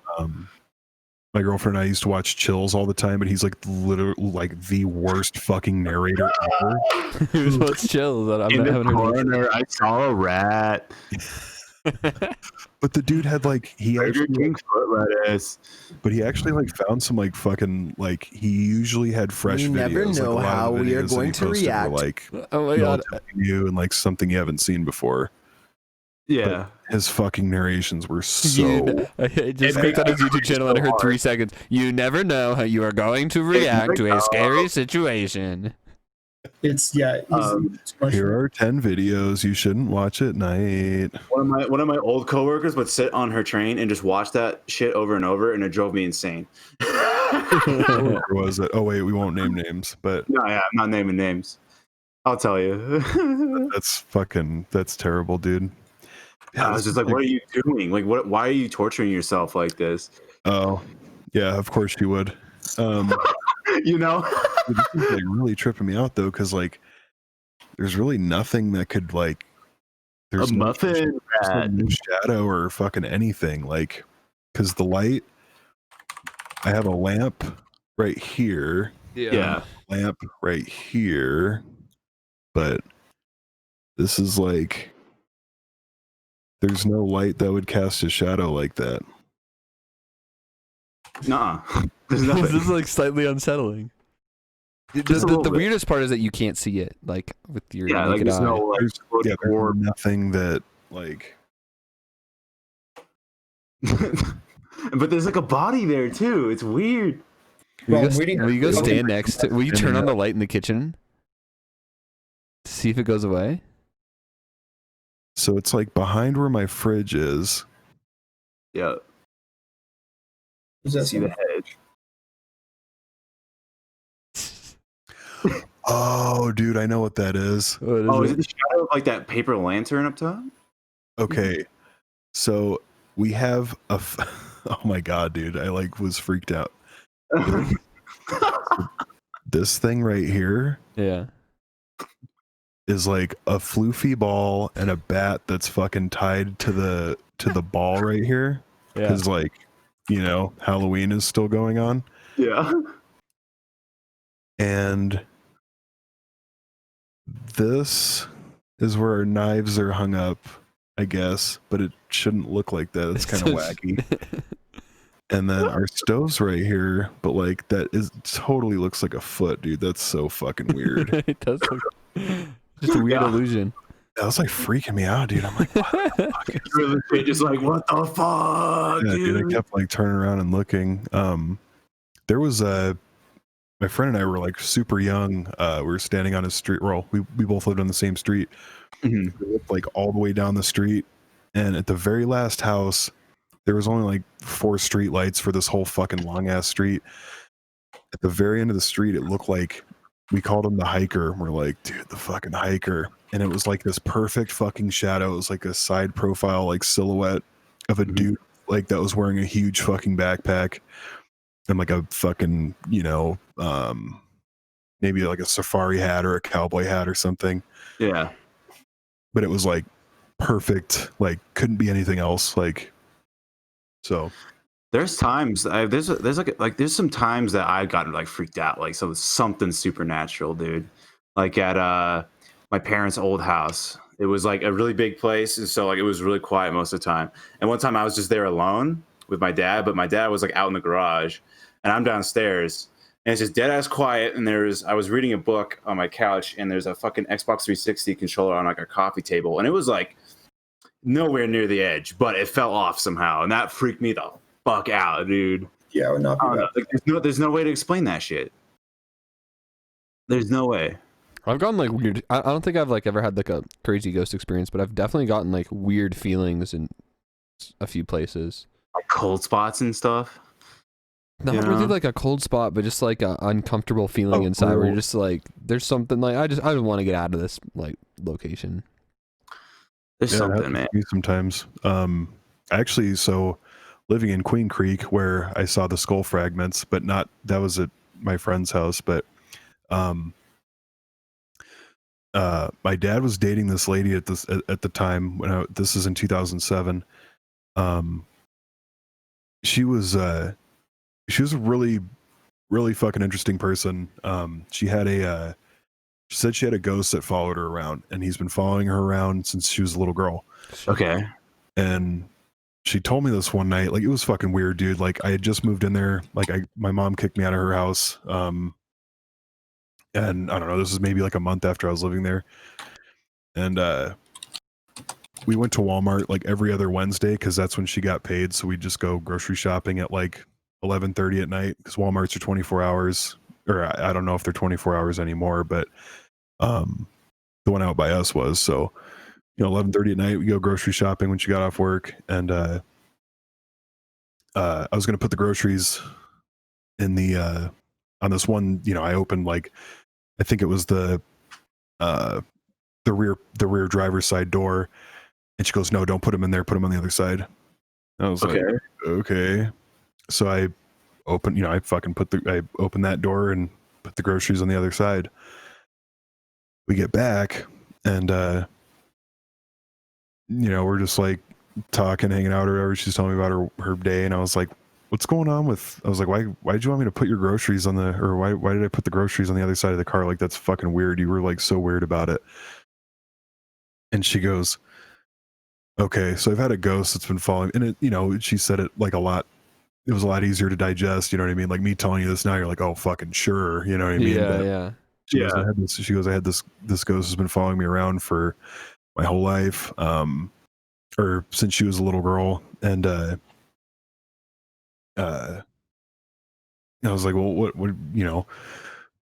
My girlfriend and I used to watch Chills all the time, but he's like literally like the worst fucking narrator ever. What's Chills? In the corner, I saw a rat. But the dude had like he actually like found some like fucking like he usually had fresh videos. We never know like, how we are going to react. were, like, Oh my god! new and like something you haven't seen before. Yeah, but his fucking narrations were so. I just clicked on his YouTube channel and I heard 3 seconds. You never know how you are going to react to a scary situation. It's here are 10 videos you shouldn't watch at night. One of my old coworkers would sit on her train and just watch that shit over and over, and it drove me insane. Where was it? Oh wait, we won't name names, but no, yeah, I'm not naming names. I'll tell you. That's terrible, dude. Yeah, I was just like, what are you doing? Like, why are you torturing yourself like this? Oh, yeah, of course you would. You know, this is like really tripping me out though, because like, there's really nothing that could like. There's no shadow or fucking anything, like, because the light. I have a lamp right here. Yeah. Lamp right here, but this is like. There's no light that would cast a shadow like that. Nah, there's nothing. This is like slightly unsettling. The weirdest part is that you can't see it, like with your naked eye. There's nothing that like. But there's like a body there too. It's weird. Will you go stand next to? Will you turn on the light in the kitchen to see if it goes away? So it's like behind where my fridge is. Yeah. Does that see the hedge? Oh, dude, I know what that is. Is it the shadow of like that paper lantern up top? Okay, so we have a. Oh my god, dude, I like was freaked out. This thing right here. Yeah. Is like a floofy ball and a bat that's fucking tied to the ball right here. Yeah. Because like, you know, Halloween is still going on. Yeah. And this is where our knives are hung up, I guess, but it shouldn't look like that. It's kind of wacky. And then our stove's right here, but like that is totally looks like a foot, dude. That's so fucking weird. It does look just a weird illusion. That was like freaking me out, dude. I'm like, what the fuck? Just like, what the fuck, dude? I kept like turning around and looking. There was my friend and I were like super young. We were standing on a street. Well, we both lived on the same street. Mm-hmm. We lived like all the way down the street, and at the very last house, there was only like 4 street lights for this whole fucking long ass street. At the very end of the street, it looked like. We called him the hiker. We're like, dude, the fucking hiker. And it was like this perfect fucking shadow. It was like a side profile, like silhouette of a dude like that was wearing a huge fucking backpack and like a fucking, you know, maybe like a safari hat or a cowboy hat or something. Yeah. But it was like perfect, like couldn't be anything else. Like, so. There's times there's some times that I've gotten like freaked out, like something supernatural, dude. Like at my parents' old house. It was like a really big place, and so like it was really quiet most of the time. And one time I was just there alone with my dad, but my dad was like out in the garage, and I'm downstairs, and it's just dead ass quiet. And I was reading a book on my couch, and there's a fucking Xbox 360 controller on like a coffee table, and it was like nowhere near the edge, but it fell off somehow, and that freaked me the fuck out, dude. Yeah, it would not be that. Like, there's no way to explain that shit. There's no way. I've gotten like weird. I don't think I've like ever had like a crazy ghost experience, but I've definitely gotten like weird feelings in a few places. Like cold spots and stuff. Not really like a cold spot, but just like an uncomfortable feeling inside where you're just like, there's something like I just want to get out of this like location. There's something, man. Sometimes, actually, so. Living in Queen Creek, where I saw the skull fragments, but not that was at my friend's house. But my dad was dating this lady at the time when this is in 2007. She was a really fucking interesting person. She said she had a ghost that followed her around, and he's been following her around since she was a little girl. Okay. And she told me this one night. Like, it was fucking weird, dude. Like, I had just moved in there. Like, my mom kicked me out of her house. And I don't know, this was maybe like a month after I was living there. And we went to Walmart like every other Wednesday because that's when she got paid. So we'd just go grocery shopping at like 11:30 at night because Walmarts are 24 hours. Or I don't know if they're 24 hours anymore, but the one out by us was. So, 11:30 at night, we go grocery shopping when she got off work. And I was going to put the groceries in the on this one, I opened like, I think it was the rear driver's side door, and she goes, "No, don't put them in there, put them on the other side." I was like, okay. So I opened, I opened that door and put the groceries on the other side. We get back and we're just like talking, hanging out or whatever. She's telling me about her day, and I was like, what's going on with, I was like, why did you want me to put your groceries on why did I put the groceries on the other side of the car? Like, that's fucking weird. You were like so weird about it. And she goes, okay, so I've had a ghost that's been following, and it, she said it like a lot. It was a lot easier to digest, you know what I mean? Like, me telling you this now, you're like, oh, fucking sure, you know what I mean? Yeah. She goes, I had this ghost has been following me around for my whole life, or since she was a little girl. And I was like, well, what,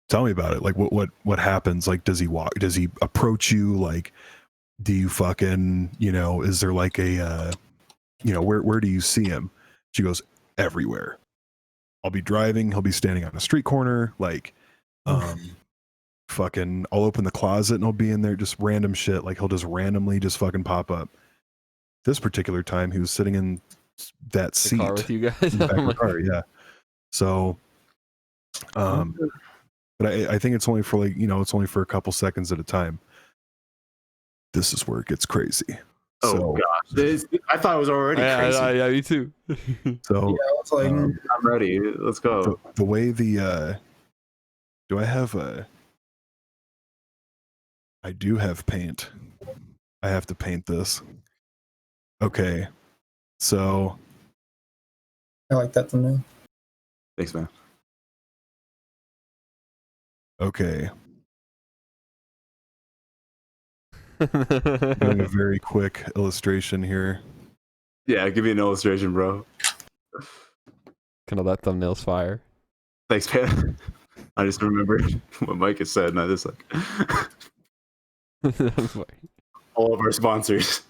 tell me about it. Like, what happens? Like, does he approach you? Like, do you fucking, is there like a, where do you see him? She goes, everywhere. I'll be driving, he'll be standing on a street corner, like, fucking, I'll open the closet and he'll be in there, just random shit. Like, he'll just randomly just fucking pop up. This particular time, he was sitting in that seat. The car with you guys? In the back of the car, yeah. So, but I think it's only for like, it's only for a couple seconds at a time. This is where it gets crazy. Oh gosh, I thought it was already crazy. Yeah, me too. So it's like, I'm ready. Let's go. The way the do I have I do have paint. I have to paint this. Okay, so I like that thumbnail. Thanks, man. Okay. Doing a very quick illustration here. Yeah, give me an illustration, bro. Kind of that thumbnail's fire. Thanks, man. I just remembered what Mike had said, and I just like all of our sponsors.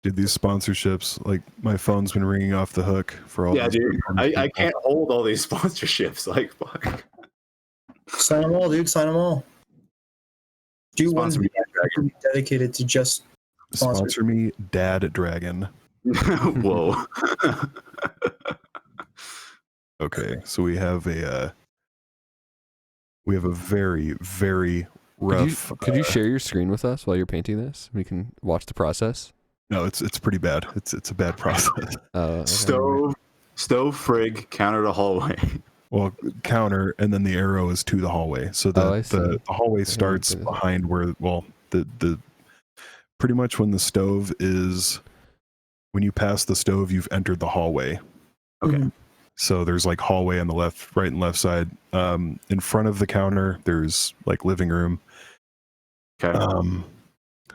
Dude, these sponsorships, like, my phone's been ringing off the hook for all. Yeah, dude. I can't hold all these sponsorships. Like, fuck. Sign them all, dude. Sign them all. Do one Sponsor me, dedicated to just sponsor me, Dad Dragon. Whoa. Okay, so we have a very, very rough. Could you share your screen with us while you're painting this? We can watch the process. No, it's pretty bad. It's a bad process. Okay. Stove, frig, counter to hallway. Well, counter, and then the arrow is to the hallway. So the hallway starts behind where, well, the pretty much when the stove is, when you pass the stove, you've entered the hallway. Okay. Mm-hmm. So there's like hallway on the left, right, and left side. In front of the counter, there's like living room. Okay.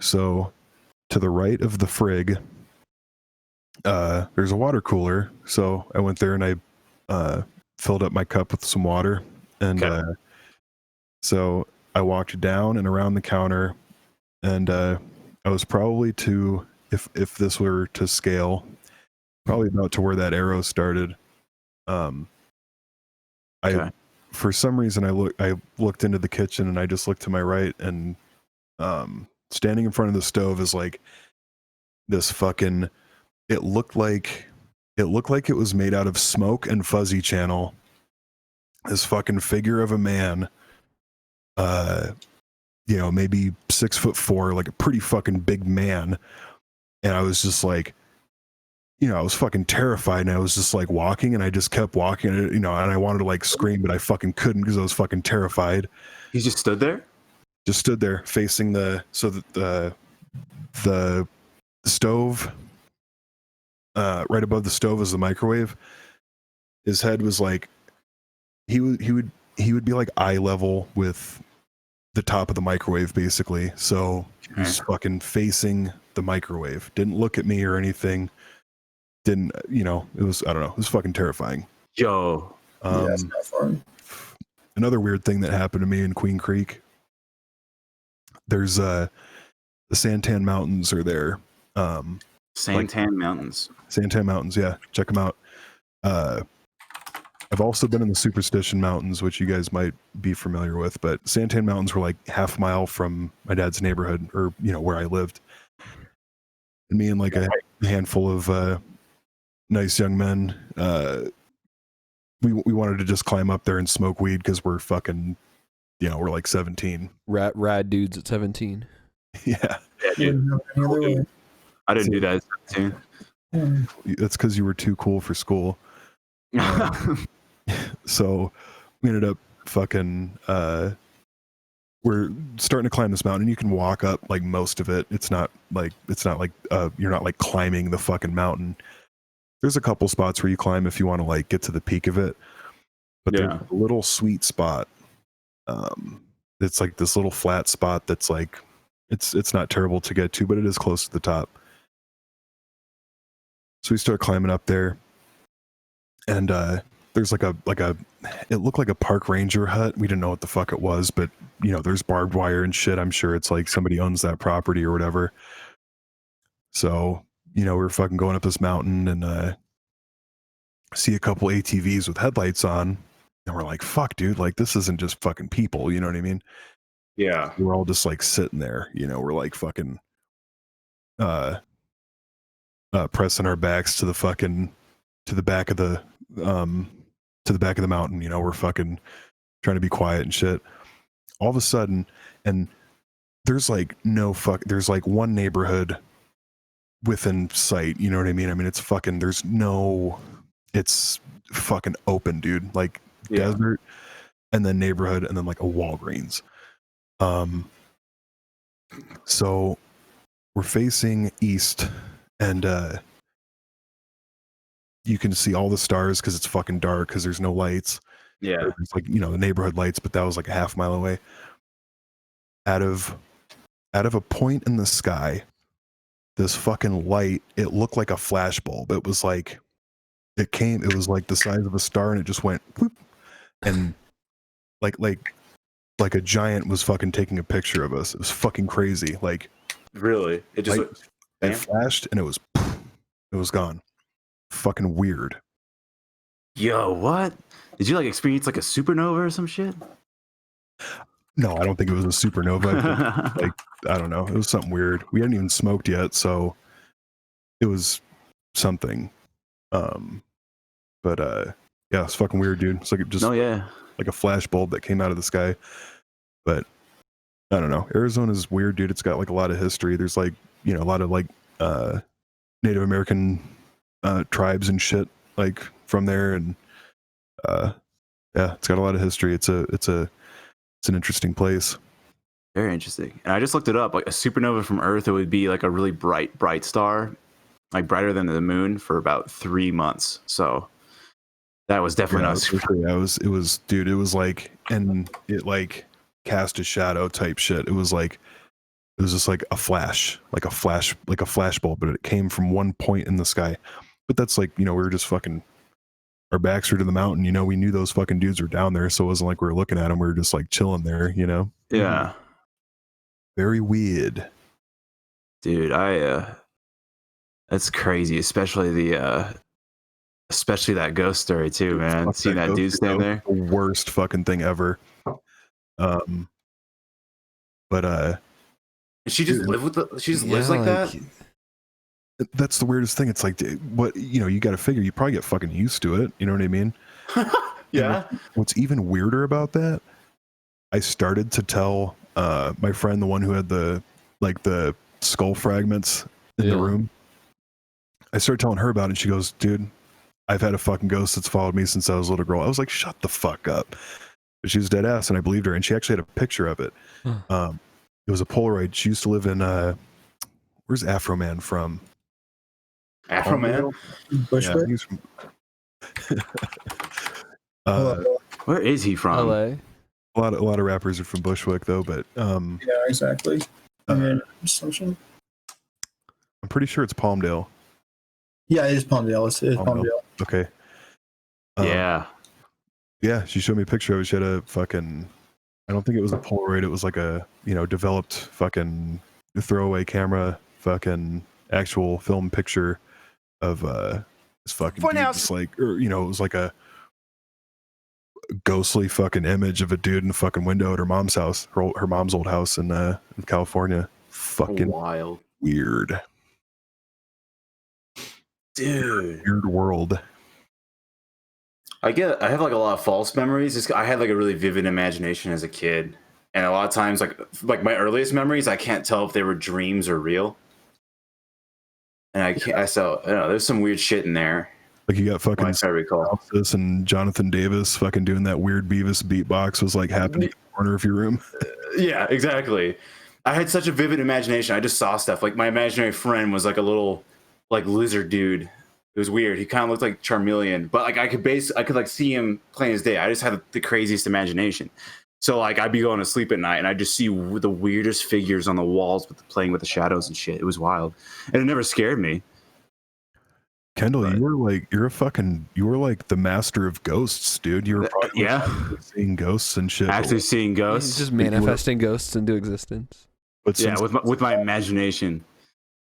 So to the right of the frig, there's a water cooler. So I went there and I filled up my cup with some water, and so I walked down and around the counter, and I was probably to, if this were to scale, probably about to where that arrow started. For some reason I looked into the kitchen, and I just looked to my right, and standing in front of the stove is like this fucking, it looked like it was made out of smoke and Fuzzy Channel. This fucking figure of a man, maybe 6'4", like a pretty fucking big man. And I was just like, I was fucking terrified, and I was just like walking, and I just kept walking, and I wanted to like scream, but I fucking couldn't because I was fucking terrified. He just stood there? Just stood there facing the stove right above the stove was the microwave. His head was like he would be like eye level with the top of the microwave, basically. So he was fucking facing the microwave. Didn't look at me or anything. Didn't, you know, it was, I don't know, it was fucking terrifying. Yo. Yeah, it's not fun. Another weird thing that happened to me in Queen Creek. There's the Santan Mountains are there. Santan Mountains. Santan Mountains, yeah. Check them out. I've also been in the Superstition Mountains, which you guys might be familiar with, but Santan Mountains were like half mile from my dad's neighborhood, or, you know, where I lived. And me and like a handful of nice young men, we wanted to just climb up there and smoke weed because we're fucking, you know, we're like 17. Rad dudes at 17. Yeah. Dude. I didn't do that at 17. That's because you were too cool for school. So we ended up fucking we're starting to climb this mountain. You can walk up like most of it. It's not like you're not like climbing the fucking mountain. There's a couple spots where you climb if you want to like get to the peak of it, but there's a little sweet spot. It's like this little flat spot that's like it's not terrible to get to, but it is close to the top. So we start climbing up there, and there's like a it looked like a park ranger hut. We didn't know what the fuck it was, but you know, there's barbed wire and shit. I'm sure it's like somebody owns that property or whatever. So, you know, we're fucking going up this mountain and see a couple ATVs with headlights on, and we're like, fuck, dude, like this isn't just fucking people, you know what I mean? Yeah. We're all just like sitting there, you know, we're like fucking pressing our backs to the fucking to the back of the mountain, you know, we're fucking trying to be quiet and shit. All of a sudden, and there's like there's like one neighborhood within sight, you know what I mean? I mean, it's fucking it's fucking open, dude, like desert, and then neighborhood, and then like a Walgreens. So we're facing east, and you can see all the stars because it's fucking dark because there's no lights. Yeah. It's like, you know, the neighborhood lights, but that was like a half mile away. Out of a point in the sky, this fucking light, it looked like a flash bulb. It was like it was like the size of a star, and it just went whoop, and like a giant was fucking taking a picture of us. It was fucking crazy. Like, really, it just it flashed and it was gone. Fucking weird. Yo, what? Did you like experience like a supernova or some shit? No, I don't think it was a supernova. Like, I don't know. It was something weird. We hadn't even smoked yet, so it was something. But yeah, it's fucking weird, dude. It's like just like a flash bulb that came out of the sky. But I don't know. Arizona's weird, dude. It's got like a lot of history. There's like, you know, a lot of like Native American tribes and shit like from there, and yeah, it's got a lot of history. It's an interesting place. Very interesting. And I just looked it up. Like a supernova from Earth, it would be like a really bright star, like brighter than the moon for about 3 months. So that was definitely not super. Yeah, it was, dude. It was like, and it like cast a shadow type shit. It was just like a flash bulb, but it came from one point in the sky. But that's like, you know, we were just fucking, our backs were to the mountain, you know, we knew those fucking dudes were down there, so it wasn't like we were looking at them, we were just like chilling there, you know? Yeah. Very weird. Dude, that's crazy, especially that ghost story too, man. Seeing that dude stand there. The worst fucking thing ever. But she just lives like that? That's the weirdest thing. It's like, what, you know, you got to figure you probably get fucking used to it. You know what I mean? Yeah. What's even weirder about that, I started to tell my friend, the one who had the skull fragments in the room. I started telling her about it, and she goes, dude, I've had a fucking ghost that's followed me since I was a little girl. I was like, shut the fuck up. But she was dead ass, and I believed her, and she actually had a picture of it. It was a Polaroid. She used to live in where's Afro Man from? Afro Man. Bushwick. Yeah, he's from. Where is he from? LA. A lot of rappers are from Bushwick though, but Yeah, exactly. I mean, assumption. I'm pretty sure it's Palmdale. Yeah, it is Palmdale. It's Palmdale. Okay. Yeah. Yeah, she showed me a picture of it. She had a fucking, I don't think it was a Polaroid. It was like a, developed fucking throwaway camera, fucking actual film picture of this fucking dude, just like, or, it was like a ghostly fucking image of a dude in the fucking window at her mom's house, her mom's old house in California. Fucking wild. Weird. Dude. Weird world. I have like a lot of false memories. I had like a really vivid imagination as a kid, and a lot of times, like my earliest memories, I can't tell if they were dreams or real. And I can't. There's some weird shit in there. Like you got fucking If I recall, and Jonathan Davis fucking doing that weird Beavis beatbox was like happening in the corner of your room. Yeah, exactly. I had such a vivid imagination. I just saw stuff. Like my imaginary friend was like a little like lizard dude. It was weird. He kind of looked like Charmeleon, but like I could like see him plain as day. I just had the craziest imagination. So like I'd be going to sleep at night and I just see the weirdest figures on the walls playing with the shadows and shit. It was wild, and it never scared me. Kendall, you were like the master of ghosts, dude. You were probably seeing ghosts and shit. Actually seeing ghosts, just manifesting ghosts into existence. But with my imagination.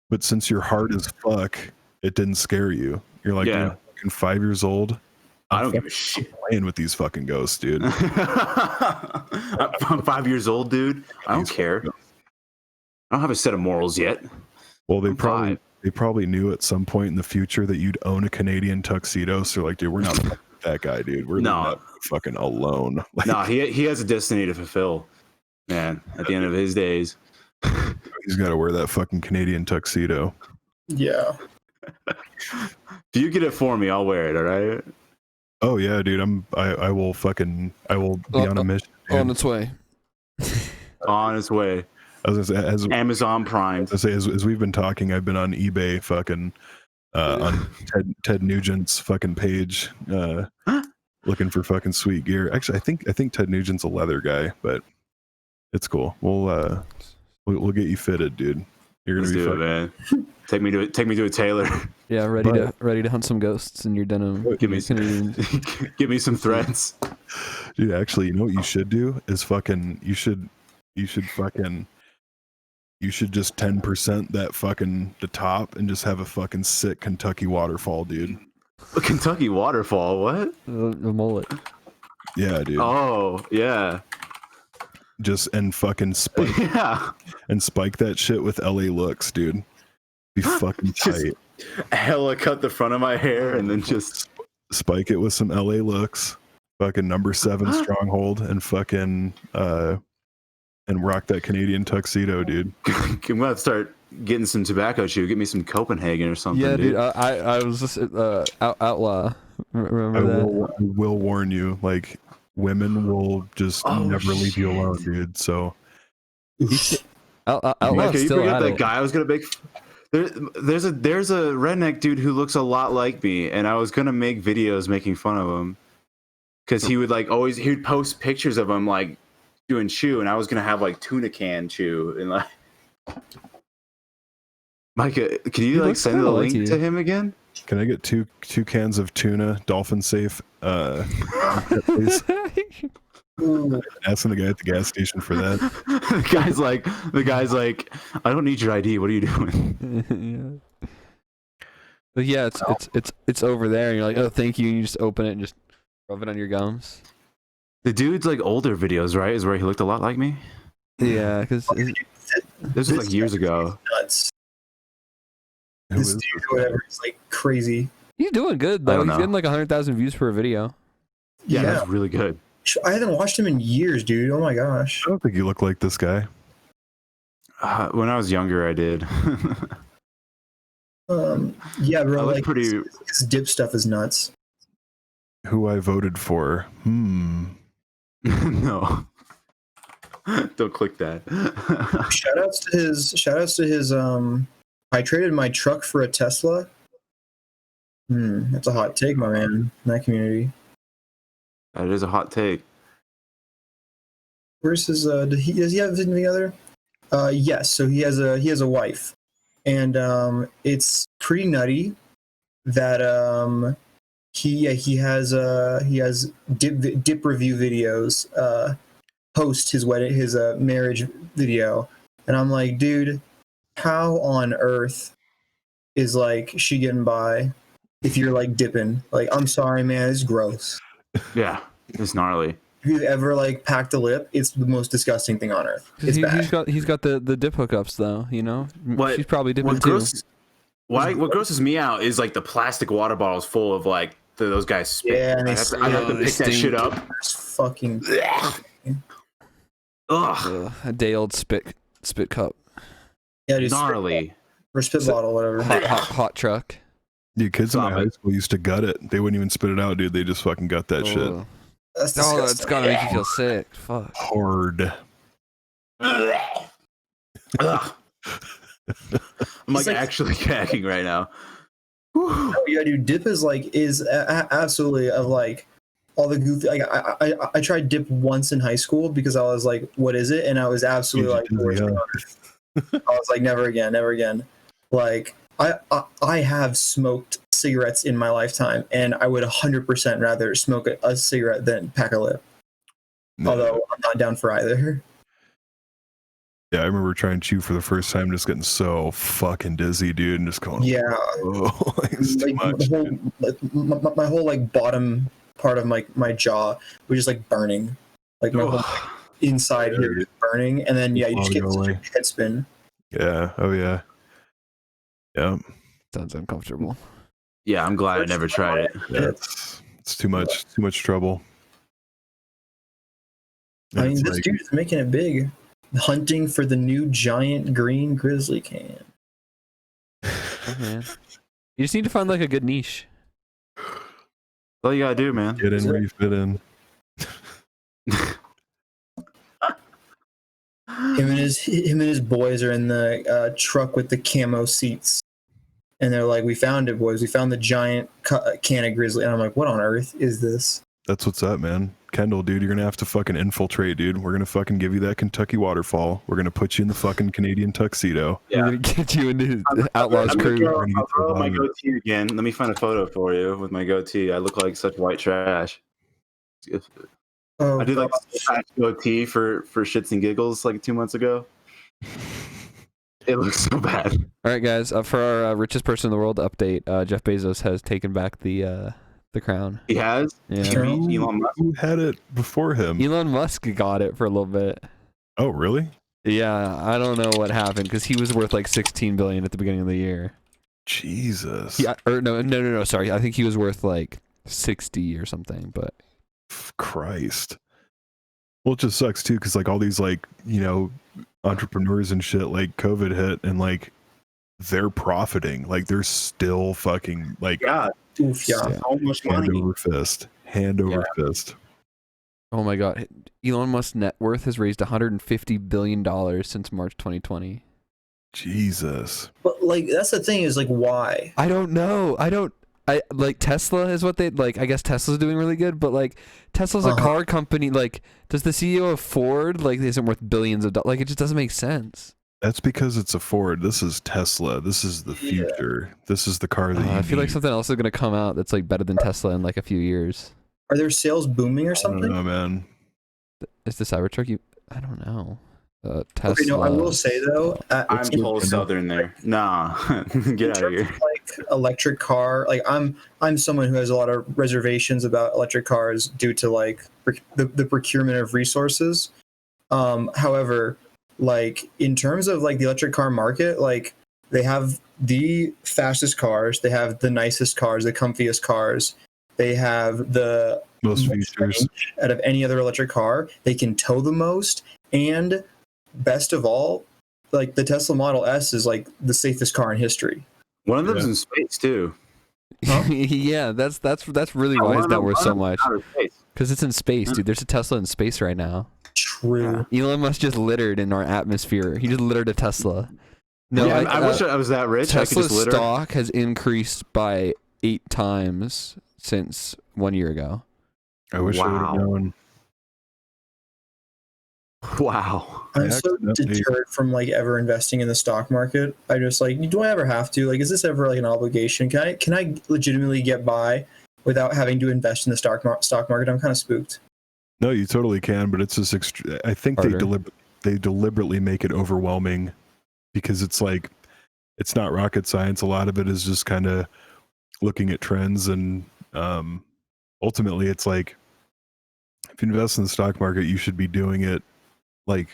But since you're hard as fuck, it didn't scare you. You're like, dude, I'm fucking 5 years old. I don't give a shit playing with these fucking ghosts, dude. I'm 5 years old, dude. I don't care. I don't have a set of morals yet. Well, they probably knew at some point in the future that you'd own a Canadian tuxedo. So like, dude, we're not that guy, dude. We're not fucking alone. Like, no, he has a destiny to fulfill, man. At the end of his days, he's got to wear that fucking Canadian tuxedo. Yeah. If you get it for me, I'll wear it. All right. Oh yeah, dude. I will be on a mission. Dude. On its way. On its way. I was gonna say, as Amazon Prime. I say, as we've been talking, I've been on eBay, fucking on Ted Nugent's fucking page, looking for fucking sweet gear. Actually, I think Ted Nugent's a leather guy, but it's cool. We'll get you fitted, dude. You're gonna be fucking, man. Take me to a tailor. Yeah, ready to hunt some ghosts in your denim. Give me some threads. Dude, actually, you know what you should do is fucking you should just 10% that fucking the top and just have a fucking sick Kentucky waterfall, dude. A Kentucky waterfall? What? The mullet. Yeah, dude. Oh, yeah. And fucking spike. Yeah. And spike that shit with LA looks, dude. Be fucking tight. Hella cut the front of my hair and then just spike it with some LA looks. Fucking number 7 stronghold and fucking and rock that Canadian tuxedo, dude. I'm gonna have to start getting some tobacco chew. Get me some Copenhagen or something. Yeah, dude. I was just outlaw. Remember that? I will warn you, like women will just never leave you alone, dude. So outlaw you still forget at that it. guy I was gonna make. There's a redneck dude who looks a lot like me, and I was gonna make videos making fun of him because he would he'd post pictures of him like doing chew, and I was gonna have like tuna can chew and like. Micah, can you like send the link to him again? Can I get two cans of tuna, dolphin safe? Please. Asking the guy at the gas station for that. the guy's like, I don't need your ID. What are you doing? Yeah. But yeah, it's over there, and you're like, oh, thank you, and you just open it and just rub it on your gums. The dude's like older videos, right? Is where he looked a lot like me. Yeah, because this was like years ago. Nuts. This dude, whatever, is like crazy. He's doing good though. He's getting like 100,000 views per video. Yeah, that's really good. I haven't watched him in years, dude. Oh my gosh. I don't think you look like this guy. When I was younger, I did. Yeah, bro. I like pretty. His dip stuff is nuts. Who I voted for? No. Don't click that. Shoutouts to his I traded my truck for a Tesla That's a hot take, my man. In that community. That is a hot take. Where's his? Does he have anything other? Yes. So he has a wife, and it's pretty nutty that he has dip review videos post his wedding his marriage video, and I'm like, dude, how on earth is like she getting by if you're like dipping? Like, I'm sorry, man, it's gross. Yeah, it's gnarly. If you've ever like packed a lip, it's the most disgusting thing on earth. It's bad. He's got the dip hookups though, you know. She's probably dipping too. What grosses me out is like the plastic water bottles full of like those guys spit. Yeah, and I have to pick that shit up. It's fucking. Ugh. A day old spit cup. Yeah, dude, Gnarly. or spit bottle, whatever. Hot truck. Dude, kids in my high school used to gut it. They wouldn't even spit it out, dude. They just fucking gut that shit. That's that's gotta make you feel sick. Fuck. Hard. Ugh. I'm like actually gagging right now. Oh yeah, dude. Dip is absolutely of like all the goofy. Like I tried dip once in high school because I was like, what is it? And I was absolutely like, the worst thing on earth. I was like, never again, never again. Like I have smoked cigarettes in my lifetime, and I would 100% rather smoke a cigarette than pack a lip. No. Although I'm not down for either. Yeah, I remember trying to chew for the first time, just getting so fucking dizzy, dude, and just going, yeah, oh, it's too much. My whole like bottom part of my jaw was just like burning, like my whole inside here is burning, and then yeah, you just get such a head spin. Yeah. Oh yeah. Yeah. Sounds uncomfortable. Yeah, I'm glad I never tried it. Yeah, it's too much trouble. I mean, this dude is making it big. Hunting for the new giant green grizzly can. Oh, man. You just need to find like a good niche. All you gotta do, man. Get in where you fit in. Him and his boys are in the truck with the camo seats, and they're like, "We found it, boys. We found the giant can of grizzly." And I'm like, "What on earth is this?" That's what's up, man. Kendall, dude, you're gonna have to fucking infiltrate, dude. We're gonna fucking give you that Kentucky waterfall. We're gonna put you in the fucking Canadian tuxedo. Yeah. We're gonna get you into the Outlaws crew. I'll throw my goatee again. Let me find a photo for you with my goatee. I look like such white trash. I did like a goatee for shits and giggles like 2 months ago. It looks so bad. All right, guys. For our richest person in the world update, Jeff Bezos has taken back the crown. He has? Yeah. Elon Musk? Who had it before him? Elon Musk got it for a little bit. Oh, really? Yeah, I don't know what happened because he was worth like $16 billion at the beginning of the year. Jesus. Yeah, or no. Sorry, I think he was worth like 60 or something. But Christ. Well, it just sucks too because like all these like entrepreneurs and shit, like COVID hit and like they're profiting. Like they're still fucking like so much money. Hand over fist. Oh my God, Elon Musk's net worth has raised $150 billion since March 2020. Jesus. But like that's the thing is like why? I don't know. I like Tesla is what they like. I guess Tesla's doing really good, but like Tesla's a car company. Like, does the CEO of Ford like isn't worth billions of dollars? Like, it just doesn't make sense. That's because it's a Ford. This is Tesla. This is the future. Yeah. This is the car that you I feel like something else is gonna come out that's like better than Tesla in like a few years. Are their sales booming or something? I don't know, man. Is the Cybertruck? I don't know. Tesla. Okay, no, I will say though, I'm full southern there. Nah, get out of here. Like electric car, like I'm someone who has a lot of reservations about electric cars due to like the procurement of resources. However, like in terms of like the electric car market, like they have the fastest cars, they have the nicest cars, the comfiest cars, they have the most features out of any other electric car. They can tow the most, and best of all, like the Tesla Model S is like the safest car in history. One of them's in space too. Huh? Yeah, that's really why it's not worth so much. Because it's in space, dude. There's a Tesla in space right now. True. Elon Musk just littered in our atmosphere. He just littered a Tesla. No, yeah, I wish I was that rich. Tesla's I could just litter. Stock has increased by 8 times since 1 year ago. I wish I would have known. Wow. I'm so deterred from like ever investing in the stock market. I just like, do I ever have to? Like, is this ever like an obligation? Can I legitimately get by without having to invest in the stock market? I'm kind of spooked. No, you totally can, but it's just I think they deliberately make it overwhelming because it's like it's not rocket science. A lot of it is just kind of looking at trends, and ultimately, it's like if you invest in the stock market, you should be doing it like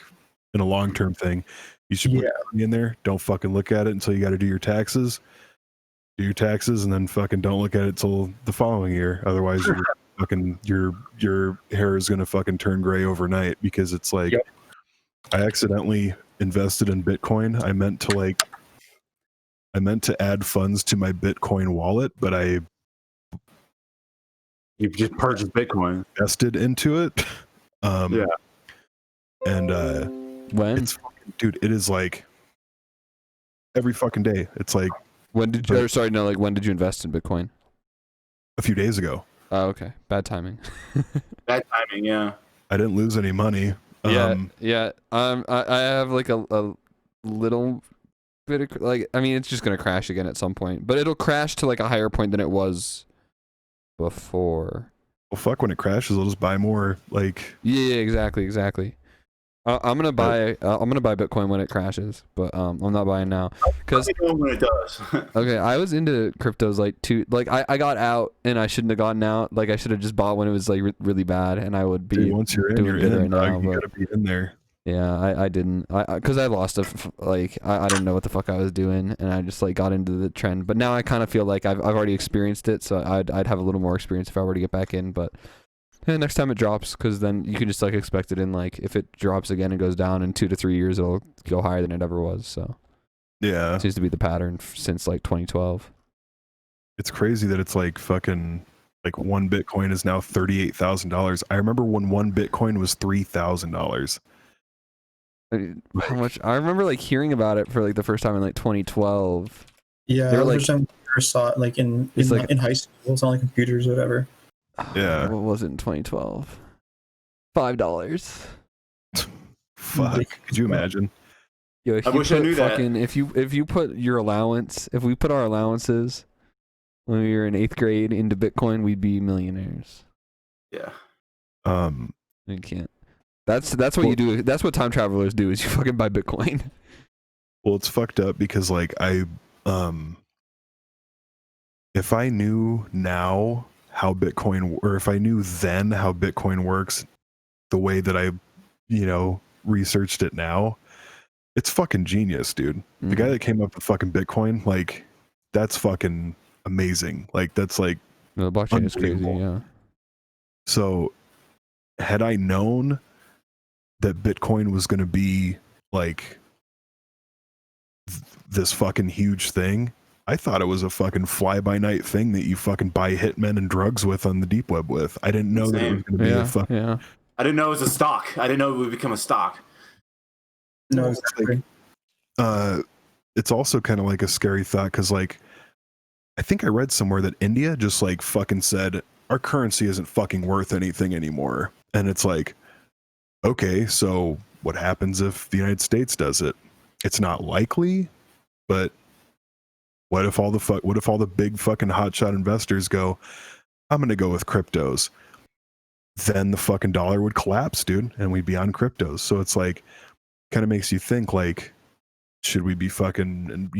in a long-term thing. You should put money in there. Don't fucking look at it until you got to do your taxes. Do your taxes, and then fucking don't look at it till the following year. Otherwise, you're fucking your hair is gonna fucking turn gray overnight because it's like I accidentally invested in Bitcoin. I meant to add funds to my Bitcoin wallet, but you just purchased Bitcoin, invested into it. And when it's dude, it is like every fucking day. It's like when did you? Sorry, no. Like when did you invest in Bitcoin? A few days ago. Oh, okay. Bad timing. Bad timing. Yeah. I didn't lose any money. Yeah. I have like a little bit of like. I mean, it's just gonna crash again at some point, but it'll crash to like a higher point than it was before. Well, fuck. When it crashes, I'll just buy more. Like. Yeah. Exactly. I'm gonna buy Bitcoin when it crashes, but I'm not buying now because when it does. Okay, I was into cryptos like I got out and I shouldn't have gotten out. Like I should have just bought when it was like really bad, and I would be Dude, once you're in, doing you're good in. right now. You gotta be in there. Yeah, I didn't. Because I lost like I didn't know what the fuck I was doing, and I just like got into the trend. But now I kind of feel like I've already experienced it, so I'd have a little more experience if I were to get back in. But next time it drops, because then you can just like expect it in like if it drops again and goes down in 2 to 3 years, it'll go higher than it ever was. So yeah, it seems to be the pattern since like 2012. It's crazy that it's like fucking like one Bitcoin is now $38,000. I remember when one Bitcoin was $3,000. How much? I remember like hearing about it for like the first time in like 2012. Yeah, they were the like, first time I first saw it like in high school. It's on like computers or whatever. Yeah. What was it in 2012? $5. Fuck. Could you imagine? Yo, if I you wish I knew that. If you put your allowance, if we put our allowances when we were in 8th grade into Bitcoin, we'd be millionaires. Yeah. You can't. That's what you do. That's what time travelers do. Is you fucking buy Bitcoin. Well, it's fucked up because like if I knew now how Bitcoin, or if I knew then how Bitcoin works, the way that I, researched it now, it's fucking genius, dude. The guy that came up with fucking Bitcoin, like, that's fucking amazing. Like, that's like, the blockchain is crazy, yeah. So, had I known that Bitcoin was going to be like this fucking huge thing, I thought it was a fucking fly-by-night thing that you fucking buy hitmen and drugs with on the deep web with. I didn't know that it was going to be a fucking... Yeah. I didn't know it was a stock. I didn't know it would become a stock. No, exactly. It's also kind of like a scary thought because, like, I think I read somewhere that India just, like, fucking said, our currency isn't fucking worth anything anymore. And it's like, okay, so what happens if the United States does it? It's not likely, but what if all the big fucking hotshot investors go, I'm going to go with cryptos? Then the fucking dollar would collapse, dude, and we'd be on cryptos. So it's like, kind of makes you think, like, should we be fucking, and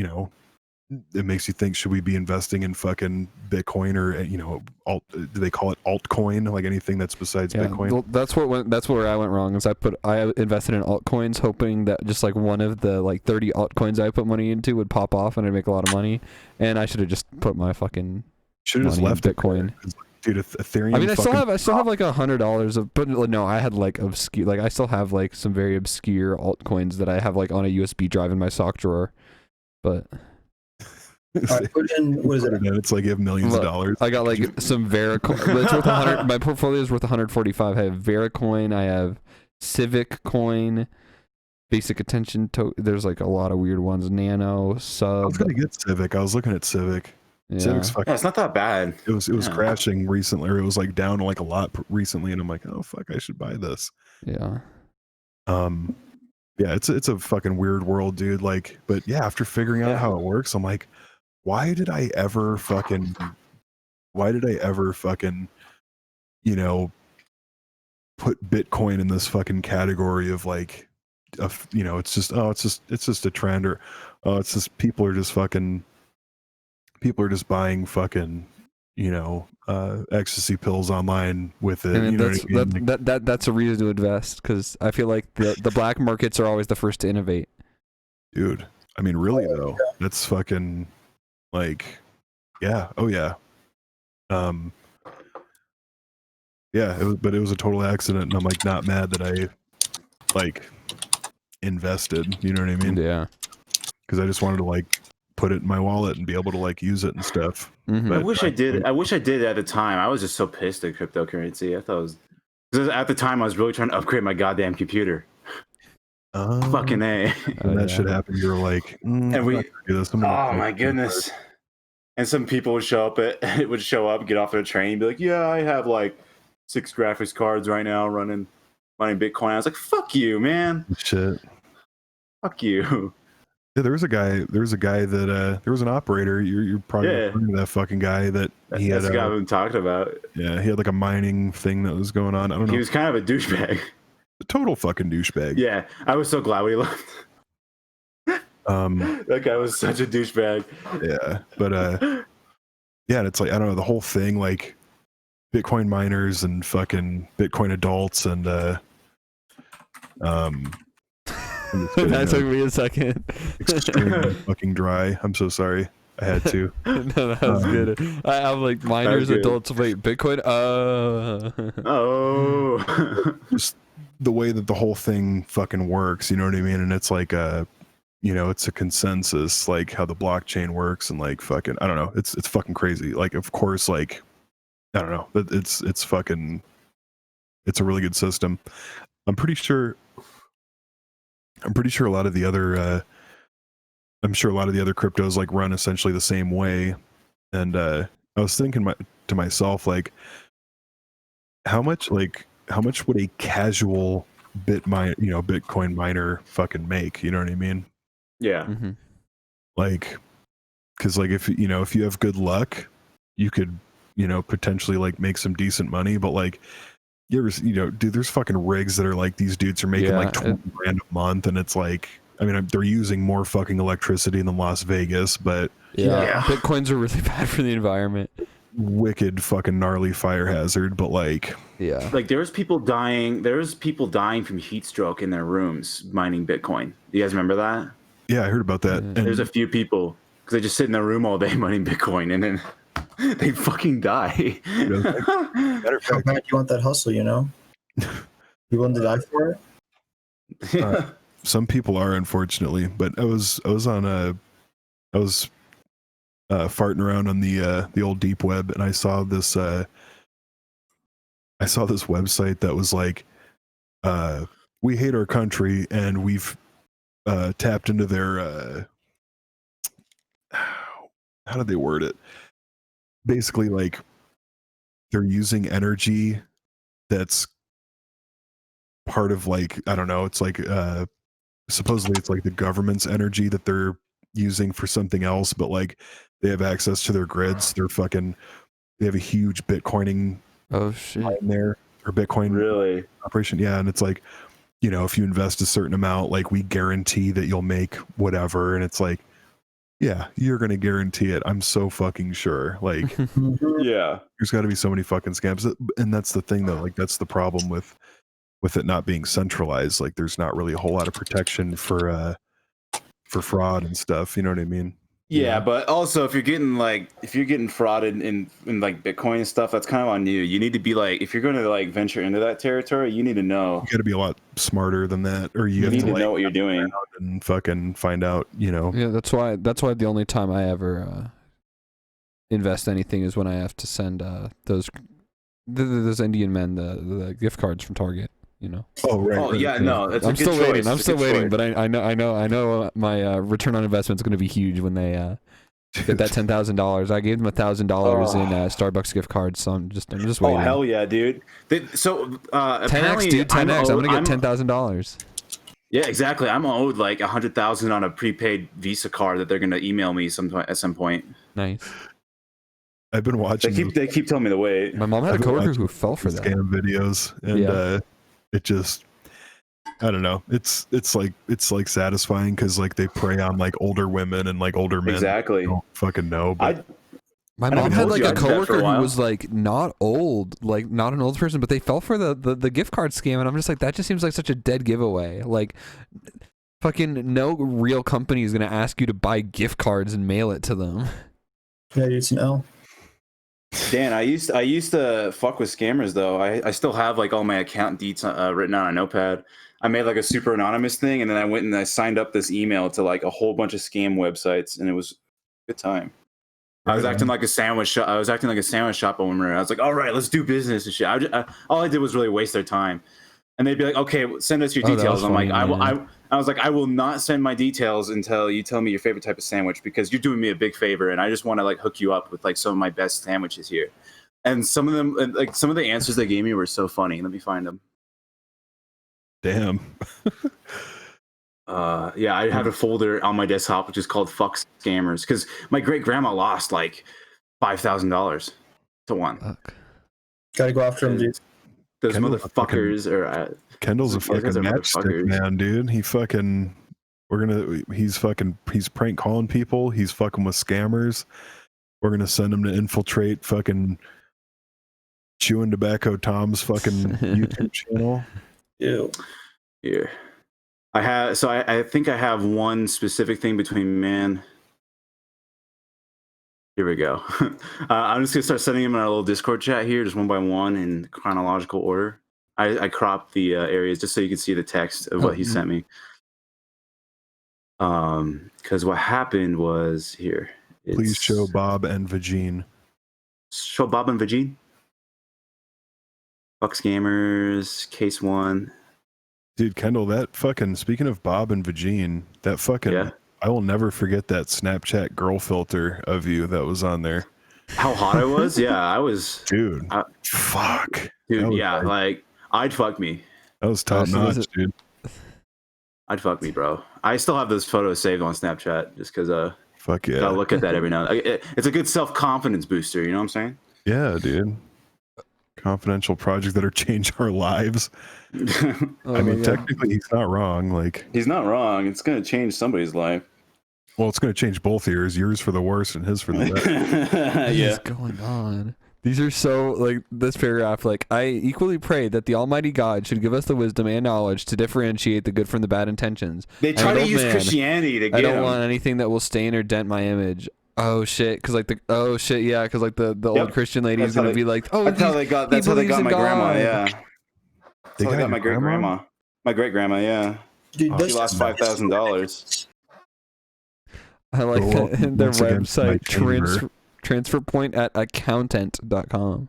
it makes you think, should we be investing in fucking Bitcoin or do they call it altcoin, like anything that's besides Bitcoin? Well, that's where I went wrong. Is I invested in altcoins hoping that just like one of the like 30 altcoins I put money into would pop off and I'd make a lot of money, and I should have just put my fucking should have just left Bitcoin. Dude, Ethereum. I mean, I still have like $100 of, but no, I had like obscure, like I still have like some very obscure altcoins that I have like on a USB drive in my sock drawer, but. I put in, what is it? It's like you have millions of dollars. I got like some Vericoin. It's worth 100. My portfolio is worth 145. I have Vericoin. I have Civic Coin, Basic Attention. There's like a lot of weird ones. Nano, Sub. I was gonna get Civic. I was looking at Civic. Civic's fucking, Yeah, it's not that bad. it was Yeah. crashing recently, or it was like down like a lot recently, and I'm like, oh fuck, I should buy this. Yeah. Yeah, it's a fucking weird world, dude. Like, but yeah, after figuring out how it works, I'm like, why did I ever fucking, you know, put Bitcoin in this fucking category of like, you know, it's just a trend, or it's just people are just buying fucking, you know, ecstasy pills online with it. I mean, you know what I mean? that's a reason to invest, because I feel like the black markets are always the first to innovate. Dude, I mean, really though, that's fucking like, yeah, oh yeah, yeah. But it was a total accident, and I'm like not mad that I like invested. You know what I mean? Yeah. Because I just wanted to like put it in my wallet and be able to like use it and stuff. Mm-hmm. I wish I did. I wish I did at the time. I was just so pissed at cryptocurrency. I thought it was because at the time I was really trying to upgrade my goddamn computer. Fucking A. When that shit happened, you were like, and we. Oh my this. goodness. And some people would show up. Get off their train, and be like, "Yeah, I have like 6 graphics cards right now running Bitcoin." I was like, "Fuck you, man." Shit. Fuck you. Yeah, there was a guy that there was an operator. You're probably referring to that fucking guy that he That's had. the guy I've been talking about. Yeah, he had like a mining thing that was going on. I don't know. He was kind of a douchebag. A total fucking douchebag. Yeah, I was so glad when he left. That guy was such a douchebag. Yeah, but yeah, and it's like I don't know, the whole thing, like Bitcoin miners and fucking Bitcoin adults and That took me a second. Extremely fucking dry. I'm so sorry. I had to. No, that was good. I'm like minors, adults. Wait, Bitcoin? Oh. Just the way that the whole thing fucking works, you know what I mean? And it's like you know, it's a consensus, like how the blockchain works, and like fucking, I don't know, it's fucking crazy. Like, of course, like I don't know, it's fucking, it's a really good system. I'm pretty sure a lot of the other cryptos like run essentially the same way. And I was thinking to myself, like, how much would a casual Bitcoin miner fucking make? You know what I mean? Yeah. Mm-hmm. Like, because like if you have good luck, you could potentially like make some decent money. But like, you ever dude, there's fucking rigs that are like, these dudes are making like 20 grand a month, and it's like, I mean, they're using more fucking electricity than Las Vegas, but yeah, Bitcoins are really bad for the environment. Wicked fucking gnarly fire hazard, but like, yeah, like there's people dying from heat stroke in their rooms mining Bitcoin. Do you guys remember that? Yeah, I heard about that. And there's a few people because they just sit in their room all day mining Bitcoin, and then they fucking die. Matter of fact, you want that hustle, you know? You want to die for it? Some people are, unfortunately, but I was farting around on the old deep web, and I saw this website that was like, we hate our country, and we've tapped into their how did they word it? Basically, like, they're using energy that's part of, like, I don't know, it's like supposedly it's like the government's energy that they're using for something else, but like they have access to their grids. They have a huge Bitcoining in there, or Bitcoin really operation. Yeah, and it's like, if you invest a certain amount, like, we guarantee that you'll make whatever. And it's like, yeah, you're gonna guarantee it. I'm so fucking sure. Like, yeah, there's got to be so many fucking scams, and that's the thing though. Like, that's the problem with it not being centralized. Like, there's not really a whole lot of protection for fraud and stuff. You know what I mean? Yeah, but also if you're getting frauded in like Bitcoin and stuff, that's kind of on you. You need to be like, if you're going to like venture into that territory, you need to know. You got to be a lot smarter than that, or you need to to like, know what you're doing and fucking find out. Yeah, that's why the only time I ever invest anything is when I have to send those Indian men the gift cards from Target. Oh right. Oh yeah, no, that's I'm still waiting. Choice. I'm still waiting, but I know my return on investment is going to be huge when they get that $10,000. I gave them $1,000 in Starbucks gift cards, so I'm just waiting. Oh hell yeah, dude! So 10x, dude, 10x. I'm gonna get $10,000. Yeah, exactly. I'm owed like $100,000 on a prepaid Visa card that they're gonna email me at some point. Nice. I've been watching. They keep telling me to wait. My mom had a coworker who fell for that. Scam videos, and it just, I don't know. It's like satisfying because like they prey on like older women and like older men. Exactly. Don't fucking know. But my mom had like a coworker who was like not old, like not an old person, but they fell for the gift card scam, and I'm just like, that just seems like such a dead giveaway. Like, fucking no real company is gonna ask you to buy gift cards and mail it to them. Yeah, it's an L. Dan, I used to fuck with scammers though. I still have like all my account deets written out on a notepad. I made like a super anonymous thing, and then I went and I signed up this email to like a whole bunch of scam websites, and it was a good time. I was acting like a sandwich shop. I was acting like a sandwich shop owner. I was like, all right, let's do business and shit. All I did was really waste their time. And they'd be like, okay, send us your details. I'm like, I was like, I will not send my details until you tell me your favorite type of sandwich, because you're doing me a big favor, and I just want to like hook you up with like some of my best sandwiches here. And some of them, like some of the answers they gave me were so funny. Let me find them. Damn. Yeah, I have a folder on my desktop which is called "Fuck Scammers" because my great grandma lost like $5,000 to one. Fuck. Gotta go after him, dude. Those Kendall's motherfuckers are. Kendall's a fucking matchstick man, dude. He's prank calling people. He's fucking with scammers. We're gonna send him to infiltrate fucking Chewing Tobacco Tom's fucking YouTube channel. Ew. Here. I think I have one specific thing between man. Here we go. I'm just gonna start sending him in our little Discord chat here, just one by one in chronological order. I cropped the areas just so you can see the text of what he sent me. Because what happened was here. Please show Bob and Vagine. Show Bob and Vagine. Fuck scammers, case 1. Dude, Kendall, that fucking, speaking of Bob and Vagine, that fucking, I will never forget that Snapchat girl filter of you that was on there. How hot I was? Yeah, I was. Dude, fuck. Dude, yeah, like, I'd fuck me. That was top notch, dude. I'd fuck me, bro. I still have those photos saved on Snapchat just because, fuck yeah. Gotta look at that every now and then. It's a good self-confidence booster, you know what I'm saying? Yeah, dude. Confidential projects that are changing our lives. I mean, technically, he's not wrong. Like, he's not wrong. It's gonna change somebody's life. Well, it's gonna change both yours for the worse and his for the better. What is going on? These are so, like, this paragraph, like, I equally pray that the Almighty God should give us the wisdom and knowledge to differentiate the good from the bad intentions. They try to use Christianity to get I don't want anything that will stain or dent my image. Oh shit! Because like the old Christian lady is gonna be like, oh, that's how they got my grandma. Yeah, that's how they got my great grandma. My great grandma. Yeah, dude, she lost $5,000. I like their website transfer point at accountant.com.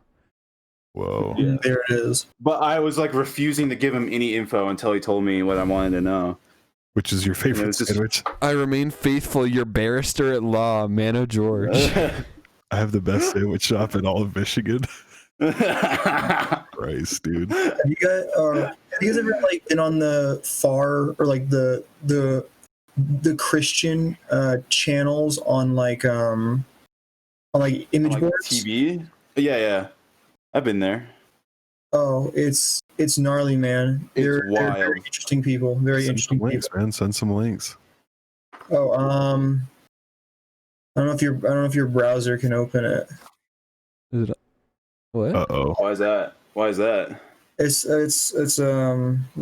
Whoa. Yeah. There it is. But I was like refusing to give him any info until he told me what I wanted to know. Which is your favorite sandwich? I remain faithful, your barrister at law, Mano George. I have the best sandwich shop in all of Michigan. Christ, dude. Have you guys ever like been on the far or like the Christian channels on like image boards? TV? Yeah. I've been there. Oh, it's gnarly, man. They're very interesting people. Very interesting people. Links, man. Send some links. Oh, I don't know if your browser can open it. Is it? What? Uh-oh. Why is that? It's they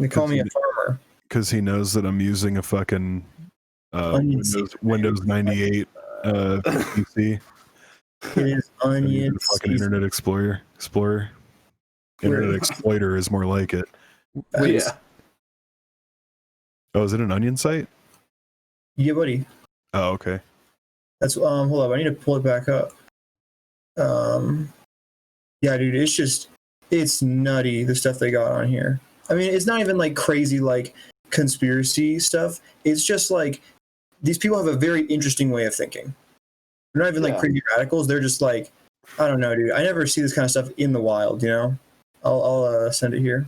call me a farmer. Because he knows that I'm using a fucking Windows 98 PC. It is Onion. Fucking Internet Explorer. Internet Exploiter is more like it. Yeah. Oh, is it an Onion site? Yeah, buddy. Oh, okay. That's hold up. I need to pull it back up. Yeah, dude, it's nutty the stuff they got on here. I mean, it's not even like crazy like conspiracy stuff. It's just like these people have a very interesting way of thinking. They're not even like crazy radicals. They're just like, I don't know, dude. I never see this kind of stuff in the wild. You know, I'll send it here.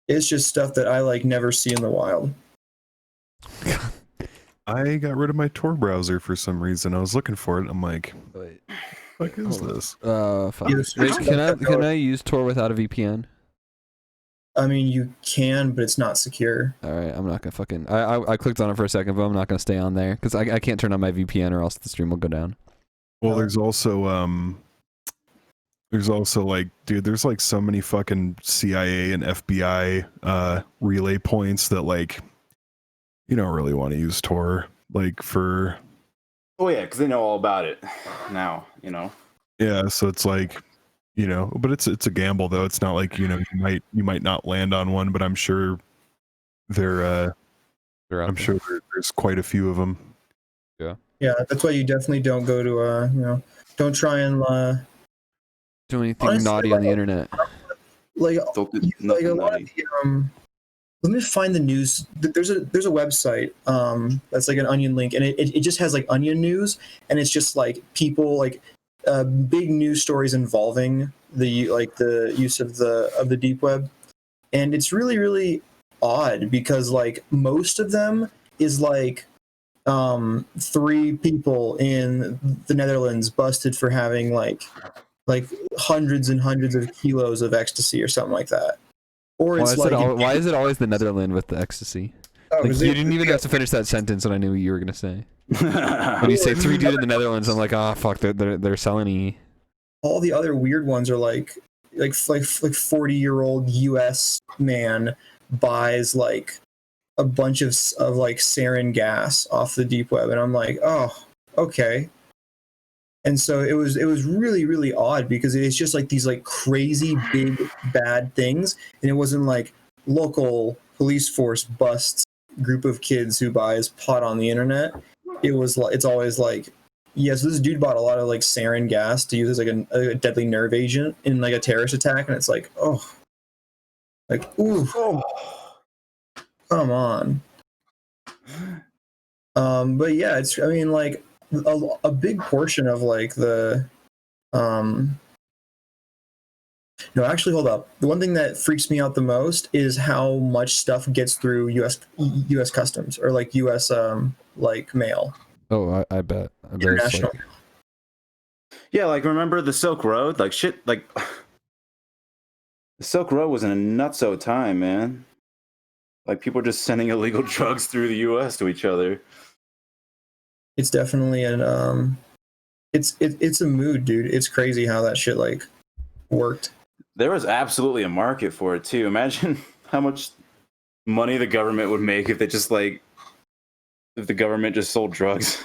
It's just stuff that I like never see in the wild. I got rid of my Tor browser for some reason. I was looking for it. I'm like, what is this? Wait, can I use Tor without a VPN? I mean, you can, but it's not secure. All right, I'm not gonna fucking. I clicked on it for a second, but I'm not gonna stay on there because I can't turn on my VPN or else the stream will go down. Well, there's also like, dude, there's like so many fucking CIA and FBI relay points that like you don't really want to use Tor like for. Oh yeah, because they know all about it now. You know. Yeah, so it's like, you know, but it's a gamble though. It's not like, you know, you might not land on one, but I'm sure there's quite a few of them. Yeah, that's why you definitely don't go to you know, don't try and do anything honestly, naughty on the internet. Like a lot of the, let me find the news. There's a website that's like an Onion link, and it just has like Onion news, and it's just like people like big news stories involving the use of the deep web, and it's really, really odd because like most of them is like 3 people in the Netherlands busted for having like hundreds and hundreds of kilos of ecstasy or something like that. Or it's why is it always the Netherlands with the ecstasy? Oh, like, you didn't even have to finish that sentence when I knew what you were gonna say. When you say 3 dude in the Netherlands, I'm like, ah, fuck, they're selling E. All the other weird ones are like 40-year-old US man buys like a bunch of like sarin gas off the deep web, and I'm like, oh, okay. And so it was really, really odd because it's just like these like crazy big bad things, and it wasn't like local police force busts group of kids who buys pot on the internet. It's always like, yes, this dude bought a lot of like sarin gas to use as like a deadly nerve agent in like a terrorist attack, and it's like, oh, like, ooh, come on. But yeah, I mean, like a big portion of like the no, actually, hold up. The one thing that freaks me out the most is how much stuff gets through U.S. customs or like U.S. Like mail. Oh, I bet. International. Like... Yeah, like remember the Silk Road? Like shit, like the Silk Road was in a nutso time, man. Like people are just sending illegal drugs through the U.S. to each other. It's definitely an it's a mood, dude. It's crazy how that shit like worked. There was absolutely a market for it too. Imagine how much money the government would make if the government just sold drugs.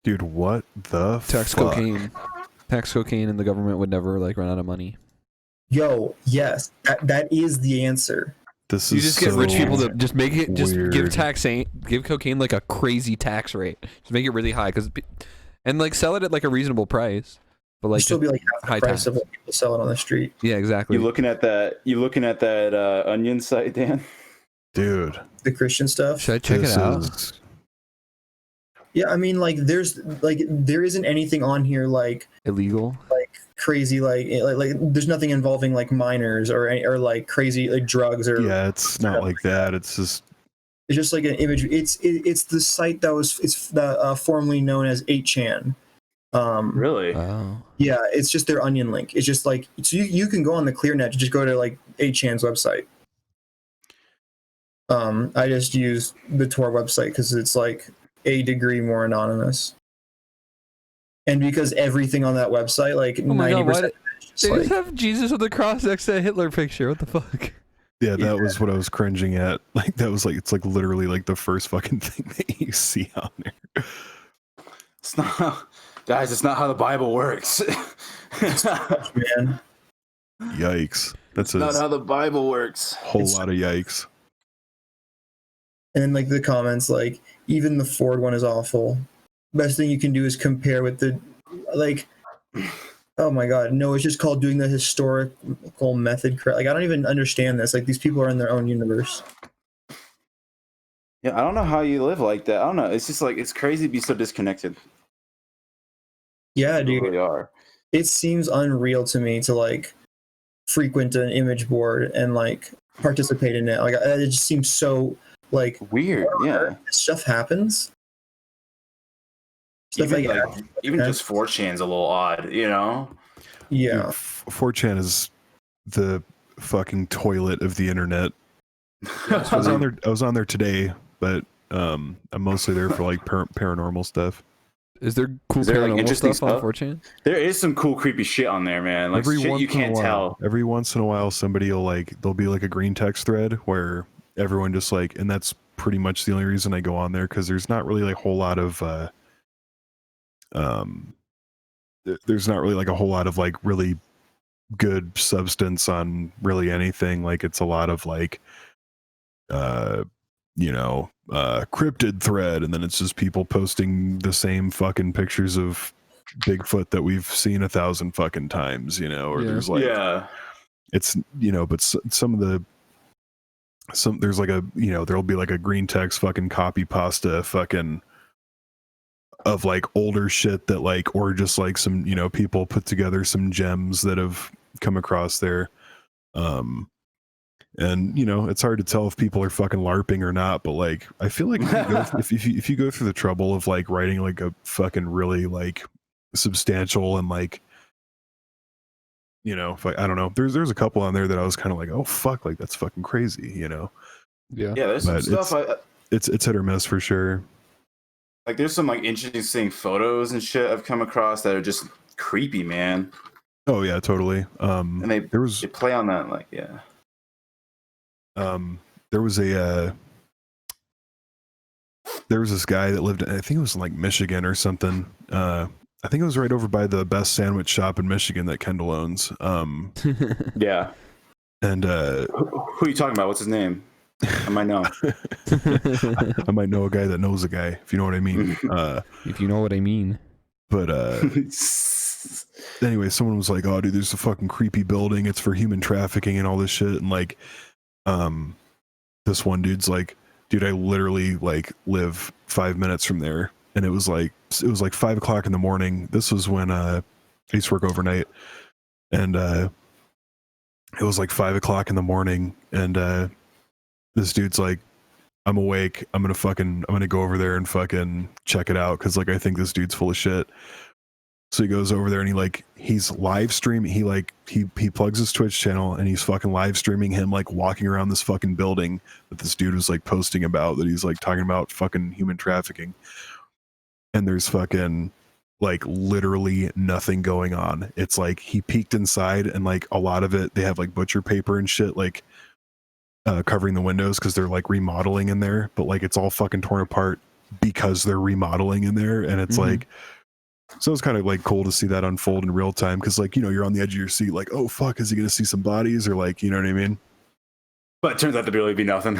Dude, what the tax fuck? cocaine, and the government would never like run out of money. Yo, yes, that is the answer. You just get rich people to just make it, just give cocaine like a crazy tax rate. Just make it really high, and like sell it at like a reasonable price. But like still be like half the price of what people sell it on the street. Yeah, exactly. You looking at that Onion site, Dan? Dude, the Christian stuff. Should I check it out? Yeah, I mean, like there isn't anything on here like illegal, like crazy, like there's nothing involving like minors or like crazy like drugs or. Yeah, it's not like that. It's just like an image. It's the site that was formerly known as 8chan. Really? Oh. Yeah, it's just their Onion link. It's just like, so you can go on the ClearNet, just go to like 8chan's website. I just use the Tor website because it's like a degree more anonymous, and because everything on that website, like 90%, they just have Jesus with the cross next to a Hitler picture. What the fuck? Yeah, that was what I was cringing at. Like that was like, it's like literally like the first fucking thing that you see on there. It's not, guys. It's not how the Bible works. Man. Yikes! That's not how the Bible works. Whole lot of yikes. And then like the comments, like even the Ford one is awful. Best thing you can do is compare with the like. Oh my God, no! It's just called doing the historical method. Like I don't even understand this. Like these people are in their own universe. Yeah, I don't know how you live like that. I don't know. It's just like it's crazy to be so disconnected. Yeah, They dude. really are. It seems unreal to me to like frequent an image board and like participate in it. Like it just seems so like Weird, yeah. this stuff happens. Stuff Even just 4chan's a little odd, you know? Yeah. Dude, 4chan is the fucking toilet of the internet. I was on there today, but I'm mostly there for like paranormal stuff. Is there cool Is there, like, paranormal interesting stuff on stuff? 4chan? There is some cool creepy shit on there, man. Like shit you can't tell. Every once in a while, somebody will there'll be like a green text thread where everyone just like, and that's pretty much the only reason I go on there, because there's not really like a whole lot of there's not really like a whole lot of like really good substance on really anything. Like it's a lot of like cryptid thread, and then it's just people posting the same fucking pictures of Bigfoot that we've seen 1,000 fucking times, or there's like it's but some there's like there'll be like a green text fucking copy pasta fucking of like older shit that like, or just like some people put together some gems that have come across there. And it's hard to tell if people are fucking LARPing or not, but like I feel like if you go through the trouble of like writing like a fucking really like substantial and like I don't know, there's a couple on there that I was kind of like, oh fuck, like that's fucking crazy, Yeah, there's some stuff it's hit or miss for sure. Like there's some like interesting photos and shit I've come across that are just creepy, man. Oh yeah, totally. And they play on that, like, yeah. There was this guy that lived, I think it was in like Michigan or something. I think it was right over by the best sandwich shop in Michigan that Kendall owns. Yeah. And who are you talking about? What's his name? I might know. I might know a guy that knows a guy, if you know what I mean. If you know what I mean. But anyway, someone was like, "Oh, dude, there's a fucking creepy building. It's for human trafficking and all this shit." And like, this one dude's like, "Dude, I literally like live 5 minutes from there." And it was like 5 o'clock in the morning. This was when I used to work overnight, and it was like 5 o'clock in the morning, and this dude's like, I'm awake. I'm gonna go over there and fucking check it out, because like I think this dude's full of shit. So he goes over there and he's live streaming. He plugs his Twitch channel and he's fucking live streaming him like walking around this fucking building that this dude was like posting about, that he's like talking about fucking human trafficking. And there's fucking like literally nothing going on. It's like he peeked inside, and like a lot of it, they have like butcher paper and shit like covering the windows because they're like remodeling in there, but like it's all fucking torn apart because they're remodeling in there. And it's like, so it's kind of like cool to see that unfold in real time, because like you're on the edge of your seat, like, oh fuck, is he gonna see some bodies, or like, you know what I mean? But it turns out to really be nothing.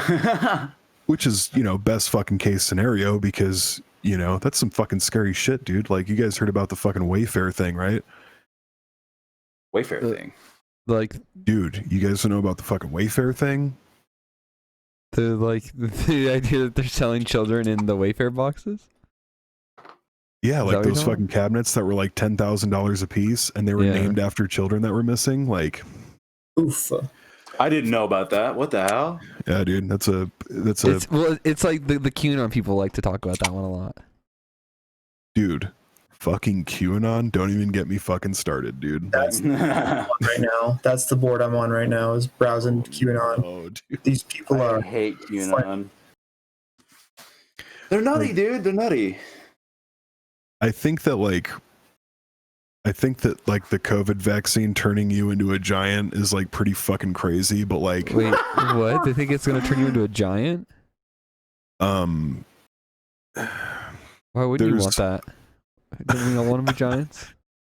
Which is best fucking case scenario, because that's some fucking scary shit, dude. Like, you guys heard about the fucking Wayfair thing, right? Wayfair thing, like, dude, you guys don't know about the fucking Wayfair thing? The idea that they're selling children in the Wayfair boxes? Yeah, like those fucking cabinets that were like $10,000 a piece, and they were named after children that were missing. Like, oof. I didn't know about that. What the hell? Yeah, dude, it's like the QAnon people like to talk about that one a lot. Dude, fucking QAnon, don't even get me fucking started, dude. That's right now. That's the board I'm on right now, is browsing QAnon. Oh, dude. These people I hate QAnon. They're nutty, dude. They're nutty. I think that like the COVID vaccine turning you into a giant is like pretty fucking crazy, but like, wait, what? They think it's gonna turn you into a giant? Why wouldn't you want that? Don't we all want to be giants?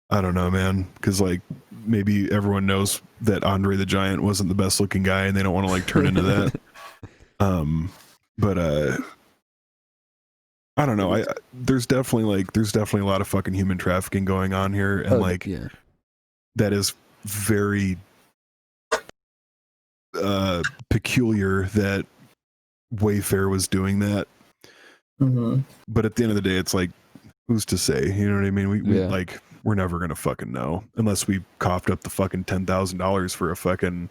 I don't know, man, because like maybe everyone knows that Andre the Giant wasn't the best looking guy, and they don't want to like turn into that. But I don't know. There's definitely a lot of fucking human trafficking going on here, and that is very peculiar that Wayfair was doing that. Mm-hmm. But at the end of the day, it's like, who's to say? You know what I mean? We like, we're never gonna fucking know unless we coughed up the fucking $10,000 for a fucking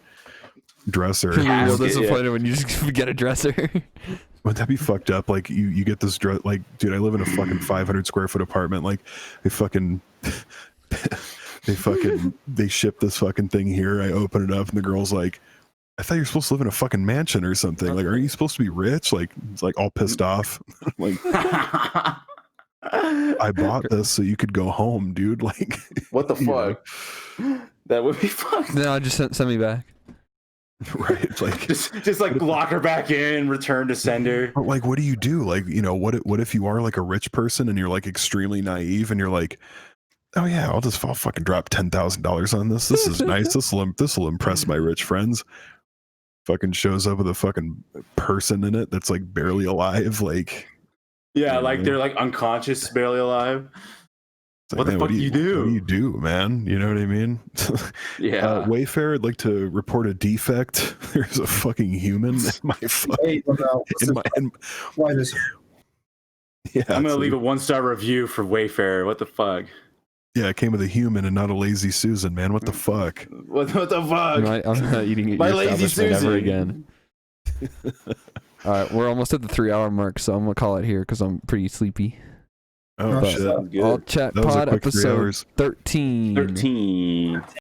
dresser. You're real disappointed when you just get a dresser. Would that be fucked up? Like you get this dress, like, dude, I live in a fucking 500 square foot apartment. Like they ship this fucking thing here. I open it up and the girl's like, I thought you were supposed to live in a fucking mansion or something. Like, aren't you supposed to be rich? Like, it's like all pissed off. Like, I bought this so you could go home, dude. Like, what the fuck? That would be fun. No, just send me back. Right, like just like lock her back in, return to sender. But like, what do you do? Like, you know, what if you are like a rich person and you're like extremely naive and you're like, oh yeah, I'll fucking drop $10,000 on this. This is nice. This will impress my rich friends. Fucking shows up with a fucking person in it that's like barely alive. Like, yeah, like they're like unconscious, barely alive. Like, what the fuck do you do? What do you do, man? You know what I mean? Yeah. Wayfair, I'd like to report a defect. There's a fucking human in my fucking. Why this? Yeah, I'm gonna leave a 1-star review for Wayfair. What the fuck? Yeah, it came with a human and not a lazy Susan, man. What the fuck? What the fuck? I'm not eating at My your lazy establishment Susan. ever again. All right, we're almost at the 3-hour mark, so I'm gonna call it here because I'm pretty sleepy. Oh, But shit. AllChatPod episode 13. 13.